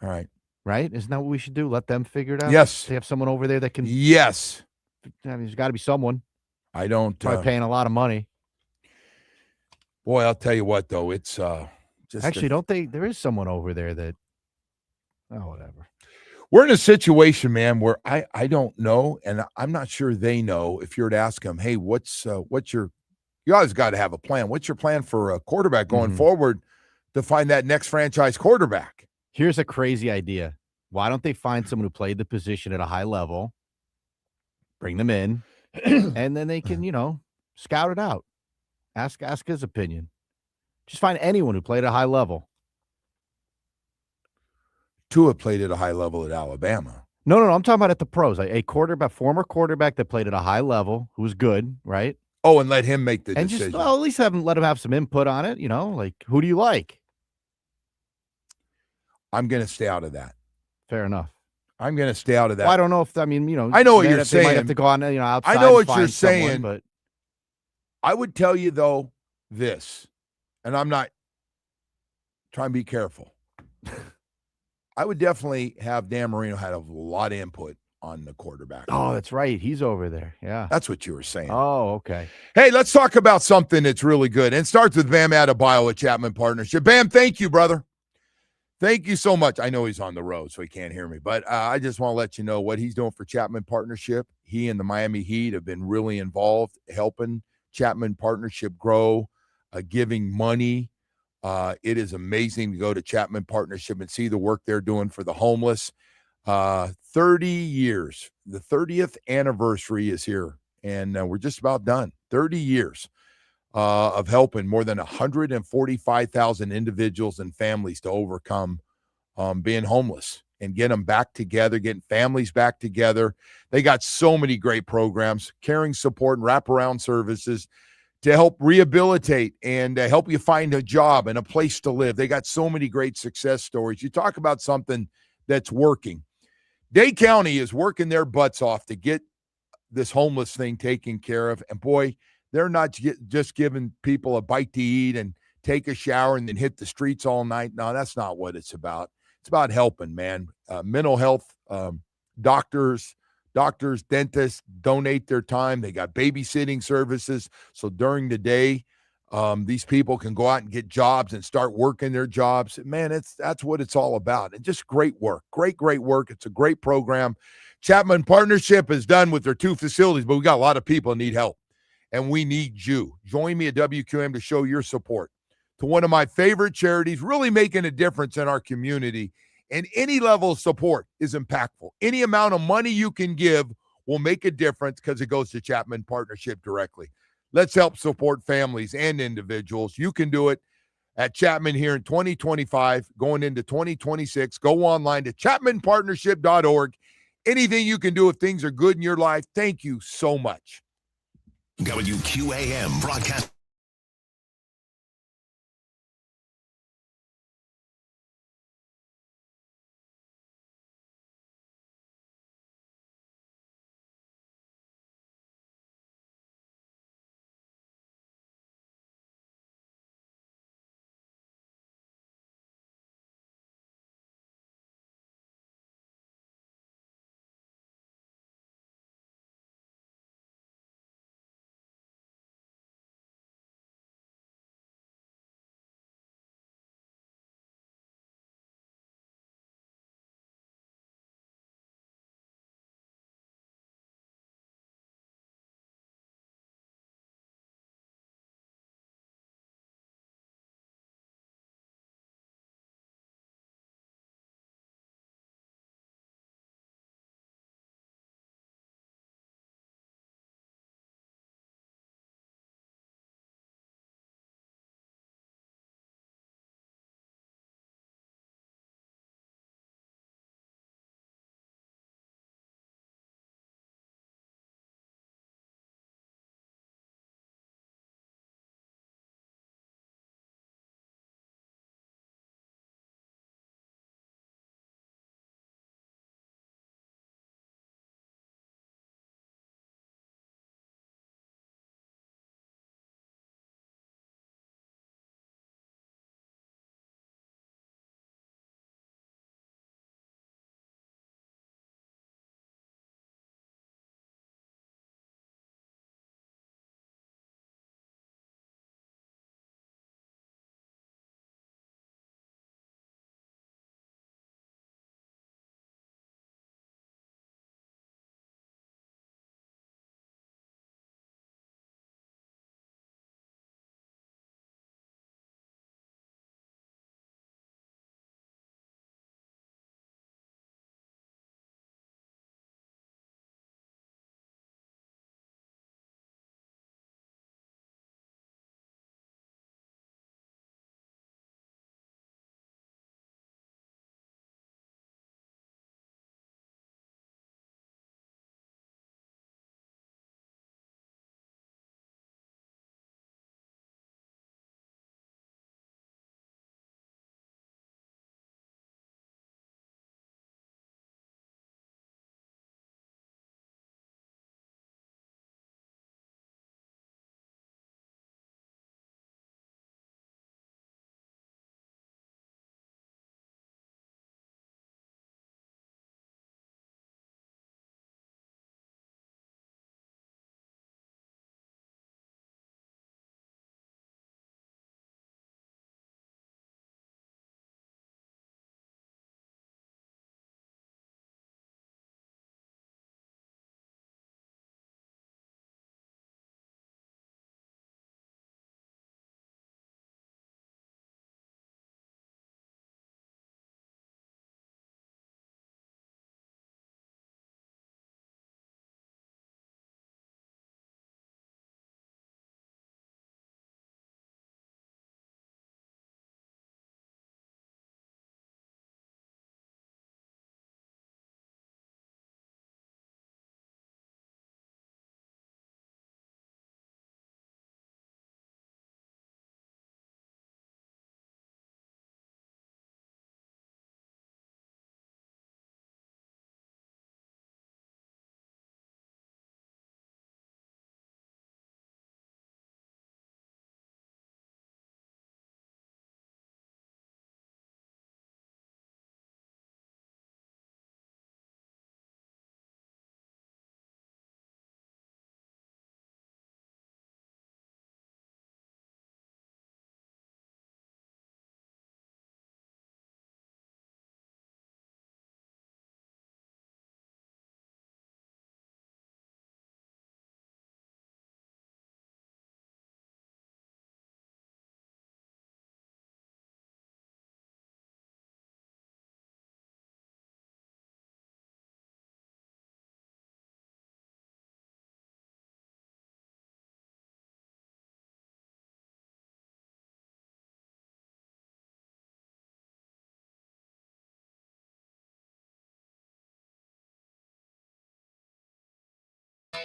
All right. Right? Isn't that what we should do? Let them figure it out? Yes. They have someone over there that can. Yes. I mean, there's got to be someone. I don't. Probably paying a lot of money. Boy, I'll tell you what, though. It's just. Actually, don't they? There is someone over there that. Oh, whatever. We're in a situation, man, where I don't know, and I'm not sure they know. If you were to ask them, hey, what's your. You always got to have a plan. What's your plan for a quarterback going forward to find that next franchise quarterback? Here's a crazy idea. Why don't they find someone who played the position at a high level, bring them in, and then they can, scout it out. Ask his opinion. Just find anyone who played at a high level. Tua played at a high level at Alabama. No. I'm talking about at the pros. A former quarterback that played at a high level who was good, right? Oh, and let him make the and decision. Just at least let him have some input on it. Like who do you like? I'm going to stay out of that. Fair enough. I'm going to stay out of that. Well, I don't know if I know what you're saying. They might have to go on, outside. I know what you're saying, someone, but I would tell you though this, and I'm not trying to be careful. I would definitely have Dan Marino had a lot of input on the quarterback. Oh, that's right. He's over there. Yeah. That's what you were saying. Oh, okay. Hey, let's talk about something that's really good. And it starts with Bam Adebayo at Chapman Partnership. Bam, thank you, brother. Thank you so much. I know he's on the road, so he can't hear me. But I just want to let you know what he's doing for Chapman Partnership. He and the Miami Heat have been really involved, helping Chapman Partnership grow, giving money. It is amazing to go to Chapman Partnership and see the work they're doing for the homeless. 30 years. The 30th anniversary is here, and we're just about done. 30 years of helping more than 145,000 individuals and families to overcome being homeless and get them back together, getting families back together. They got so many great programs, caring support and wraparound services to help rehabilitate and help you find a job and a place to live. They got so many great success stories. You talk about something that's working. Dade County is working their butts off to get this homeless thing taken care of. And boy, they're not just giving people a bite to eat and take a shower and then hit the streets all night. No, that's not what it's about. It's about helping, man. Mental health, doctors, dentists donate their time. They got babysitting services. So during the day, these people can go out and get jobs and start working their jobs. Man, that's what it's all about. And just great work. Great work. It's a great program. Chapman Partnership is done with their 2 facilities, but we got a lot of people that need help. And we need you. Join me at WQM to show your support. to one of my favorite charities, really making a difference in our community. And any level of support is impactful. Any amount of money you can give will make a difference because it goes to Chapman Partnership directly. Let's help support families and individuals. You can do it at Chapman here in 2025, going into 2026. Go online to chapmanpartnership.org. Anything you can do if things are good in your life, thank you so much. WQAM broadcast.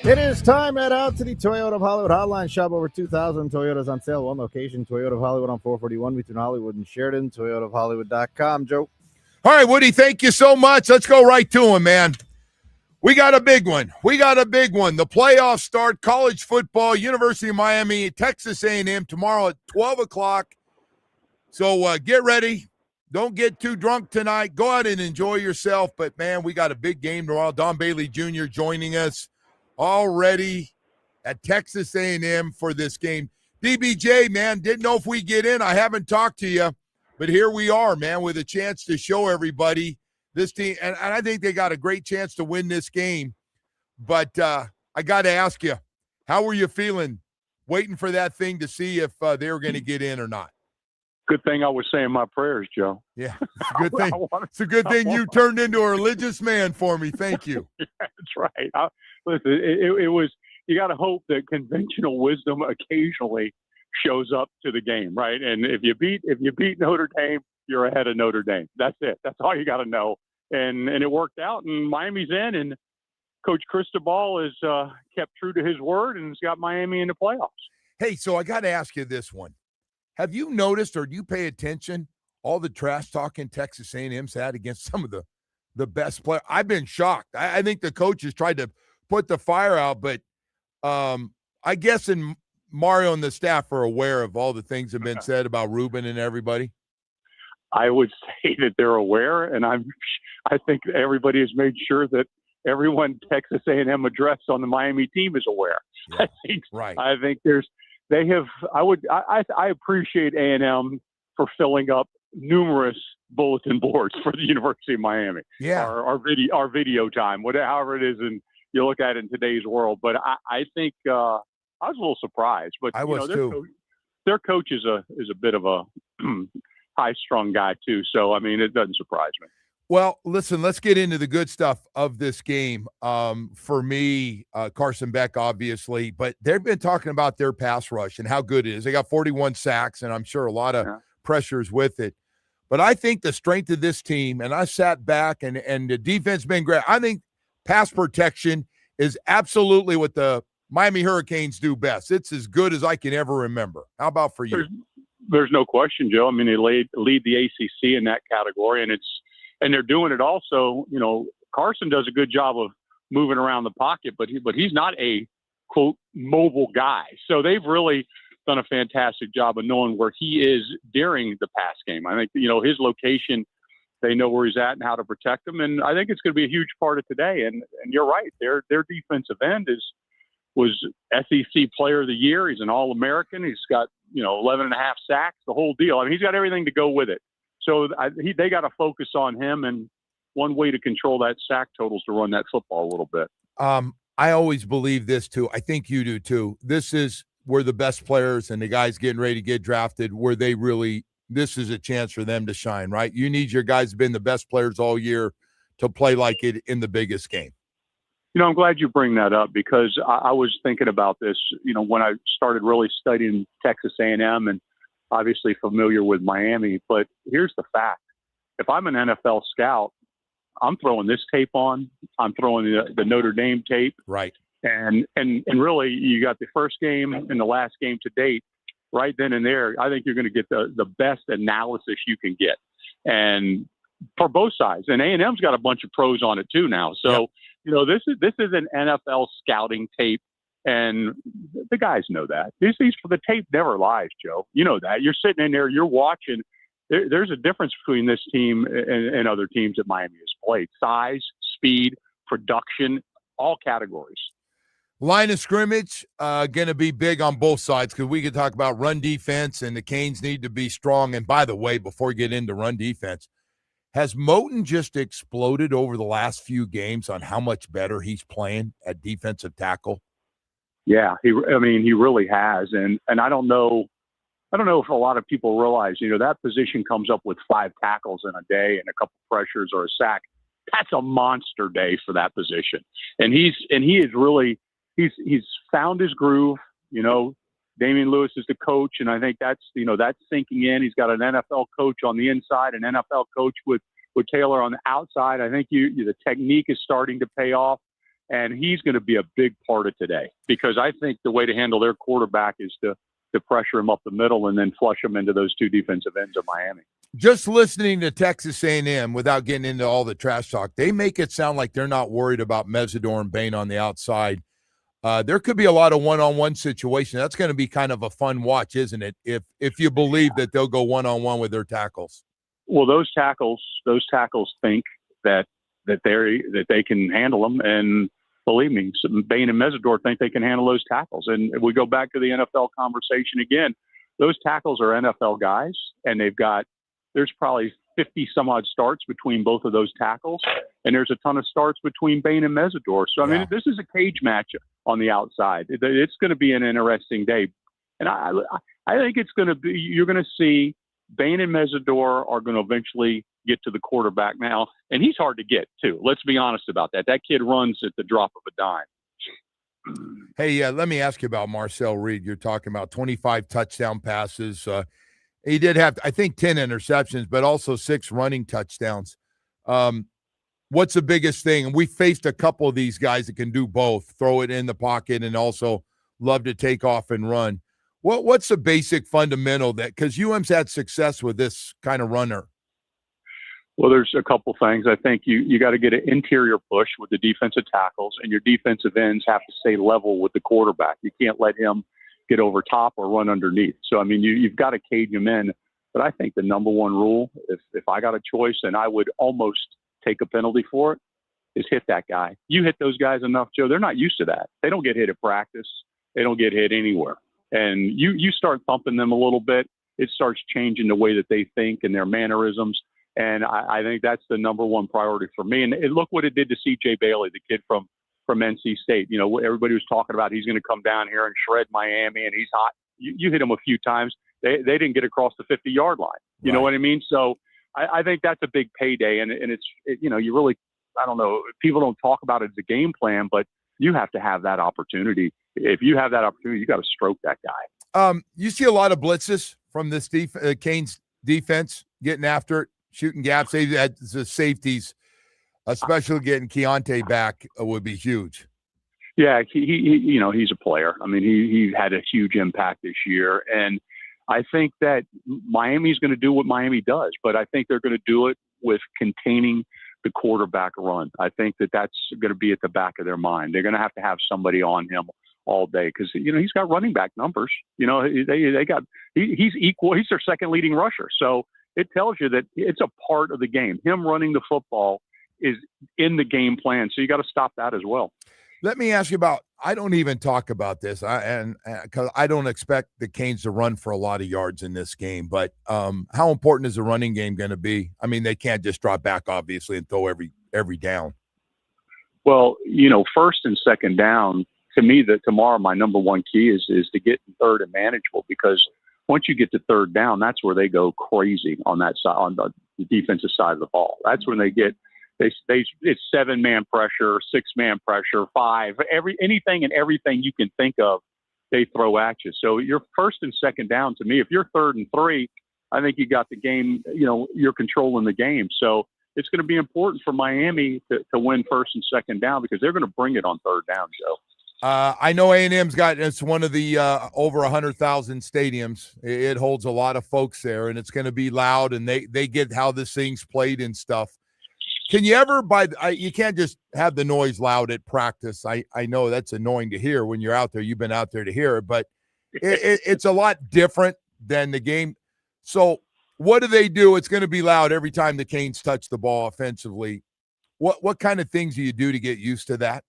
It is time. Head out to the Toyota of Hollywood hotline. Shop over 2,000 Toyotas on sale. One location, Toyota of Hollywood on 441 between Hollywood and Sheridan. ToyotaofHollywood.com. Joe. All right, Woody, thank you so much. Let's go right to him, man. We got a big one. The playoffs start. College football, University of Miami, Texas A&M tomorrow at 12 o'clock. So get ready. Don't get too drunk tonight. Go out and enjoy yourself. But, man, we got a big game tomorrow. Don Bailey Jr. joining us already at Texas A&M for this game. DBJ, man, didn't know if we get in. I haven't talked to you, but here we are, man, with a chance to show everybody this team. And I think they got a great chance to win this game. But I got to ask you, how were you feeling waiting for that thing to see if they were going to get in or not? Good thing I was saying my prayers, Joe. Yeah, it's a good thing. It's a good thing you turned into a religious man for me. Thank you. That's right. Listen, it was. You got to hope that conventional wisdom occasionally shows up to the game, right? And if you beat Notre Dame, you're ahead of Notre Dame. That's it. That's all you got to know. And it worked out, and Miami's in, and Coach Cristobal has kept true to his word and has got Miami in the playoffs. Hey, so I got to ask you this one. Have you noticed or do you pay attention all the trash talking Texas A&M's had against some of the best players? I've been shocked. I think the coaches tried to put the fire out, but I guess Mario and the staff are aware of all the things that have been said about Ruben and everybody. I would say that they're aware, and I think everybody has made sure that everyone Texas A&M addressed on the Miami team is aware. Yeah, I think I appreciate A&M for filling up numerous bulletin boards for the University of Miami. Yeah. Our video time, however it is, and you look at it in today's world. But I think I was a little surprised. But I was too. Their coach is a bit of a high-strung guy too. So I mean, it doesn't surprise me. Well, listen, let's get into the good stuff of this game. For me, Carson Beck, obviously, but they've been talking about their pass rush and how good it is. They got 41 sacks, and I'm sure a lot of pressures with it. But I think the strength of this team, and I sat back, and the defense been great. I think pass protection is absolutely what the Miami Hurricanes do best. It's as good as I can ever remember. How about for you? There's no question, Joe. I mean, they lead the ACC in that category, and they're doing it also. You know, Carson does a good job of moving around the pocket, but he's not a, quote, mobile guy. So they've really done a fantastic job of knowing where he is during the pass game. I think, his location, they know where he's at and how to protect him. And I think it's going to be a huge part of today. And you're right. Their defensive end was SEC Player of the Year. He's an All-American. He's got, 11 and a half sacks, the whole deal. I mean, he's got everything to go with it. So they got to focus on him, and one way to control that sack total is to run that football a little bit. I always believe this, too. I think you do, too. This is where the best players and the guys getting ready to get drafted, where this is a chance for them to shine, right? You need your guys who have been the best players all year to play like it in the biggest game. I'm glad you bring that up, because I was thinking about this, when I started really studying Texas A&M and obviously familiar with Miami. But here's the fact. If I'm an NFL scout, I'm throwing this tape on. I'm throwing the Notre Dame tape. Right. And really, you got the first game and the last game to date. Right then and there, I think you're going to get the best analysis you can get. And for both sides. And A&M's got a bunch of pros on it too now. So, this is an NFL scouting tape, and the guys know that. The tape never lies, Joe. You know that. You're sitting in there, you're watching. There's a difference between this team and other teams that Miami has played. Size, speed, production, all categories. Line of scrimmage, going to be big on both sides, because we could talk about run defense, and the Canes need to be strong. And by the way, before we get into run defense, has Moten just exploded over the last few games on how much better he's playing at defensive tackle? Yeah, he really has. And I don't know if a lot of people realize, that position comes up with 5 tackles in a day and a couple pressures or a sack. That's a monster day for that position. And he is really, he's found his groove. Damian Lewis is the coach, and I think that's sinking in. He's got an NFL coach on the inside, an NFL coach with Taylor on the outside. I think the technique is starting to pay off, and he's going to be a big part of today because I think the way to handle their quarterback is to pressure him up the middle and then flush him into those two defensive ends of Miami. Just listening to Texas A&M without getting into all the trash talk, they make it sound like they're not worried about Mesidor and Bain on the outside. There could be a lot of one-on-one situation. That's going to be kind of a fun watch, isn't it? If you believe that they'll go one-on-one with their tackles. Well, those tackles think that they can handle them, and believe me, Bain and Mesidor think they can handle those tackles. And if we go back to the NFL conversation again, those tackles are NFL guys, and there's probably 50 some odd starts between both of those tackles, and there's a ton of starts between Bain and Mesidor. So I mean, this is a cage match on the outside. It's going to be an interesting day, and I think it's going to be. You're going to see Bain and Mesidor are going to eventually get to the quarterback now, and he's hard to get too. Let's be honest about that. That kid runs at the drop of a dime. Hey, let me ask you about Marcel Reed. You're talking about 25 touchdown passes. He did have, I think, 10 interceptions, but also 6 running touchdowns. What's the biggest thing? And we faced a couple of these guys that can do both, throw it in the pocket and also love to take off and run. What's the basic fundamental that, because UM's had success with this kind of runner? Well, there's a couple things. I think you got to get an interior push with the defensive tackles, and your defensive ends have to stay level with the quarterback. You can't let him get over top or run underneath. So, I mean, you've got to cage him in. But I think the number one rule, if I got a choice, and I would almost take a penalty for it, is hit that guy. You hit those guys enough, Joe, they're not used to that. They don't get hit at practice. They don't get hit anywhere. And you start thumping them a little bit, it starts changing the way that they think and their mannerisms. And I think that's the number one priority for me. And look what it did to C.J. Bailey, the kid from NC State. You know, everybody was talking about he's going to come down here and shred Miami, and he's hot. You hit him a few times. They didn't get across the 50-yard line. You know what I mean? So I think that's a big payday. And you know, you really, I don't know, people don't talk about it as a game plan, but you have to have that opportunity. If you have that opportunity, you got to stroke that guy. You see a lot of blitzes from this Canes defense getting after it, shooting gaps. They had the safeties, especially getting Keontae back would be huge. Yeah, he you know, he's a player. I mean, he had a huge impact this year, and I think that Miami's going to do what Miami does, but I think they're going to do it with containing the quarterback run. I think that that's going to be at the back of their mind. They're going to have somebody on him all day because, you know, he's got running back numbers. You know, he's equal. He's their second leading rusher. So it tells you that it's a part of the game. Him running the football is in the game plan. So you got to stop that as well. Let me ask you about, I don't even talk about this, because I don't expect the Canes to run for a lot of yards in this game, but how important is the running game going to be? I mean, they can't just drop back, obviously, and throw every down. Well, you know, first and second down, to me, tomorrow my number one key is to get third and manageable, because once you get to third down, that's where they go crazy on that side, on the defensive side of the ball. That's when they get it's 7-man pressure, 6-man pressure, 5, anything and everything you can think of, they throw at you. So your first and second down, to me, if you're 3rd and 3, I think you got the game, you know, you're controlling the game. So it's going to be important for Miami to win first and second down, because they're going to bring it on third down, Joe. I know A&M's it's one of the over 100,000 stadiums. It holds a lot of folks there, and it's going to be loud, and they get how this thing's played and stuff. Can you ever you can't just have the noise loud at practice. I know that's annoying to hear when you're out there. You've been out there to hear it, but it's a lot different than the game. So what do they do? It's going to be loud every time the Canes touch the ball offensively. What kind of things do you do to get used to that?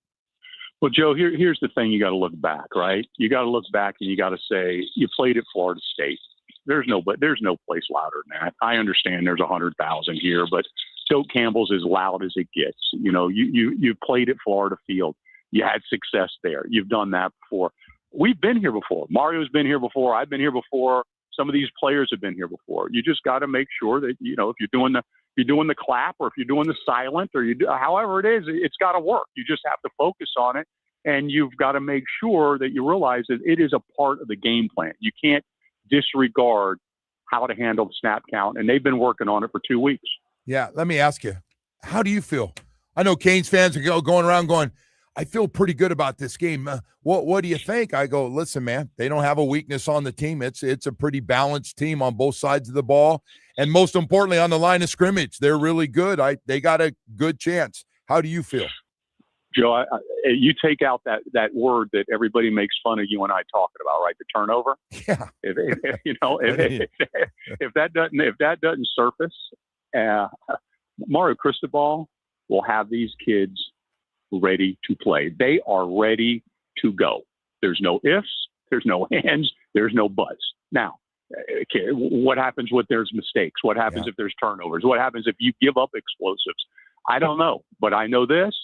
Well, Joe, here's the thing. You got to look back, right? You got to look back and you got to say you played at Florida State. There's no place louder than that. I understand there's 100,000 here, but Stoke Campbell's as loud as it gets. You know, you played at Florida Field. You had success there. You've done that before. We've been here before. Mario's been here before. I've been here before. Some of these players have been here before. You just got to make sure that, you know, if you're doing the clap, or if you're doing the silent, or however it is, it's got to work. You just have to focus on it, and you've got to make sure that you realize that it is a part of the game plan. You can't disregard how to handle the snap count, and they've been working on it for 2 weeks. Yeah, let me ask you, how do you feel? I know Canes fans are going around going, I feel pretty good about this game. What do you think? I go, listen, man, they don't have a weakness on the team. It's a pretty balanced team on both sides of the ball. And most importantly, on the line of scrimmage, they're really good. They got a good chance. How do you feel? Joe, you take out that word that everybody makes fun of you and I talking about, right? The turnover. Yeah. If that doesn't surface, Mario Cristobal will have these kids ready to play. They are ready to go. There's no ifs, there's no ands, there's no buts. Now, okay, what happens when there's mistakes? What happens if there's turnovers? What happens if you give up explosives? I don't know, but I know this,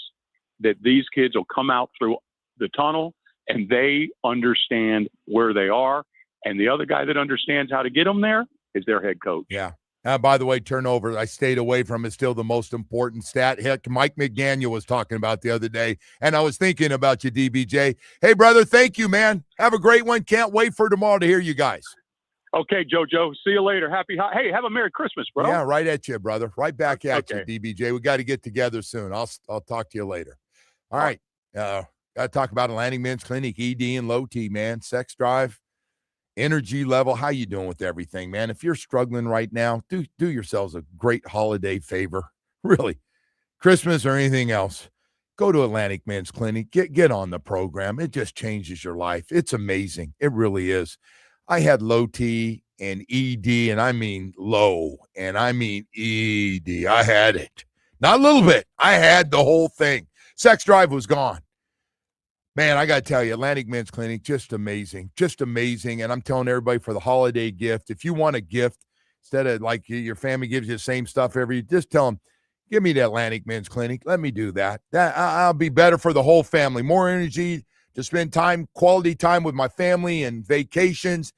that these kids will come out through the tunnel and they understand where they are. And the other guy that understands how to get them there is their head coach. Yeah. By the way, turnover, I stayed away from is still the most important stat. Heck, Mike McDaniel was talking about the other day, and I was thinking about you, DBJ. Hey, brother, thank you, man. Have a great one. Can't wait for tomorrow to hear you guys. Okay, JoJo. See you later. Hey, have a Merry Christmas, bro. Yeah, right at you, brother. Right back at Okay. you, DBJ. We got to get together soon. I'll talk to you later. All right. Got to talk about Atlantic Men's Clinic, ED and low T, man. Sex drive, energy level. How you doing with everything, man? If you're struggling right now, do yourselves a great holiday favor. Really. Christmas or anything else. Go to Atlantic Men's Clinic. Get on the program. It just changes your life. It's amazing. It really is. I had low T and ED, and I mean low, and I mean ED. I had it. Not a little bit. I had the whole thing. Sex drive was gone. Man, I got to tell you, Atlantic Men's Clinic, just amazing. Just amazing. And I'm telling everybody for the holiday gift, if you want a gift, instead of like your family gives you the same stuff just tell them, give me the Atlantic Men's Clinic. Let me do that. I'll be better for the whole family. More energy to spend quality time with my family and vacations.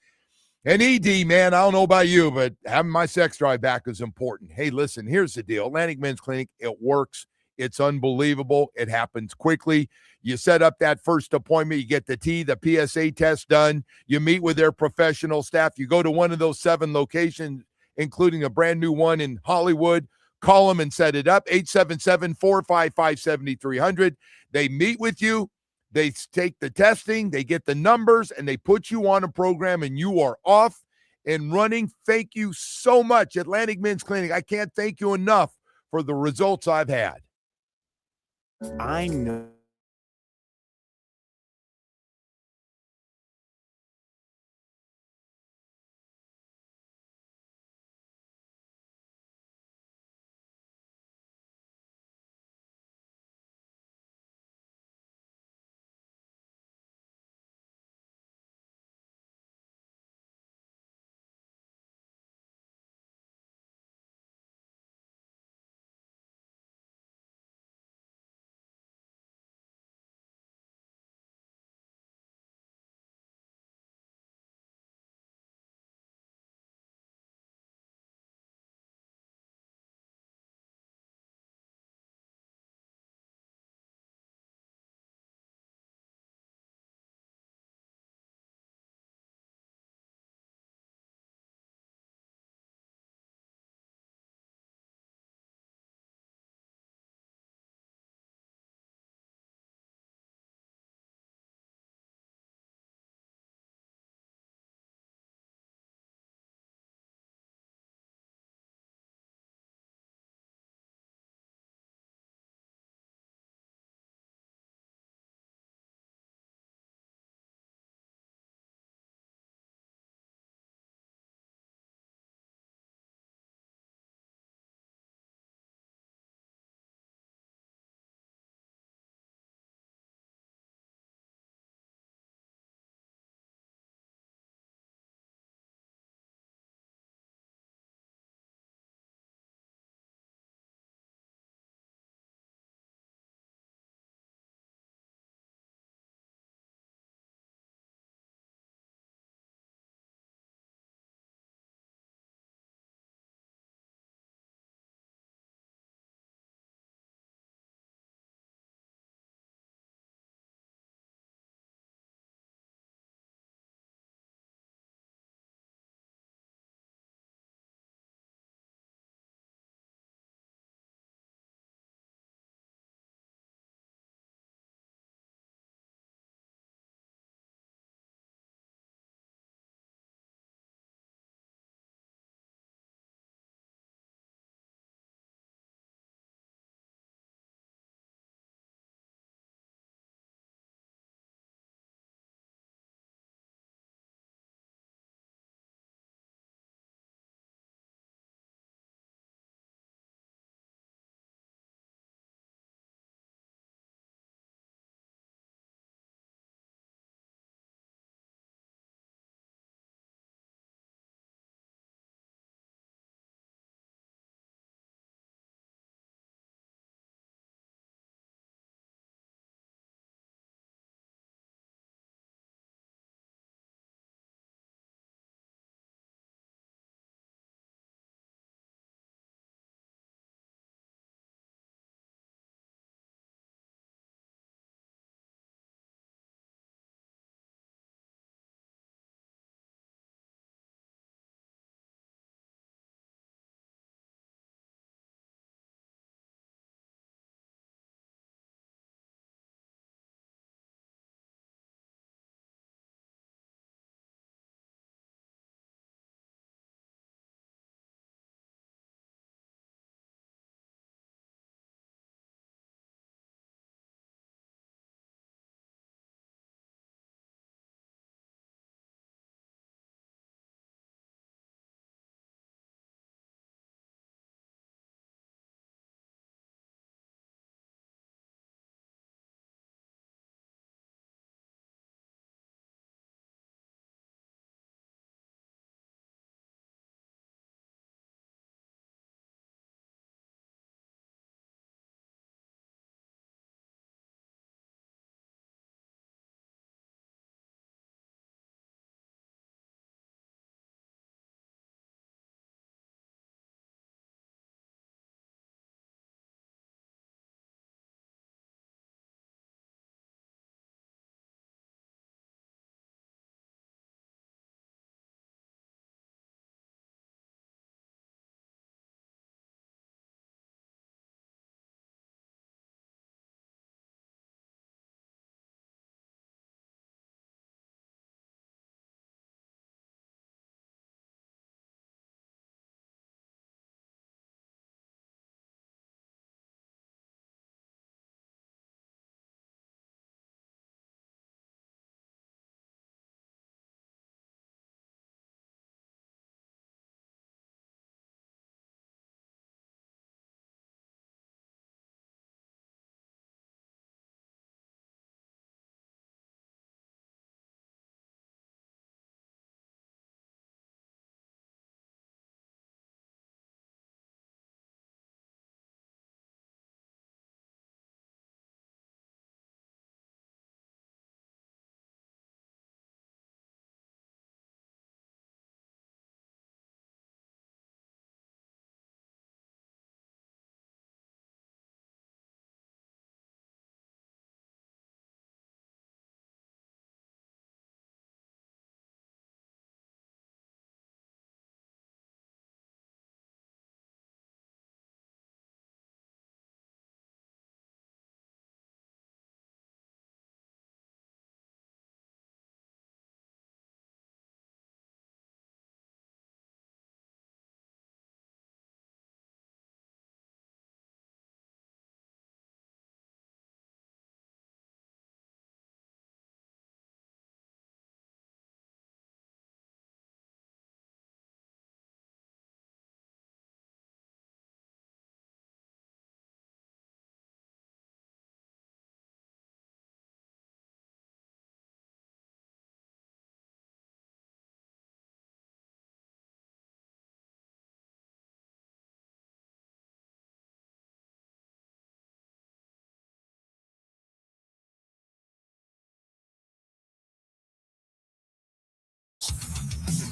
And ED, man, I don't know about you, but having my sex drive back is important. Hey, listen, here's the deal. Atlantic Men's Clinic, it works. It's unbelievable. It happens quickly. You set up that first appointment. You get the PSA test done. You meet with their professional staff. You go to one of those 7 locations, including a brand new one in Hollywood. Call them and set it up, 877-455-7300. They meet with you. They take the testing, they get the numbers, and they put you on a program, and you are off and running. Thank you so much, Atlantic Men's Clinic. I can't thank you enough for the results I've had. I know.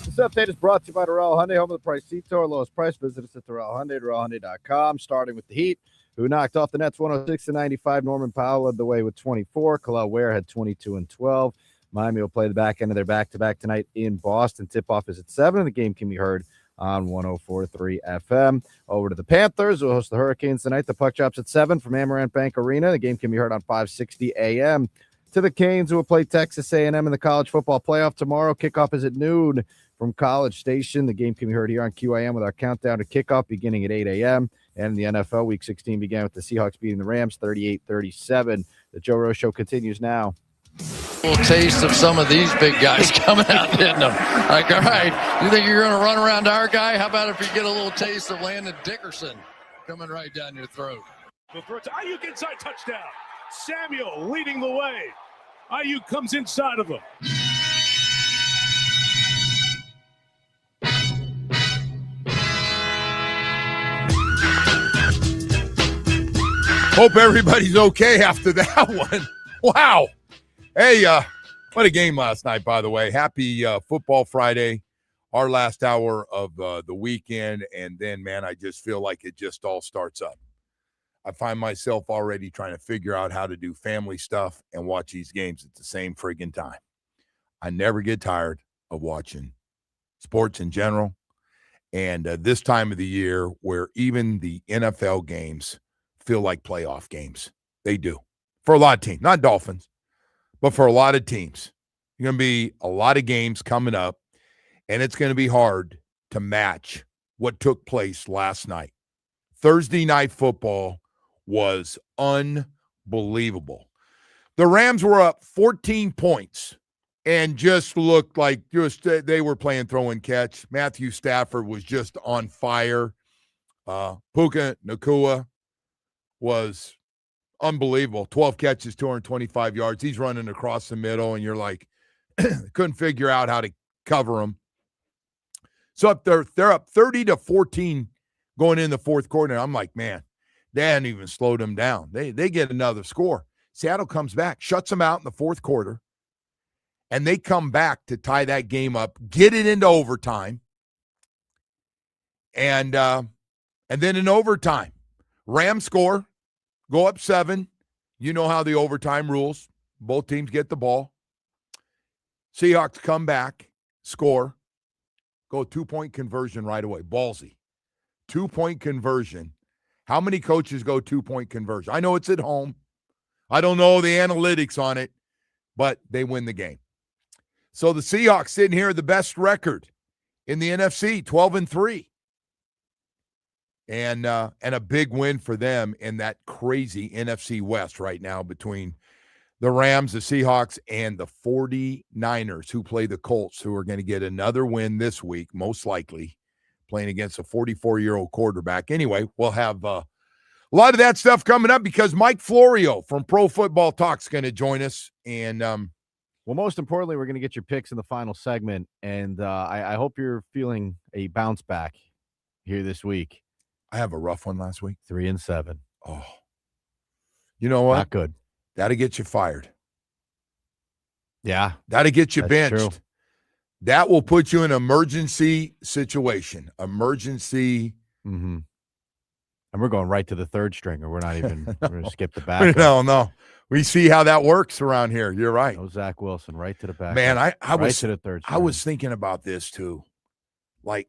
This update is brought to you by Doral Hyundai, home of the price seat our lowest price. Visit us at Doral Hyundai, DoralHyundai.com. Starting with the Heat, who knocked off the Nets 106-95. Norman Powell led the way with 24. Khalil Ware had 22 and 12. Miami will play the back end of their back-to-back tonight in Boston. Tip-off is at 7, and the game can be heard on 104.3 FM. Over to the Panthers, who host the Hurricanes tonight. The puck drops at 7 from Amarant Bank Arena. The game can be heard on 560 AM. To the Canes, who will play Texas A&M in the college football playoff tomorrow. Kickoff is at noon from College Station. The game can be heard here on QAM with our countdown to kickoff beginning at 8 a.m. And the NFL Week 16 began with the Seahawks beating the Rams 38-37. The Joe Rose Show continues now. A little taste of some of these big guys coming out hitting them. Like, all right, you think you're going to run around our guy? How about if you get a little taste of Landon Dickerson coming right down your throat? The throw to Ayuk inside, touchdown. Samuel leading the way. Ayuk comes inside of him. Hope everybody's okay after that one. Wow. Hey, what a game last night, by the way. Happy Football Friday, our last hour of the weekend. And then, man, I just feel like it just all starts up. I find myself already trying to figure out how to do family stuff and watch these games at the same friggin' time. I never get tired of watching sports in general. And this time of the year where even the NFL games feel like playoff games. They do. For a lot of teams, not Dolphins, but for a lot of teams. There's going to be a lot of games coming up, and it's going to be hard to match what took place last night. Thursday night football was unbelievable. The Rams were up 14 points and just looked like they were playing throw and catch. Matthew Stafford was just on fire. Puka Nacua was unbelievable. 12 catches, 225 yards. He's running across the middle, and you're like, couldn't figure out how to cover him. So they're up 30-14 going in the fourth quarter. And I'm like, man, they hadn't even slowed them down. They get another score. Seattle comes back, shuts them out in the fourth quarter, and they come back to tie that game up, get it into overtime, and then in overtime, Rams score, go up 7. You know how the overtime rules. Both teams get the ball. Seahawks come back, score, go 2-point conversion right away. Ballsy. 2-point conversion. How many coaches go 2-point conversion? I know it's at home. I don't know the analytics on it, but they win the game. So the Seahawks sitting here, the best record in the NFC, 12-3. And a big win for them in that crazy NFC West right now between the Rams, the Seahawks, and the 49ers, who play the Colts, who are going to get another win this week, most likely, playing against a 44-year-old quarterback. Anyway, we'll have a lot of that stuff coming up because Mike Florio from Pro Football Talk's going to join us. And well, most importantly, we're going to get your picks in the final segment. And I hope you're feeling a bounce back here this week. I have a rough one last week. 3-7. Oh, you know what? Not good. That'll get you fired. Yeah. That'll get you That's benched. true. That will put you in an emergency situation. Emergency. Mm-hmm. And we're going right to the third stringer. We're not even we're going to skip the back. No. We see how that works around here. You're right. No Zach Wilson, right to the back. Man, I right was to the third stringer. I was thinking about this too. Like,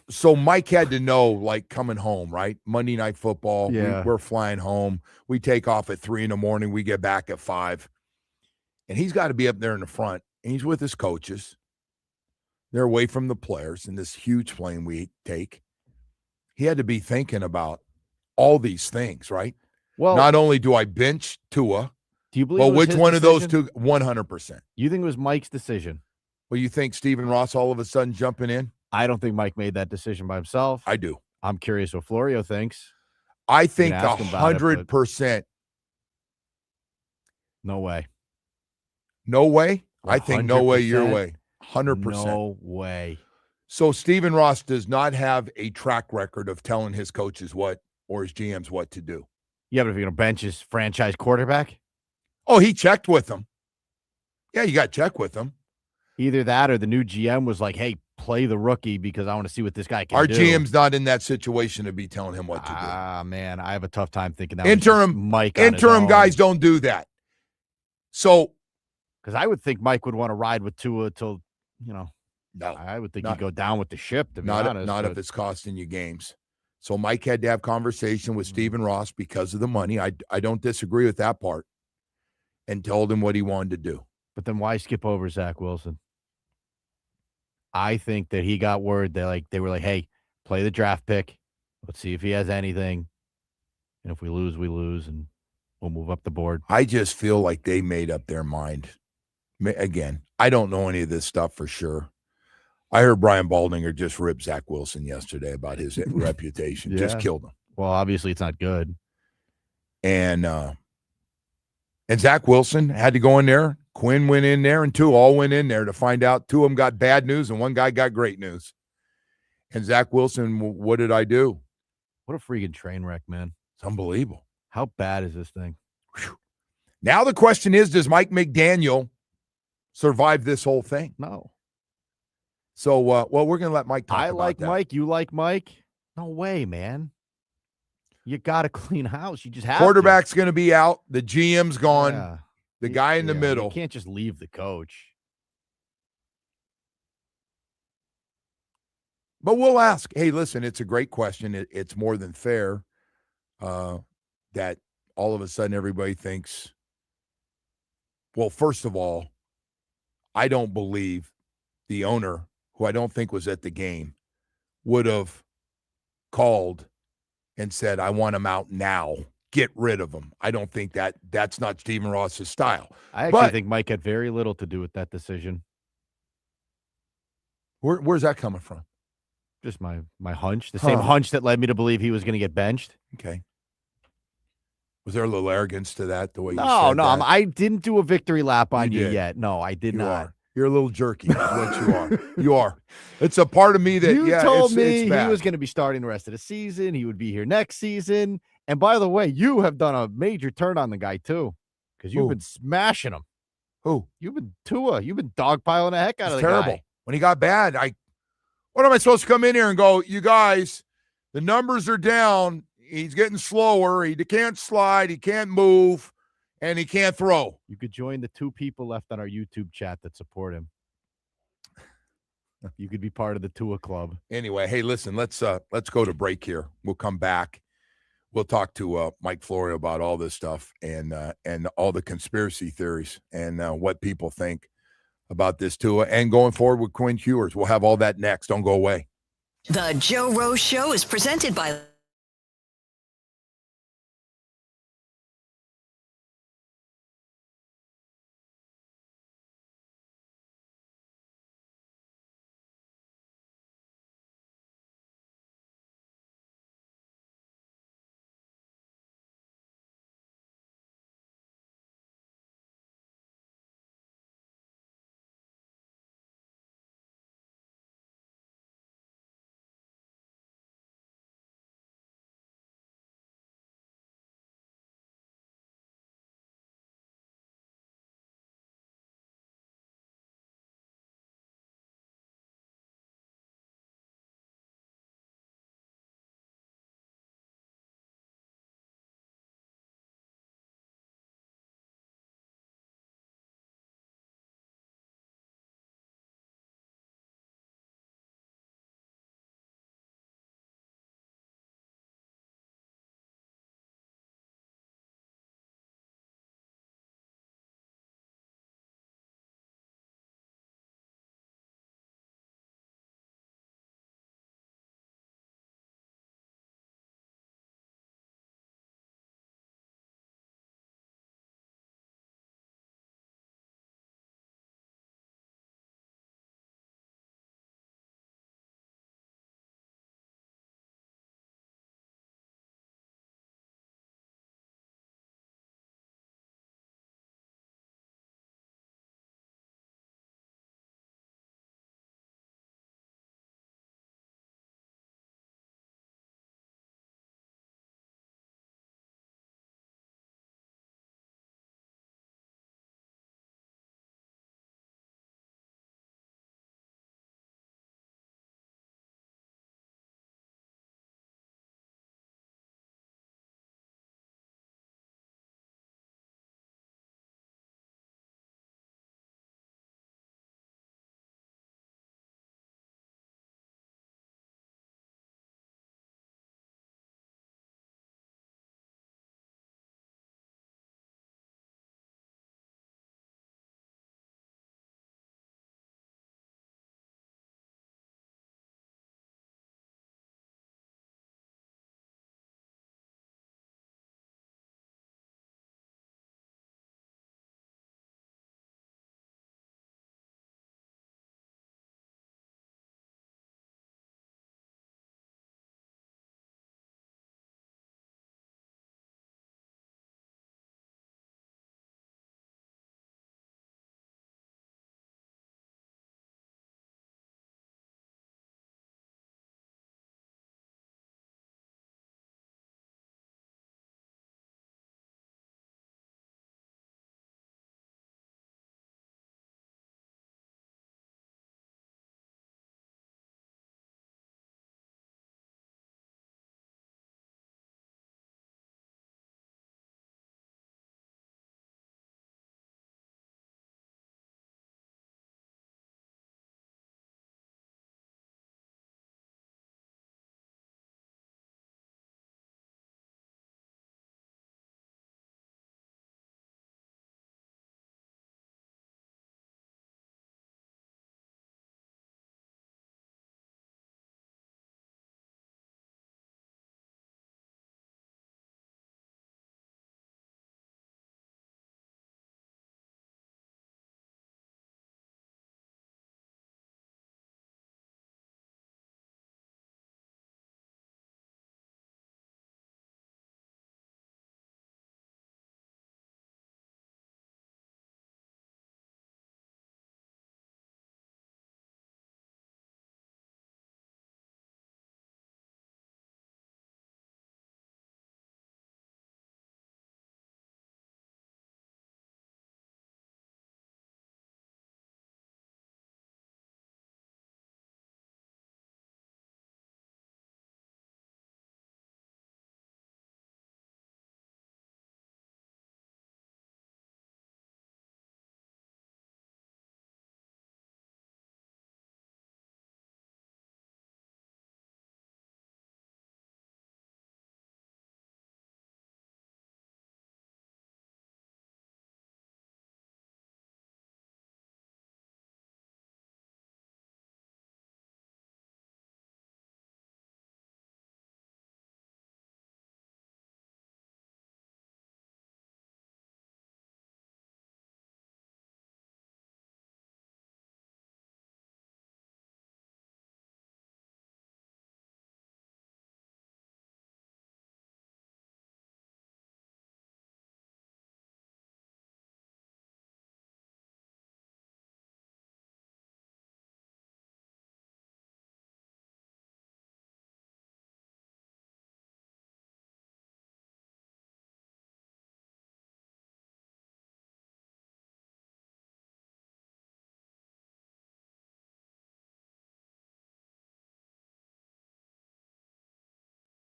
so Mike had to know, like, coming home, right? Monday Night Football. Yeah. We're flying home. We take off at 3 a.m. We get back at 5. And he's got to be up there in the front. And he's with his coaches. They're away from the players in this huge plane we take. He had to be thinking about all these things, right? Well, not only do I bench Tua, do you believe? Well, it was which his one decision? of those two? 100%. You think it was Mike's decision? Well, you think Stephen Ross all of a sudden jumping in? I don't think Mike made that decision by himself. I do. I'm curious what Florio thinks. I think You can ask him about it, 100%. No way. No way? I think no way, your 100%. way. 100%. No way. So Stephen Ross does not have a track record of telling his coaches what or his GMs what to do. Yeah, but if you're going to bench his franchise quarterback? Oh, he checked with them. Yeah, you got to check with them. Either that or the new GM was like, hey, play the rookie because I want to see what this guy can Our do. GM's not in that situation to be telling him what to do. Ah, man, I have a tough time thinking that Interim was just Mike on his interim own. guys don't do that. So, because I would think Mike would want to ride with Tua till, no, I would think he'd go down with the ship, to be not honest. if it's costing you games. So Mike had to have conversation with Stephen Ross because of the money. I don't disagree with that part, and told him what he wanted to do. But then why skip over Zach Wilson? I think that he got word that they were like, hey, play the draft pick. Let's see if he has anything. And if we lose, we lose, and we'll move up the board. I just feel like they made up their mind. Again, I don't know any of this stuff for sure. I heard Brian Baldinger just rip Zach Wilson yesterday about his reputation. Just killed him. Well, obviously it's not good. And Zach Wilson had to go in there. Quinn went in there, and Tua all went in there to find out. Two of them got bad news, and one guy got great news. And Zach Wilson, what did I do? What a freaking train wreck, man. It's unbelievable. How bad is this thing? Whew. Now the question is, does Mike McDaniel survive this whole thing? No. So, we're going to let Mike talk I about like that. Mike. You like Mike? No way, man. You got to clean house. You just have Quarterback's going to be out. The GM's gone. Yeah. The guy in the middle. You can't just leave the coach. But we'll ask. Hey, listen, it's a great question. It's more than fair that all of a sudden everybody thinks, well, first of all, I don't believe the owner, who I don't think was at the game, would have called and said, I want him out now. Get rid of him. I don't think that's not Stephen Ross's style. I actually think Mike had very little to do with that decision. Where's that coming from? Just my hunch. The same hunch that led me to believe he was going to get benched. Okay. Was there a little arrogance to that, the way you said that? that? I didn't do a victory lap on you did. yet. No, I did not. Are. You're a little jerky. That's what you are. You are. It's a part of me that, you told me it's he bad. was going to be starting the rest of the season. He would be here next season. And by the way, you have done a major turn on the guy, too, because you've been smashing him. Who? You've been Tua. You've been dogpiling the heck out of the terrible. guy. When he got bad, what am I supposed to come in here and go, you guys, the numbers are down. He's getting slower. He can't slide. He can't move. And he can't throw. You could join the 2 people left on our YouTube chat that support him. You could be part of the Tua club. Anyway, hey, listen, let's go to break here. We'll come back. We'll talk to Mike Florio about all this stuff and all the conspiracy theories and what people think about this Tua and going forward with Quinn Ewers. We'll have all that next. Don't go away. The Joe Rose Show is presented by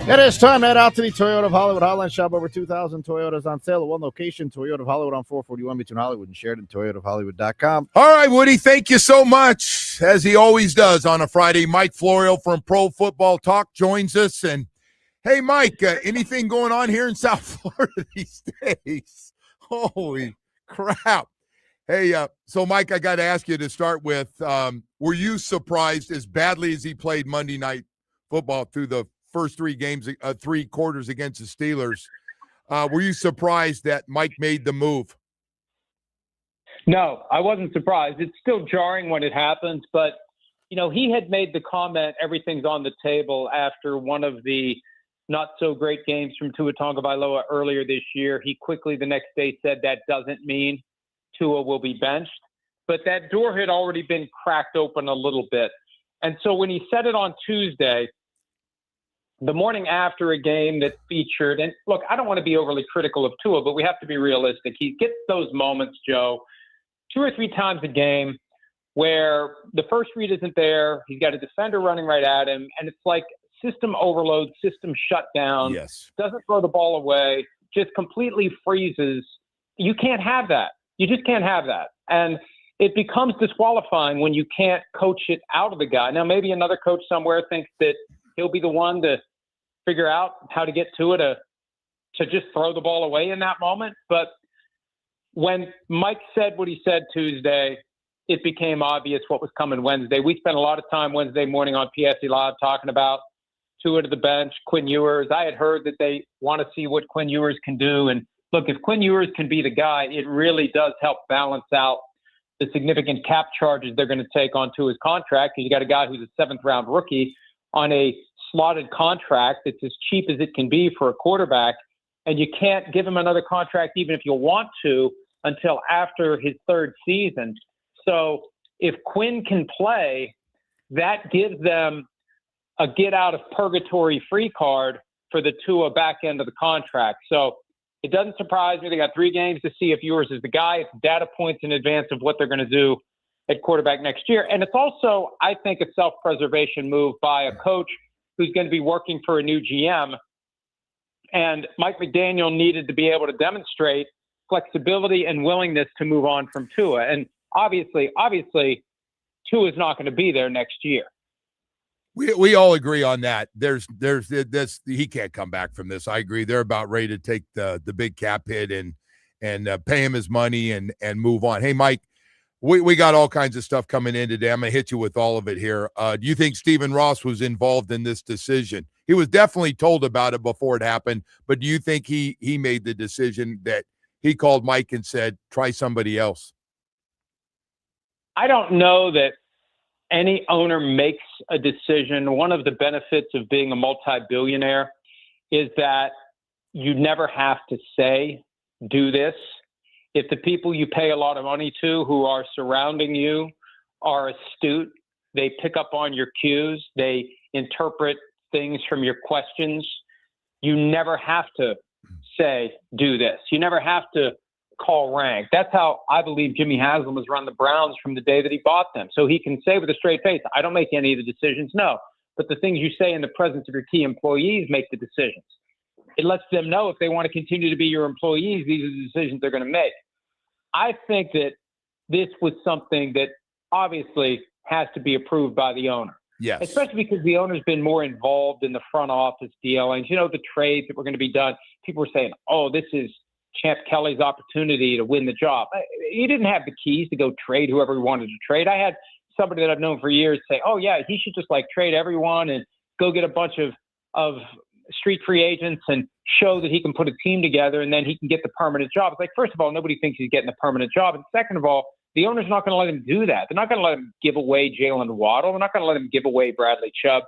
It is time to head out to the Toyota of Hollywood Hotline. Shop over 2,000 Toyotas on sale at one location. Toyota of Hollywood on 441 between Hollywood and Sheridan. ToyotaofHollywood.com. All right, Woody, thank you so much. As he always does on a Friday, Mike Florio from Pro Football Talk joins us. And, hey, Mike, anything going on here in South Florida these days? Holy crap. Hey, so, Mike, I got to ask you to start with, were you surprised as badly as he played Monday Night Football through the first three quarters against the Steelers? Were you surprised that Mike made the move? No, I wasn't surprised. It's still jarring when it happens, but, he had made the comment, everything's on the table after one of the not so great games from Tua Tagovailoa earlier this year. He quickly the next day said that doesn't mean Tua will be benched, but that door had already been cracked open a little bit. And so when he said it on Tuesday, the morning after a game that featured, and look, I don't want to be overly critical of Tua, but we have to be realistic. He gets those moments, Joe, 2 or 3 times a game where the first read isn't there. He's got a defender running right at him, and it's like system overload, system shutdown. Yes. Doesn't throw the ball away, just completely freezes. You can't have that. You just can't have that. And it becomes disqualifying when you can't coach it out of the guy. Now, maybe another coach somewhere thinks that he'll be the one to figure out how to get to it, to just throw the ball away in that moment. But when Mike said what he said Tuesday, it became obvious what was coming Wednesday. We spent a lot of time Wednesday morning on PSE Live talking about Tua to the bench, Quinn Ewers. I had heard that they want to see what Quinn Ewers can do. And look, if Quinn Ewers can be the guy, it really does help balance out the significant cap charges they're going to take on Tua's contract. You got a guy who's a 7th-round rookie on a slotted contract that's as cheap as it can be for a quarterback, and you can't give him another contract even if you want to until after his 3rd season. So if Quinn can play, that gives them a get-out-of-purgatory free card for the Tua back end of the contract. So it doesn't surprise me. They got 3 games to see if Ewers is the guy. It's data points in advance of what they're going to do at quarterback next year. And it's also, I think, a self-preservation move by a coach who's going to be working for a new GM. And Mike McDaniel needed to be able to demonstrate flexibility and willingness to move on from Tua. And obviously, Tua is not going to be there next year. We all agree on that. There's this, he can't come back from this. I agree. They're about ready to take the big cap hit and pay him his money and move on. Hey, Mike, we got all kinds of stuff coming in today. I'm going to hit you with all of it here. Do you think Stephen Ross was involved in this decision? He was definitely told about it before it happened, but do you think he made the decision that he called Mike and said, try somebody else? I don't know that any owner makes a decision. One of the benefits of being a multi-billionaire is that you never have to say, do this. If the people you pay a lot of money to who are surrounding you are astute, they pick up on your cues, they interpret things from your questions, you never have to say, do this. You never have to call rank. That's how I believe Jimmy Haslam has run the Browns from the day that he bought them. So he can say with a straight face, I don't make any of the decisions. No, but the things you say in the presence of your key employees make the decisions. It lets them know if they want to continue to be your employees, these are the decisions they're going to make. I think that this was something that obviously has to be approved by the owner. Yes. Especially because the owner's been more involved in the front office dealings. You know, the trades that were going to be done. People were saying, oh, this is Champ Kelly's opportunity to win the job. He didn't have the keys to go trade whoever he wanted to trade. I had somebody that I've known for years say, oh, yeah, he should just trade everyone and go get a bunch of street free agents and show that he can put a team together and then he can get the permanent job. It's like, first of all, nobody thinks he's getting the permanent job. And second of all, the owner's not going to let him do that. They're not going to let him give away Jalen Waddle. They're not going to let him give away Bradley Chubb.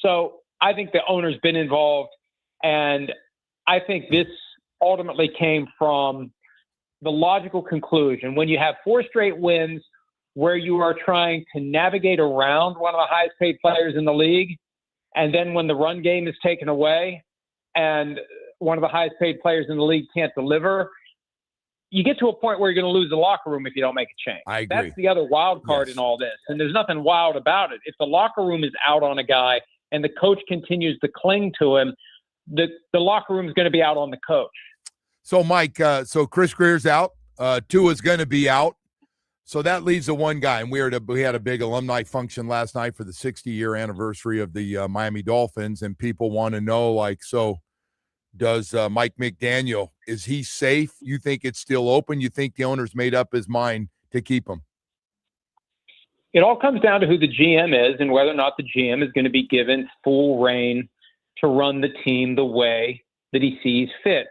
So I think the owner's been involved. And I think this ultimately came from the logical conclusion. When you have 4 straight wins where you are trying to navigate around one of the highest paid players in the league, and then when the run game is taken away and one of the highest paid players in the league can't deliver, you get to a point where you're going to lose the locker room if you don't make a change. I agree. That's the other wild card in all this. And there's nothing wild about it. If the locker room is out on a guy and the coach continues to cling to him, the locker room is going to be out on the coach. So, Mike, so Chris Greer's out. Tua's going to be out. So that leaves the one guy. And we had a big alumni function last night for the 60-year anniversary of the Miami Dolphins. And people want to know, like, so does Mike McDaniel, is he safe? You think it's still open? You think the owner's made up his mind to keep him? It all comes down to who the GM is and whether or not the GM is going to be given full reign to run the team the way that he sees fit.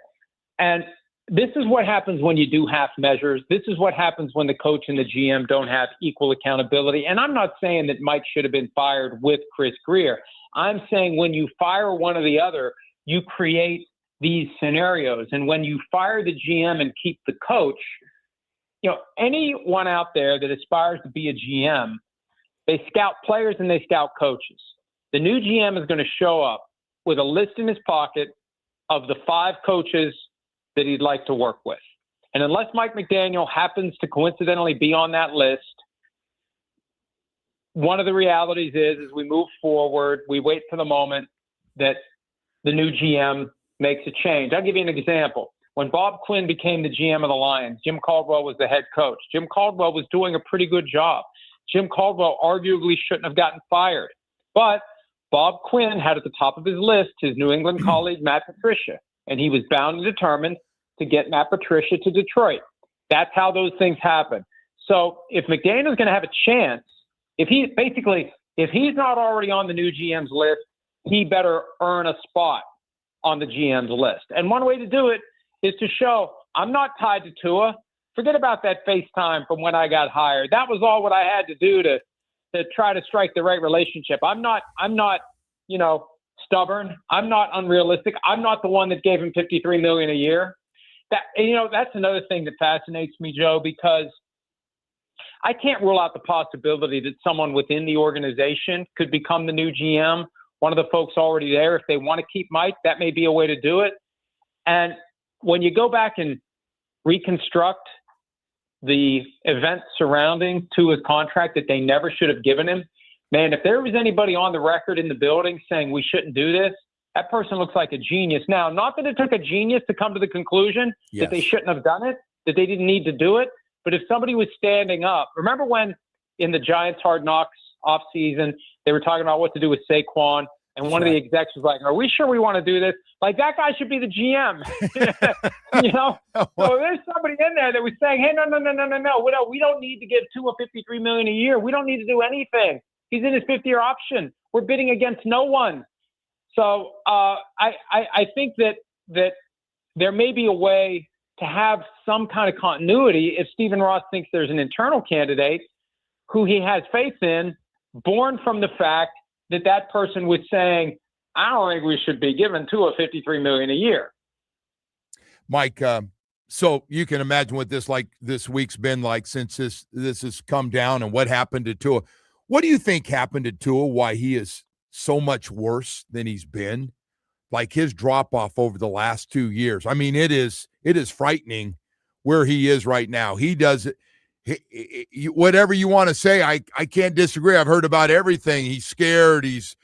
And this is what happens when you do half measures. This is what happens when the coach and the GM don't have equal accountability. And I'm not saying that Mike should have been fired with Chris Grier. I'm saying when you fire one or the other, you create these scenarios. And when you fire the GM and keep the coach, you know, anyone out there that aspires to be a GM, they scout players and they scout coaches. The new GM is going to show up with a list in his pocket of the 5 coaches that he'd like to work with. And unless Mike McDaniel happens to coincidentally be on that list, one of the realities is as we move forward, we wait for the moment that the new GM makes a change. I'll give you an example. When Bob Quinn became the GM of the Lions, Jim Caldwell was the head coach. Jim Caldwell was doing a pretty good job. Jim Caldwell arguably shouldn't have gotten fired. But Bob Quinn had at the top of his list his New England colleague, Matt Patricia, and he was bound and determined to get Matt Patricia to Detroit. That's how those things happen. So if McDaniel's going to have a chance, if he's not already on the new GM's list, he better earn a spot on the GM's list. And one way to do it is to show I'm not tied to Tua. Forget about that FaceTime from when I got hired. That was all what I had to do to try to strike the right relationship. I'm not, you know, stubborn. I'm not unrealistic. I'm not the one that gave him $53 million a year. That's another thing that fascinates me, Joe, because I can't rule out the possibility that someone within the organization could become the new GM. One of the folks already there, if they want to keep Mike, that may be a way to do it. And when you go back and reconstruct the events surrounding Tua's contract that they never should have given him, man, if there was anybody on the record in the building saying we shouldn't do this, that person looks like a genius. Now, not that it took a genius to come to the conclusion that they shouldn't have done it, that they didn't need to do it, but if somebody was standing up, remember when in the Giants Hard Knocks offseason, they were talking about what to do with Saquon, and one of the execs was like, are we sure we want to do this? Like, that guy should be the GM. You know? So there's somebody in there that was saying, hey, no, we don't need to give Tua $53 million a year. We don't need to do anything. He's in his 5th-year option. We're bidding against no one. So I think that there may be a way to have some kind of continuity if Stephen Ross thinks there's an internal candidate who he has faith in, born from the fact that person was saying, I don't think we should be giving Tua $53 million a year. Mike, so you can imagine what this week's been like since this has come down and what happened to Tua. What do you think happened to Tua? Why he is so much worse than he's been? Like his drop off over the last 2 years. I mean, it is frightening where he is right now. He does it. Whatever you want to say, I can't disagree. I've heard about everything. He's scared. He's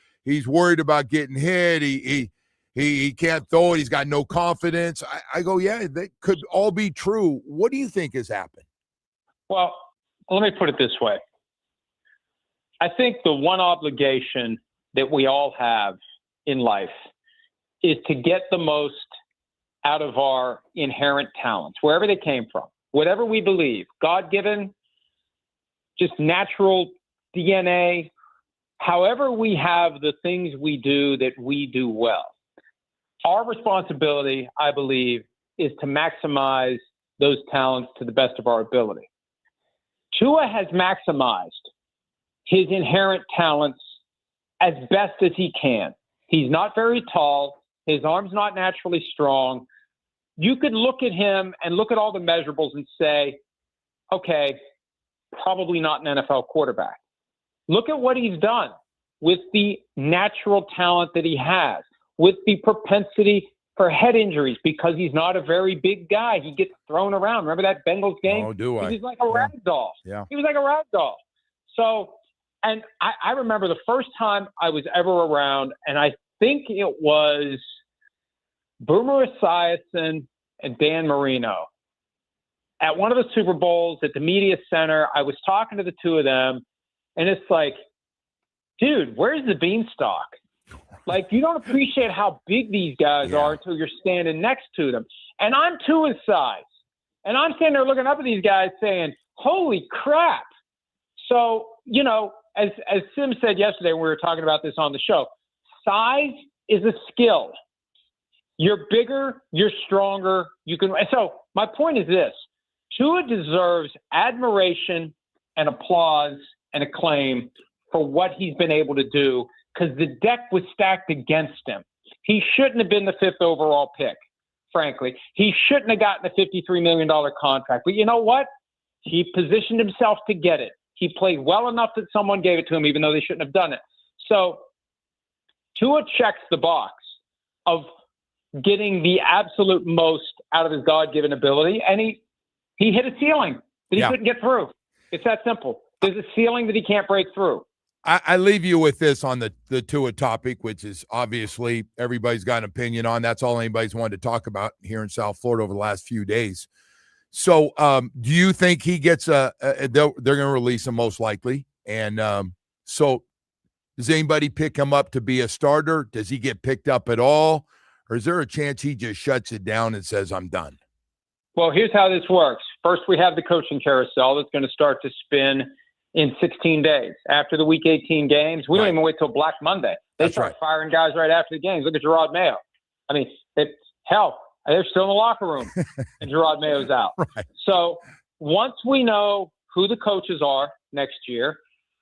worried about getting hit. He can't throw it. He's got no confidence. I go, yeah, that could all be true. What do you think has happened? Well, let me put it this way. I think the one obligation that we all have in life is to get the most out of our inherent talents, wherever they came from, whatever we believe, God-given, just natural DNA, however we have the things we do that we do well. Our responsibility, I believe, is to maximize those talents to the best of our ability. Tua has maximized his inherent talents as best as he can. He's not very tall. His arm's not naturally strong. You could look at him and look at all the measurables and say, okay, probably not an NFL quarterback. Look at what he's done with the natural talent that he has, with the propensity for head injuries because he's not a very big guy. He gets thrown around. Remember that Bengals game? Oh, do I? He was like a rag doll. Yeah. He was like a rag doll. So, and I remember the first time I was ever around, and I think it was Boomer Esiason and Dan Marino. At one of the Super Bowls at the media center, I was talking to the two of them, and it's like, dude, where's the beanstalk? Like, you don't appreciate how big these guys are until you're standing next to them. And I'm Tua's size. And I'm standing there looking up at these guys saying, holy crap. So, you know, as Sim said yesterday when we were talking about this on the show, size is a skill. You're bigger, you're stronger. You can. So my point is this. Tua deserves admiration and applause and acclaim for what he's been able to do because the deck was stacked against him. He shouldn't have been the 5th overall pick, frankly. He shouldn't have gotten a $53 million contract. But you know what? He positioned himself to get it. He played well enough that someone gave it to him, even though they shouldn't have done it. So Tua checks the box of getting the absolute most out of his God-given ability, and he hit a ceiling that he couldn't get through. It's that simple. There's a ceiling that he can't break through. I leave you with this on the Tua topic, which is obviously everybody's got an opinion on. That's all anybody's wanted to talk about here in South Florida over the last few days. So do you think he gets they're going to release him most likely? And so does anybody pick him up to be a starter? Does he get picked up at all? Or is there a chance he just shuts it down and says, I'm done? Well, here's how this works. First, we have the coaching carousel that's going to start to spin in 16 days. After the Week 18 games, we don't even wait till Black Monday. They start firing guys right after the games. Look at Gerard Mayo. I mean, they're still in the locker room, and Gerard Mayo's out. Right. So once we know who the coaches are next year,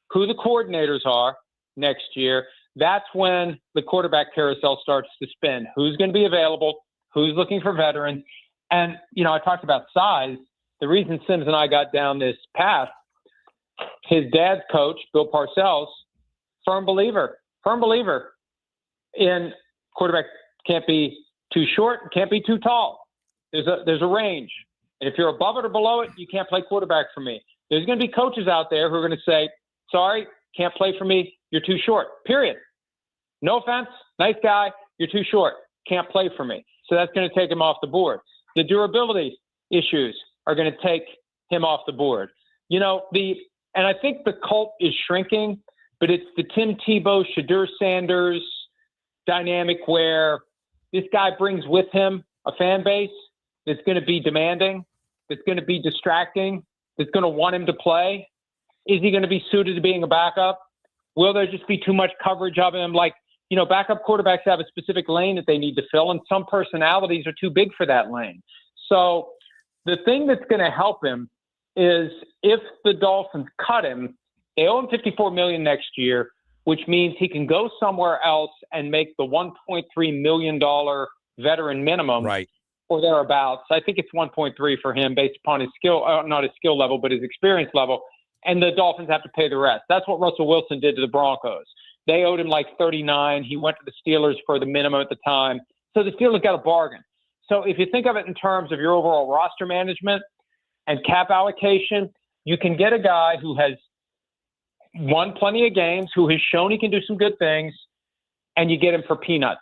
who the coordinators are next year, that's when the quarterback carousel starts to spin. Who's going to be available? Who's looking for veterans? And, you know, I talked about size. The reason Sims and I got down this path, his dad's coach, Bill Parcells, firm believer in quarterback can't be too short, can't be too tall. There's a range. And if you're above it or below it, you can't play quarterback for me. There's going to be coaches out there who are going to say, sorry, can't play for me. You're too short, period. No offense. Nice guy. You're too short. Can't play for me. So that's going to take him off the board. The durability issues are going to take him off the board. You know, and I think the cult is shrinking, but it's the Tim Tebow, Shadur Sanders dynamic where this guy brings with him a fan base that's going to be demanding, that's going to be distracting, that's going to want him to play. Is he going to be suited to being a backup? Will there just be too much coverage of him? Like, you know, backup quarterbacks have a specific lane that they need to fill, and some personalities are too big for that lane. So the thing that's going to help him is if the Dolphins cut him, they owe him $54 million next year, which means he can go somewhere else and make the $1.3 million veteran minimum, right, or thereabouts. I think it's 1.3 for him based upon his skill, not his skill level, but his experience level. And the Dolphins have to pay the rest. That's what Russell Wilson did to the Broncos. They owed him like 39. He went to the Steelers for the minimum at the time. So the Steelers got a bargain. So if you think of it in terms of your overall roster management and cap allocation, you can get a guy who has won plenty of games, who has shown he can do some good things, and you get him for peanuts.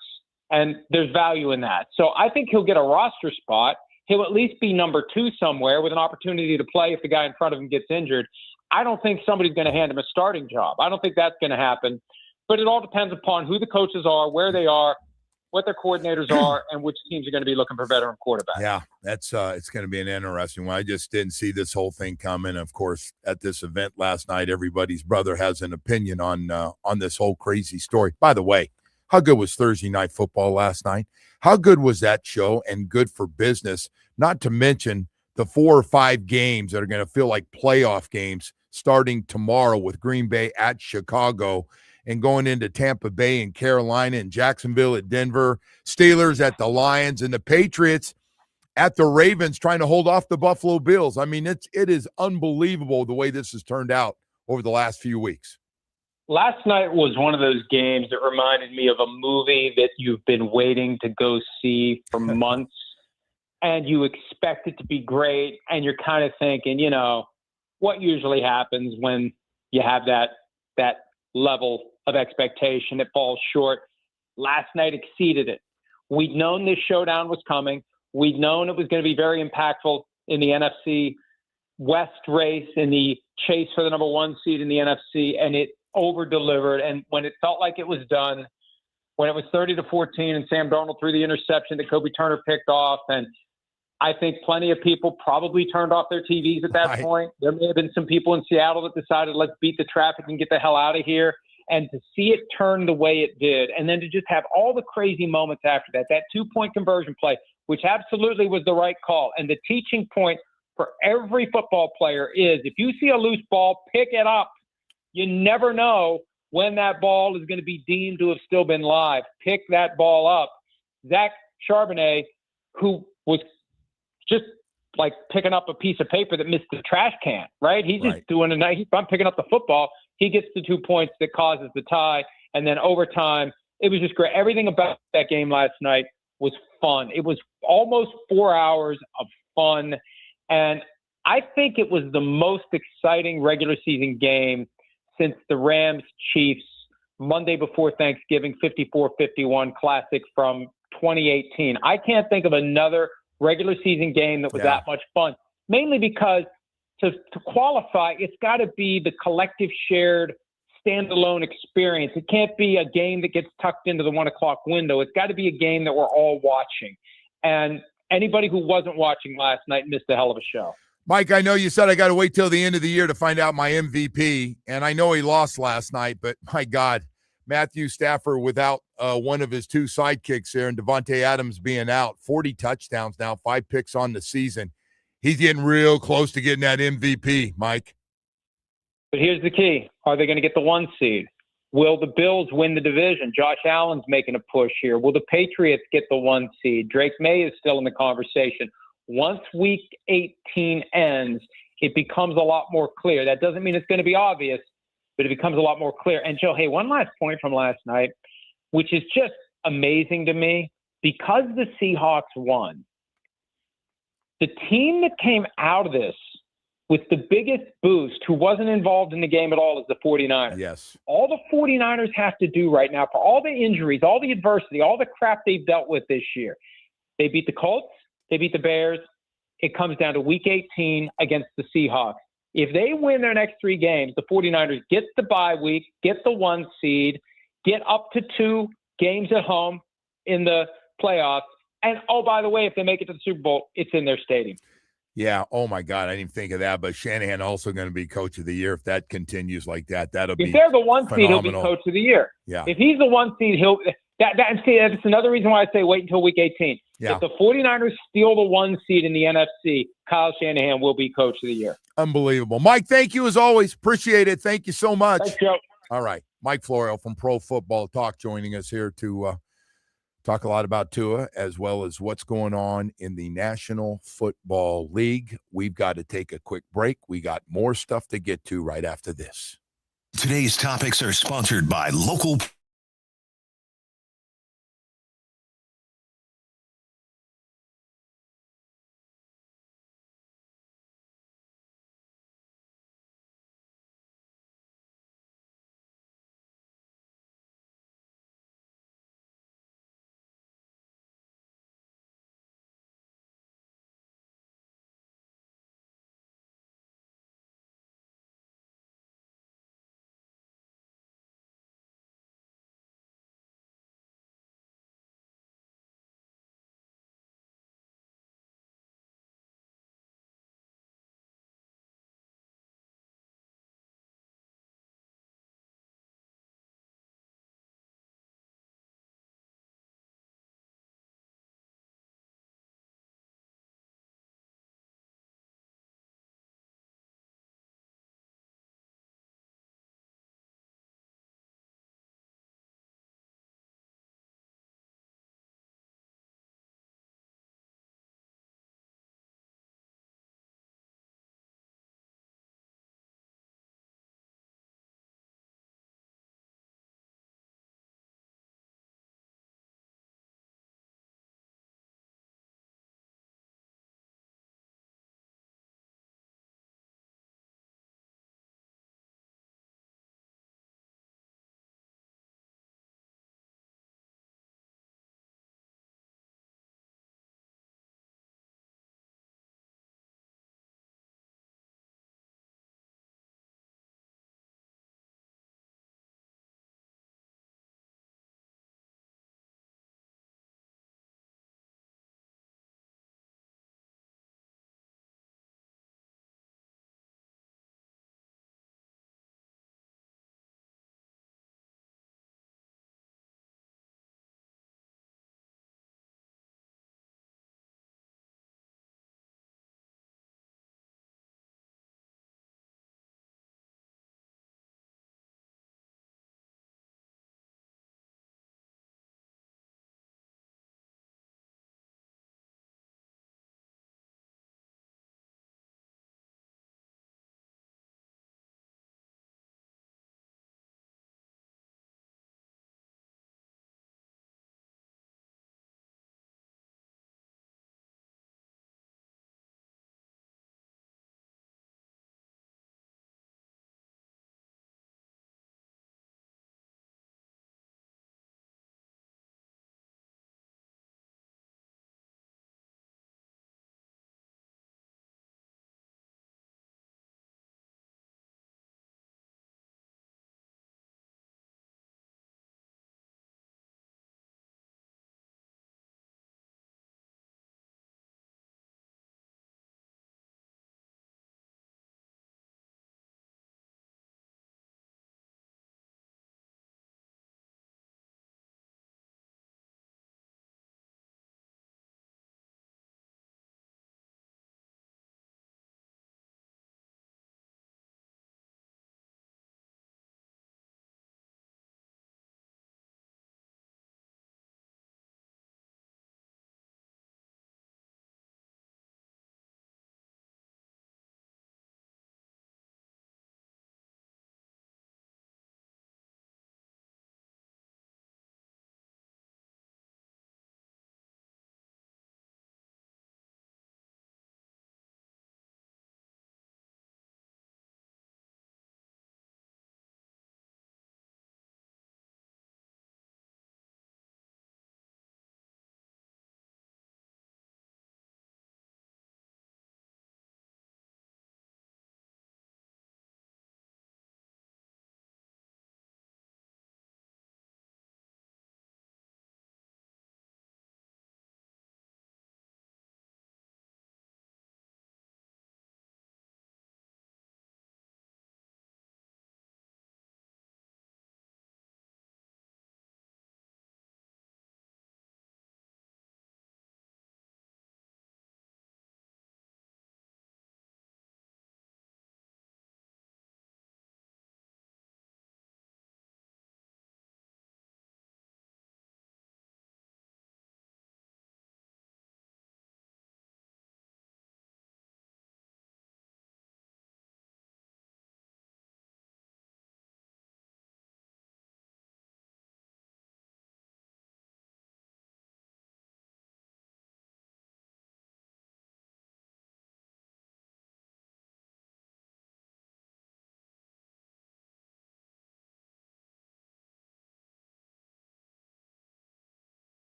And there's value in that. So I think he'll get a roster spot. He'll at least be number 2 somewhere with an opportunity to play if the guy in front of him gets injured. I don't think somebody's going to hand him a starting job. I don't think that's going to happen. But it all depends upon who the coaches are, where they are, what their coordinators are, and which teams are going to be looking for veteran quarterbacks. Yeah, that's it's going to be an interesting one. I just didn't see this whole thing coming. Of course, at this event last night, everybody's brother has an opinion on this whole crazy story. By the way, how good was Thursday Night Football last night? How good was that show and good for business? Not to mention the 4 or 5 games that are going to feel like playoff games starting tomorrow with Green Bay at Chicago and going into Tampa Bay and Carolina and Jacksonville at Denver, Steelers at the Lions, and the Patriots at the Ravens trying to hold off the Buffalo Bills. I mean, it is unbelievable the way this has turned out over the last few weeks. Last night was one of those games that reminded me of a movie that you've been waiting to go see for months, and you expect it to be great, and you're kind of thinking, you know, what usually happens when you have that level of expectation. It falls short. Last night exceeded it. We'd known this showdown was coming. We'd known it was going to be very impactful in the NFC West race, in the chase for the number 1 seed in the NFC, and it over-delivered. And when it felt like it was done, when it was 30-14 and Sam Darnold threw the interception that Kobe Turner picked off, and I think plenty of people probably turned off their TVs at that point. There may have been some people in Seattle that decided, let's beat the traffic and get the hell out of here. And to see it turn the way it did, and then to just have all the crazy moments after that, that 2-point conversion play, which absolutely was the right call. And the teaching point for every football player is, if you see a loose ball, pick it up. You never know when that ball is going to be deemed to have still been live. Pick that ball up. Zach Charbonnet, who was just like picking up a piece of paper that missed the trash can, right? He's just doing a nice, I'm picking up the football. He gets the 2 points that causes the tie. And then overtime, it was just great. Everything about that game last night was fun. It was almost 4 hours of fun. And I think it was the most exciting regular season game since the Rams-Chiefs Monday before Thanksgiving 54-51 classic from 2018. I can't think of another regular season game that was that much fun, mainly because to qualify, it's got to be the collective shared standalone experience. It can't be a game that gets tucked into the 1 o'clock window. It's got to be a game that we're all watching. And anybody who wasn't watching last night missed a hell of a show. Mike, I know you said I got to wait till the end of the year to find out my MVP, and I know he lost last night, but my God, Matthew Stafford without one of his 2 sidekicks there, and Devontae Adams being out, 40 touchdowns now, 5 picks on the season. He's getting real close to getting that MVP, Mike. But here's the key. Are they going to get the 1 seed? Will the Bills win the division? Josh Allen's making a push here. Will the Patriots get the 1 seed? Drake May is still in the conversation. Once week 18 ends, it becomes a lot more clear. That doesn't mean it's going to be obvious, but it becomes a lot more clear. And Joe, hey, one last point from last night, which is just amazing to me. Because the Seahawks won, the team that came out of this with the biggest boost, who wasn't involved in the game at all, is the 49ers. Yes. All the 49ers have to do right now, for all the injuries, all the adversity, all the crap they've dealt with this year, they beat the Colts, they beat the Bears. It comes down to week 18 against the Seahawks. If they win their next 3 games, the 49ers get the bye week, get the 1 seed, get up to 2 games at home in the playoffs. And, oh, by the way, if they make it to the Super Bowl, it's in their stadium. Yeah. Oh, my God. I didn't even think of that. But Shanahan also going to be coach of the year if that continues like that. That'll be If they're the 1 seed, he'll be phenomenal. coach of the year. Yeah. If he's the 1 seed, he'll and see, that's another reason why I say wait until week 18. Yeah. If the 49ers steal the 1 seed in the NFC, Kyle Shanahan will be coach of the year. Unbelievable. Mike, thank you as always. Appreciate it. Thank you so much. Thanks, Joe. All right. Mike Florio from Pro Football Talk joining us here to talk a lot about Tua, as well as what's going on in the National Football League. We've got to take a quick break. We got more stuff to get to right after this. Today's topics are sponsored by local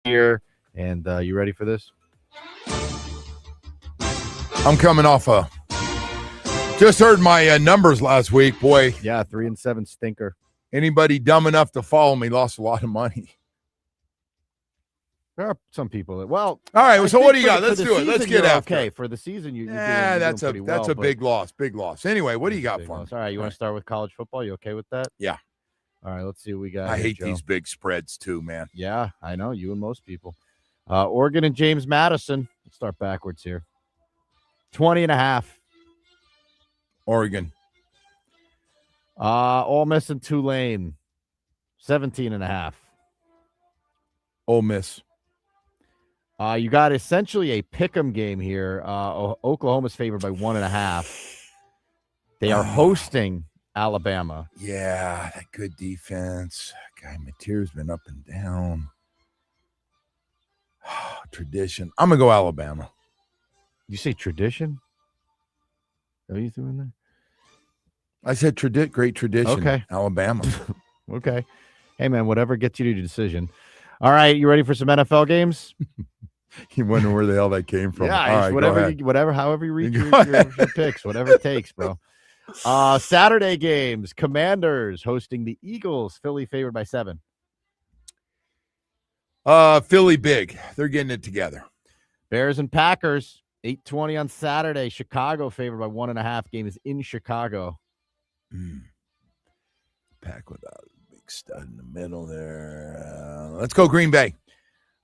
here. And you ready for this? I'm coming off just heard my numbers last week, boy. Yeah, 3-7 stinker. Anybody dumb enough to follow me lost a lot of money. There are some people that, all right. So what do you got? Let's do it. Let's get after. Okay, for the season, you're that's doing a big loss. Big loss. Anyway, what do you got for me? All right, you want to start with college football? You okay with that? Yeah. All right, let's see what we got. I here, hate Joe. these big spreads too, man. Yeah, I know you and most people. Oregon and James Madison. Let's start backwards here. 20.5. Oregon. Ole Miss and Tulane. 17.5. Ole Miss. You got essentially a pick'em game here. Oklahoma's favored by 1.5. They are hosting Alabama. Yeah, that good defense. Guy Mateer's been up and down. Tradition. I'm gonna go Alabama. You say tradition? What are you doing there? I said great tradition. Okay. Alabama. Okay. Hey man, whatever gets you to your decision. All right, you ready for some NFL games? You wonder where the hell that came from. Yeah, all right, however you read your picks, whatever it takes, bro. Saturday games, Commanders hosting the Eagles, Philly favored by 7. Philly big. They're getting it together. Bears and Packers, 8:20 on Saturday. Chicago favored by 1.5. Game is in Chicago. Pack without a big stud in the middle there. Let's go Green Bay.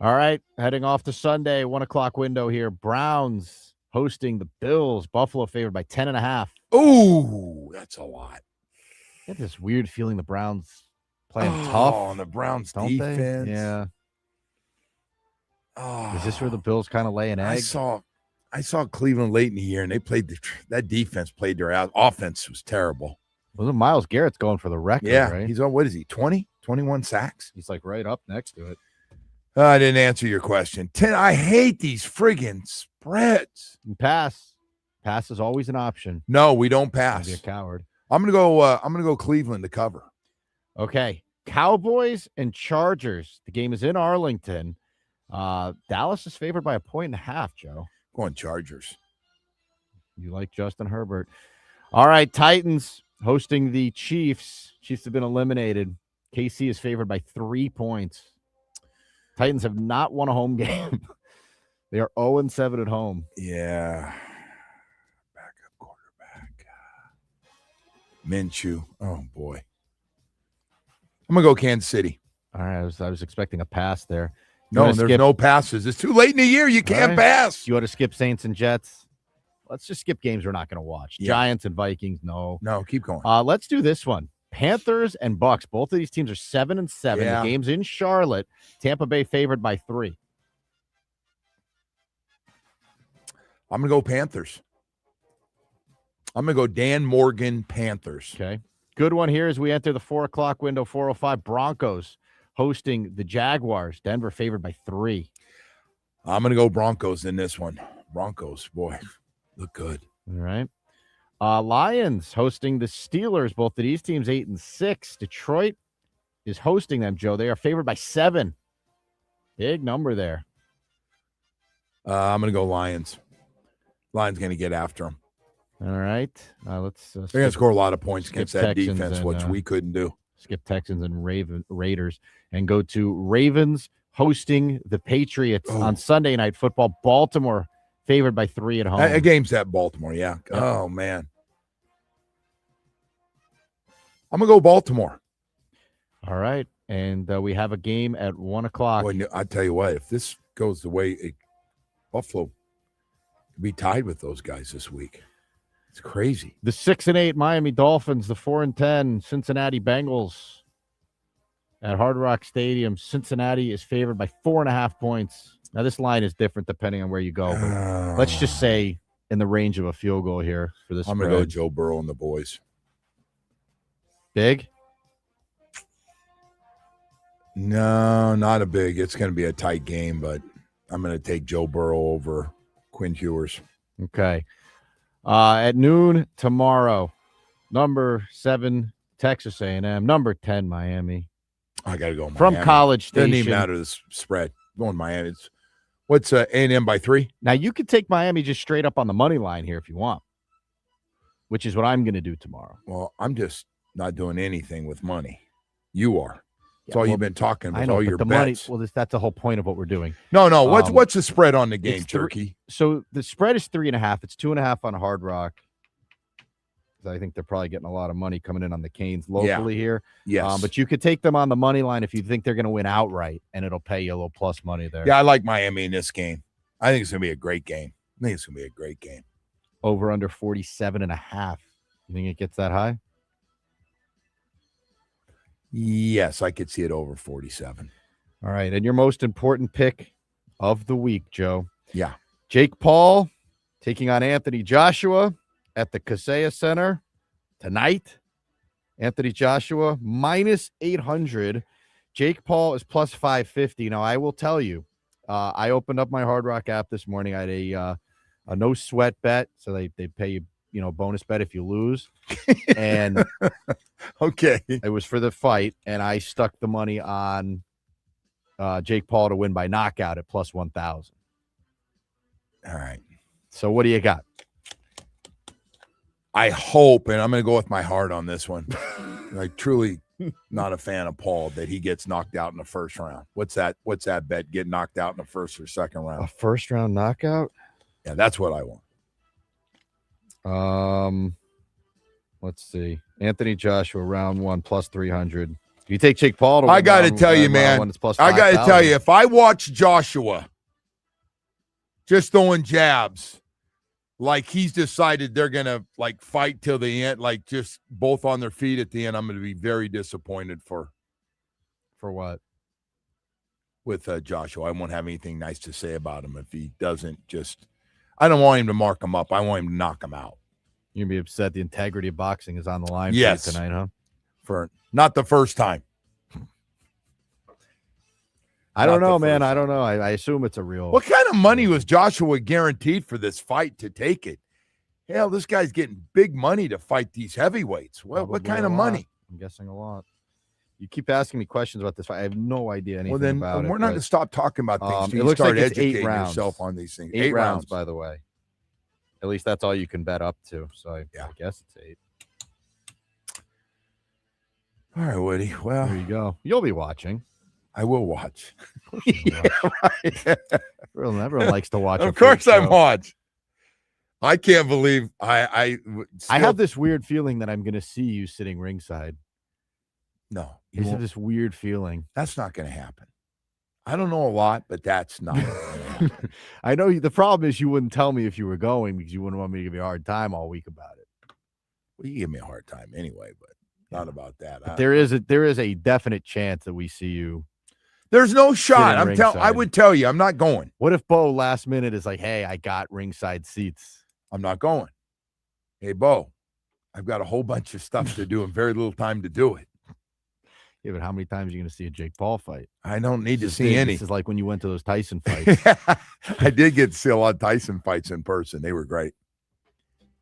All right, heading off to Sunday, 1 o'clock window here. Browns hosting the Bills. Buffalo favored by 10.5. Ooh, that's a lot. I get this weird feeling the Browns playing tough. Oh, and the Browns don't defense. They? Yeah. Oh, is this where the Bills kind of lay an egg? I saw Cleveland late in the year, and they played that defense played their out. Offense was terrible. Well, Myles Garrett's going for the record, yeah, right? He's on, what is he, 20, 21 sacks? He's like right up next to it. I didn't answer your question. 10. I hate these friggin' spreads. Pass. Pass is always an option. No, we don't pass. Be a coward. I'm gonna go Cleveland to cover. Okay. Cowboys and Chargers. The game is in Arlington. Dallas is favored by 1.5, Joe. Going Chargers. You like Justin Herbert. All right, Titans hosting the Chiefs. Chiefs have been eliminated. KC is favored by 3 points. Titans have not won a home game. They are 0-7 at home. Yeah. Backup quarterback. Minshew. Oh, boy. I'm going to go Kansas City. All right, I was expecting a pass there. No, there's no passes. It's too late in the year. You can't pass. You want to skip Saints and Jets? Let's just skip games we're not going to watch. Yeah. Giants and Vikings, no. No, keep going. Let's do this one. Panthers and Bucks. Both of these teams are 7-7. Yeah. The game's in Charlotte. Tampa Bay favored by 3. I'm going to go Panthers. I'm going to go Dan Morgan Panthers. Okay. Good one here as we enter the 4 o'clock window, 4:05. Broncos hosting the Jaguars. Denver favored by 3. I'm going to go Broncos in this one. Broncos, boy, look good. All right. Lions hosting the Steelers. Both of these teams 8-6. Detroit is hosting them, Joe. They are favored by 7. Big number there. I'm going to go Lions. Lions going to get after them. All right. Let's. They're going to score a lot of points against that Texans defense, which we couldn't do. Skip Texans and Raiders and go to Ravens hosting the Patriots on Sunday Night Football. Baltimore favored by 3 at home. A game's at Baltimore, yeah. Oh, man. I'm going to go Baltimore. All right. And we have a game at 1 o'clock. Boy, I tell you what, if this goes the way Buffalo could be tied with those guys this week. It's crazy. The 6-8 Miami Dolphins, the 4-10 Cincinnati Bengals at Hard Rock Stadium. Cincinnati is favored by 4.5 points. Now, this line is different depending on where you go. But let's just say in the range of a field goal here for this. I'm going to go Joe Burrow and the boys. Big? No, not a big. It's going to be a tight game, but I'm going to take Joe Burrow over Quinn Ewers. Okay. At noon tomorrow, number 7, Texas A&M, number 10, Miami. I got to go Miami. From College Station. Doesn't even matter the spread. going Miami. What's A&M by 3? Now, you could take Miami just straight up on the money line here if you want, which is what I'm going to do tomorrow. Well, I'm just not doing anything with money. You are. That's all you've been talking about, all your the bets. money. Well, that's the whole point of what we're doing. No. What's the spread on the game, Turkey? So the spread is 3.5. It's 2.5 on Hard Rock. I think they're probably getting a lot of money coming in on the Canes locally here. Yes. But you could take them on the money line if you think they're going to win outright, and it'll pay you a little plus money there. Yeah, I like Miami in this game. I think it's going to be a great game. Over under 47.5. You think it gets that high? Yes, I could see it over 47. All right. And your most important pick of the week, Joe. Yeah. Jake Paul taking on Anthony Joshua at the Kaseya Center tonight. Anthony Joshua minus 800. Jake Paul is plus 550. Now, I will tell you, I opened up my Hard Rock app this morning. I had a no sweat bet. So they pay you, bonus bet if you lose. And okay, it was for the fight. And I stuck the money on Jake Paul to win by knockout at plus 1,000. All right. So what do you got? I hope, and I'm going to go with my heart on this one. Like, truly not a fan of Paul that he gets knocked out in the first round. What's that bet? Get knocked out in the first or second round? A first round knockout? Yeah, that's what I want. Let's see. Anthony Joshua, round 1, plus 300. Do you take Jake Paul? To I got to tell you, man. I got to tell you, if I watch Joshua just throwing jabs, like he's decided they're going to fight till the end, like just both on their feet at the end, I'm going to be very disappointed for what? With Joshua. I won't have anything nice to say about him if he doesn't I don't want him to mark him up. I want him to knock him out. You're going to be upset the integrity of boxing is on the line for yes. you tonight, huh? For not the first time. I don't know, man. I don't know. I assume it's a real. What kind of money was Joshua guaranteed for this fight to take it? Hell, this guy's getting big money to fight these heavyweights. Well, what kind of money? I'm guessing a lot. You keep asking me questions about this fight. I have no idea anything about it. We're not going to stop talking about things. It looks start like it's educating 8 rounds. yourself on these things. 8 rounds, by the way. At least that's all you can bet up to. So I guess it's 8. All right, Woody. Well, there you go. You'll be watching. I will watch. Yeah, right. Everyone likes to watch. Of course I watch. I can't believe I have this weird feeling that I'm going to see you sitting ringside. No. This is this weird feeling. That's not going to happen. I don't know a lot, but that's not going to happen. I know the problem is you wouldn't tell me if you were going because you wouldn't want me to give you a hard time all week about it. Well, you give me a hard time anyway, but not about that. But there is a definite chance that we see you. There's no shot. I would tell you, I'm not going. What if Bo last minute is like, hey, I got ringside seats? I'm not going. Hey, Bo, I've got a whole bunch of stuff to do and very little time to do it. Yeah, but how many times are you going to see a Jake Paul fight? I don't need to see any. This is like when you went to those Tyson fights. I did get to see a lot of Tyson fights in person. They were great.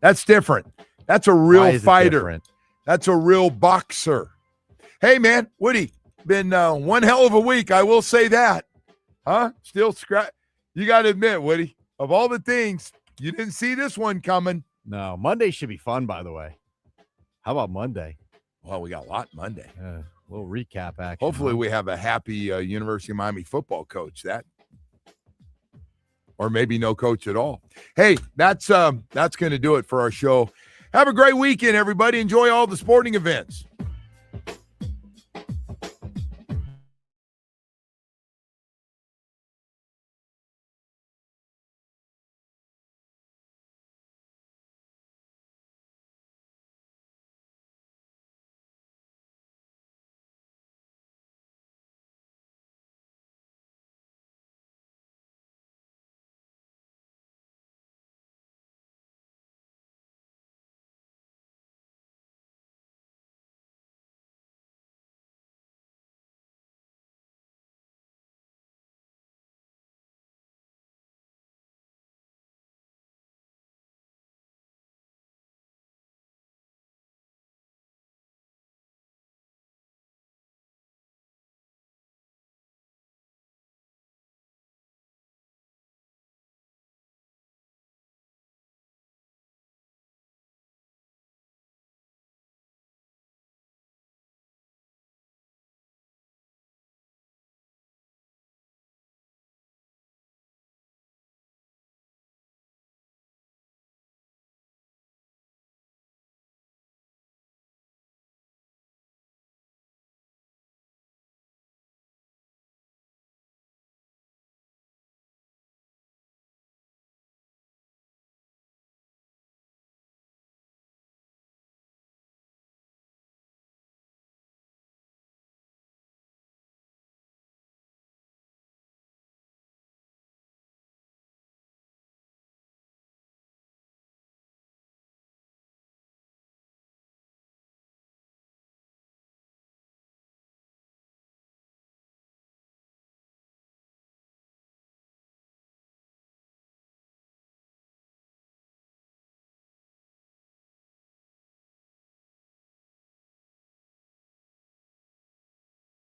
That's different. That's a real fighter. That's a real boxer. Hey, man, Woody, been one hell of a week. I will say that. Huh? Still scratch. You got to admit, Woody, of all the things, you didn't see this one coming. No, Monday should be fun, by the way. How about Monday? Well, we got a lot Monday. A little recap action. Hopefully we have a happy University of Miami football coach. Or maybe no coach at all. Hey, that's going to do it for our show. Have a great weekend, everybody. Enjoy all the sporting events.